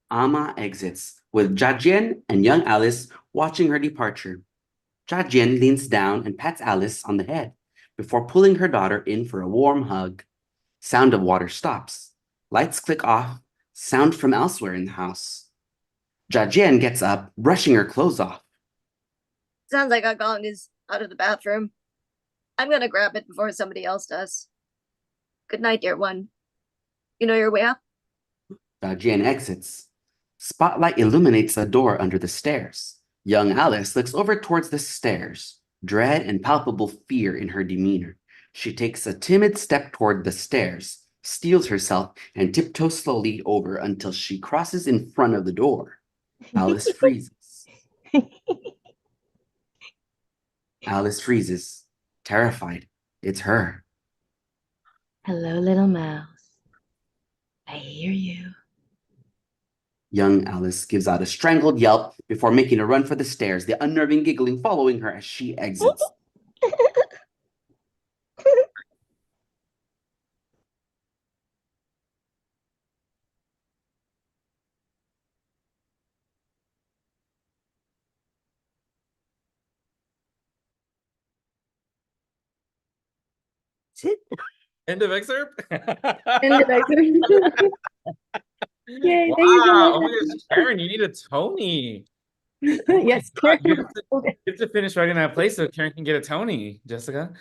Ama exits, with Jiajian and young Alice watching her departure. Jiajian leans down and pats Alice on the head before pulling her daughter in for a warm hug. Sound of water stops. Lights click off. Sound from elsewhere in the house. Jiajian gets up, brushing her clothes off. Sounds like Gong is out of the bathroom. I'm gonna grab it before somebody else does. Good night, dear one. You know your way up? Jiajian exits. Spotlight illuminates a door under the stairs. Young Alice looks over towards the stairs, dread and palpable fear in her demeanor. She takes a timid step toward the stairs, steels herself, and tiptoes slowly over until she crosses in front of the door. Alice freezes. Alice freezes, terrified. It's her. Hello, little mouse. I hear you. Young Alice gives out a strangled yelp before making a run for the stairs, the unnerving giggling following her as she exits. End of excerpt. End of excerpt. Yay, Wow. thank you so much. Oh my gosh, Karen, you need a Tony. Yes, God, Karen. you have to finish writing that play so Karen can get a Tony, Jessica.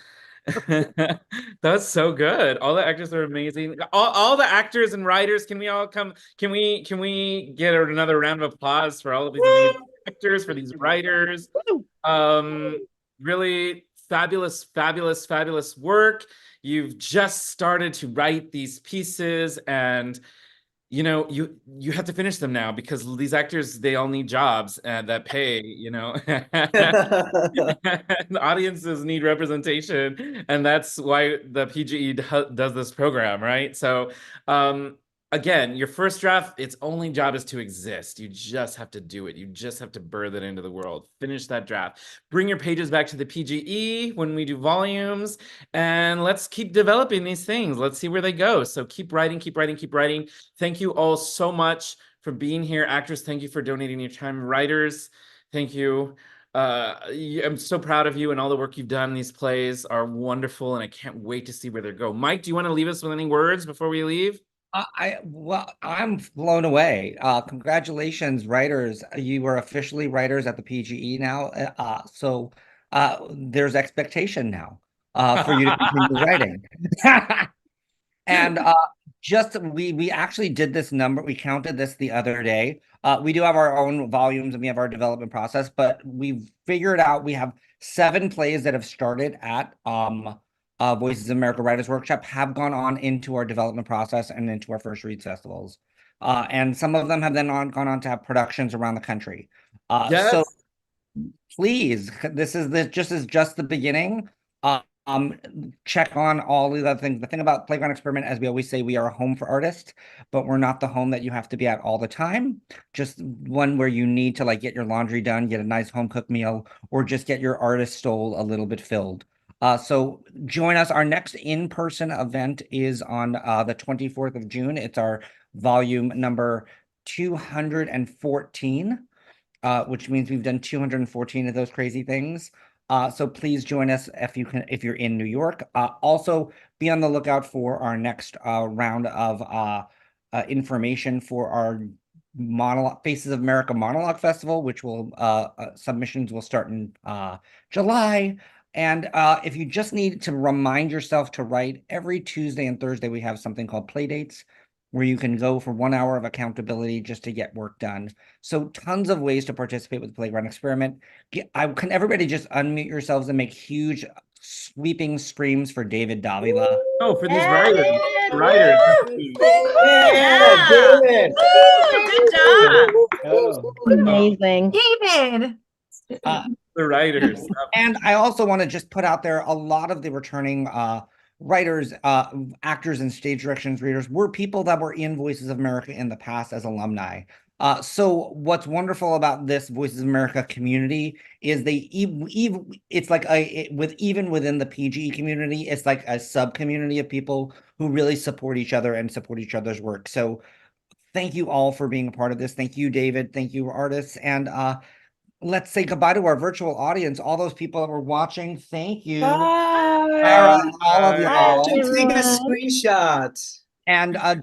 That's so good. All the actors are amazing. All the actors and writers, can we all come? Can we get another round of applause for all of these amazing actors, for these writers? Really fabulous, fabulous, fabulous work. You've just started to write these pieces, and you know, you have to finish them now because these actors, they all need jobs that pay, you know. And audiences need representation, and that's why the PGE does this program, right? So again, your first draft, its only job is to exist. You just have to do it. You just have to birth it into the world. Finish that draft. Bring your pages back to the PGE when we do volumes, and let's keep developing these things. Let's see where they go. So keep writing, keep writing, keep writing. Thank you all so much for being here. Actors, thank you for donating your time. Writers, thank you. I'm so proud of you, and all the work you've done. These plays are wonderful, and I can't wait to see where they go. Mike, do you want to leave us with any words before we leave? I'm blown away. Congratulations, writers. You are officially writers at the PGE now. So there's expectation now for you to continue writing. And just we actually did this number. We counted this the other day. We do have our own volumes and we have our development process, but we've figured out we have 7 plays that have started at Voices of America Writers Workshop, have gone on into our development process and into our first read festivals. And some of them have then gone on to have productions around the country. Yes. So please, this is just the beginning. Check on all the other things. The thing about Playground Experiment, as we always say, we are a home for artists, but we're not the home that you have to be at all the time. Just one where you need to like get your laundry done, get a nice home cooked meal, or just get your artist soul a little bit filled. So join us. Our next in-person event is on the 24th of June. It's our volume number 214, which means we've done 214 of those crazy things. So please join us if you're in New York. Also, be on the lookout for our next round of information for our Faces of America Monologue Festival, which will submissions will start in July. And if you just need to remind yourself to write, every Tuesday and Thursday we have something called Playdates, where you can go for 1 hour of accountability just to get work done. So tons of ways to participate with the Playground Experiment. Can everybody just unmute yourselves and make huge sweeping screams for David Davila? Oh, for these writers. Writers. Yeah, David. Good job. Amazing. David. The writers. And I also want to just put out there, a lot of the returning writers, actors, and stage directions readers were people that were in Voices of America in the past as alumni. So what's wonderful about this Voices of America community is they even it's like even within the PG community, it's like a sub community of people who really support each other and support each other's work. So thank you all for being a part of this. Thank you, David. Thank you, artists. And let's say goodbye to our virtual audience, all those people that were watching. Thank you. Bye. Sarah, all of I have y'all. to take a screenshot. And don't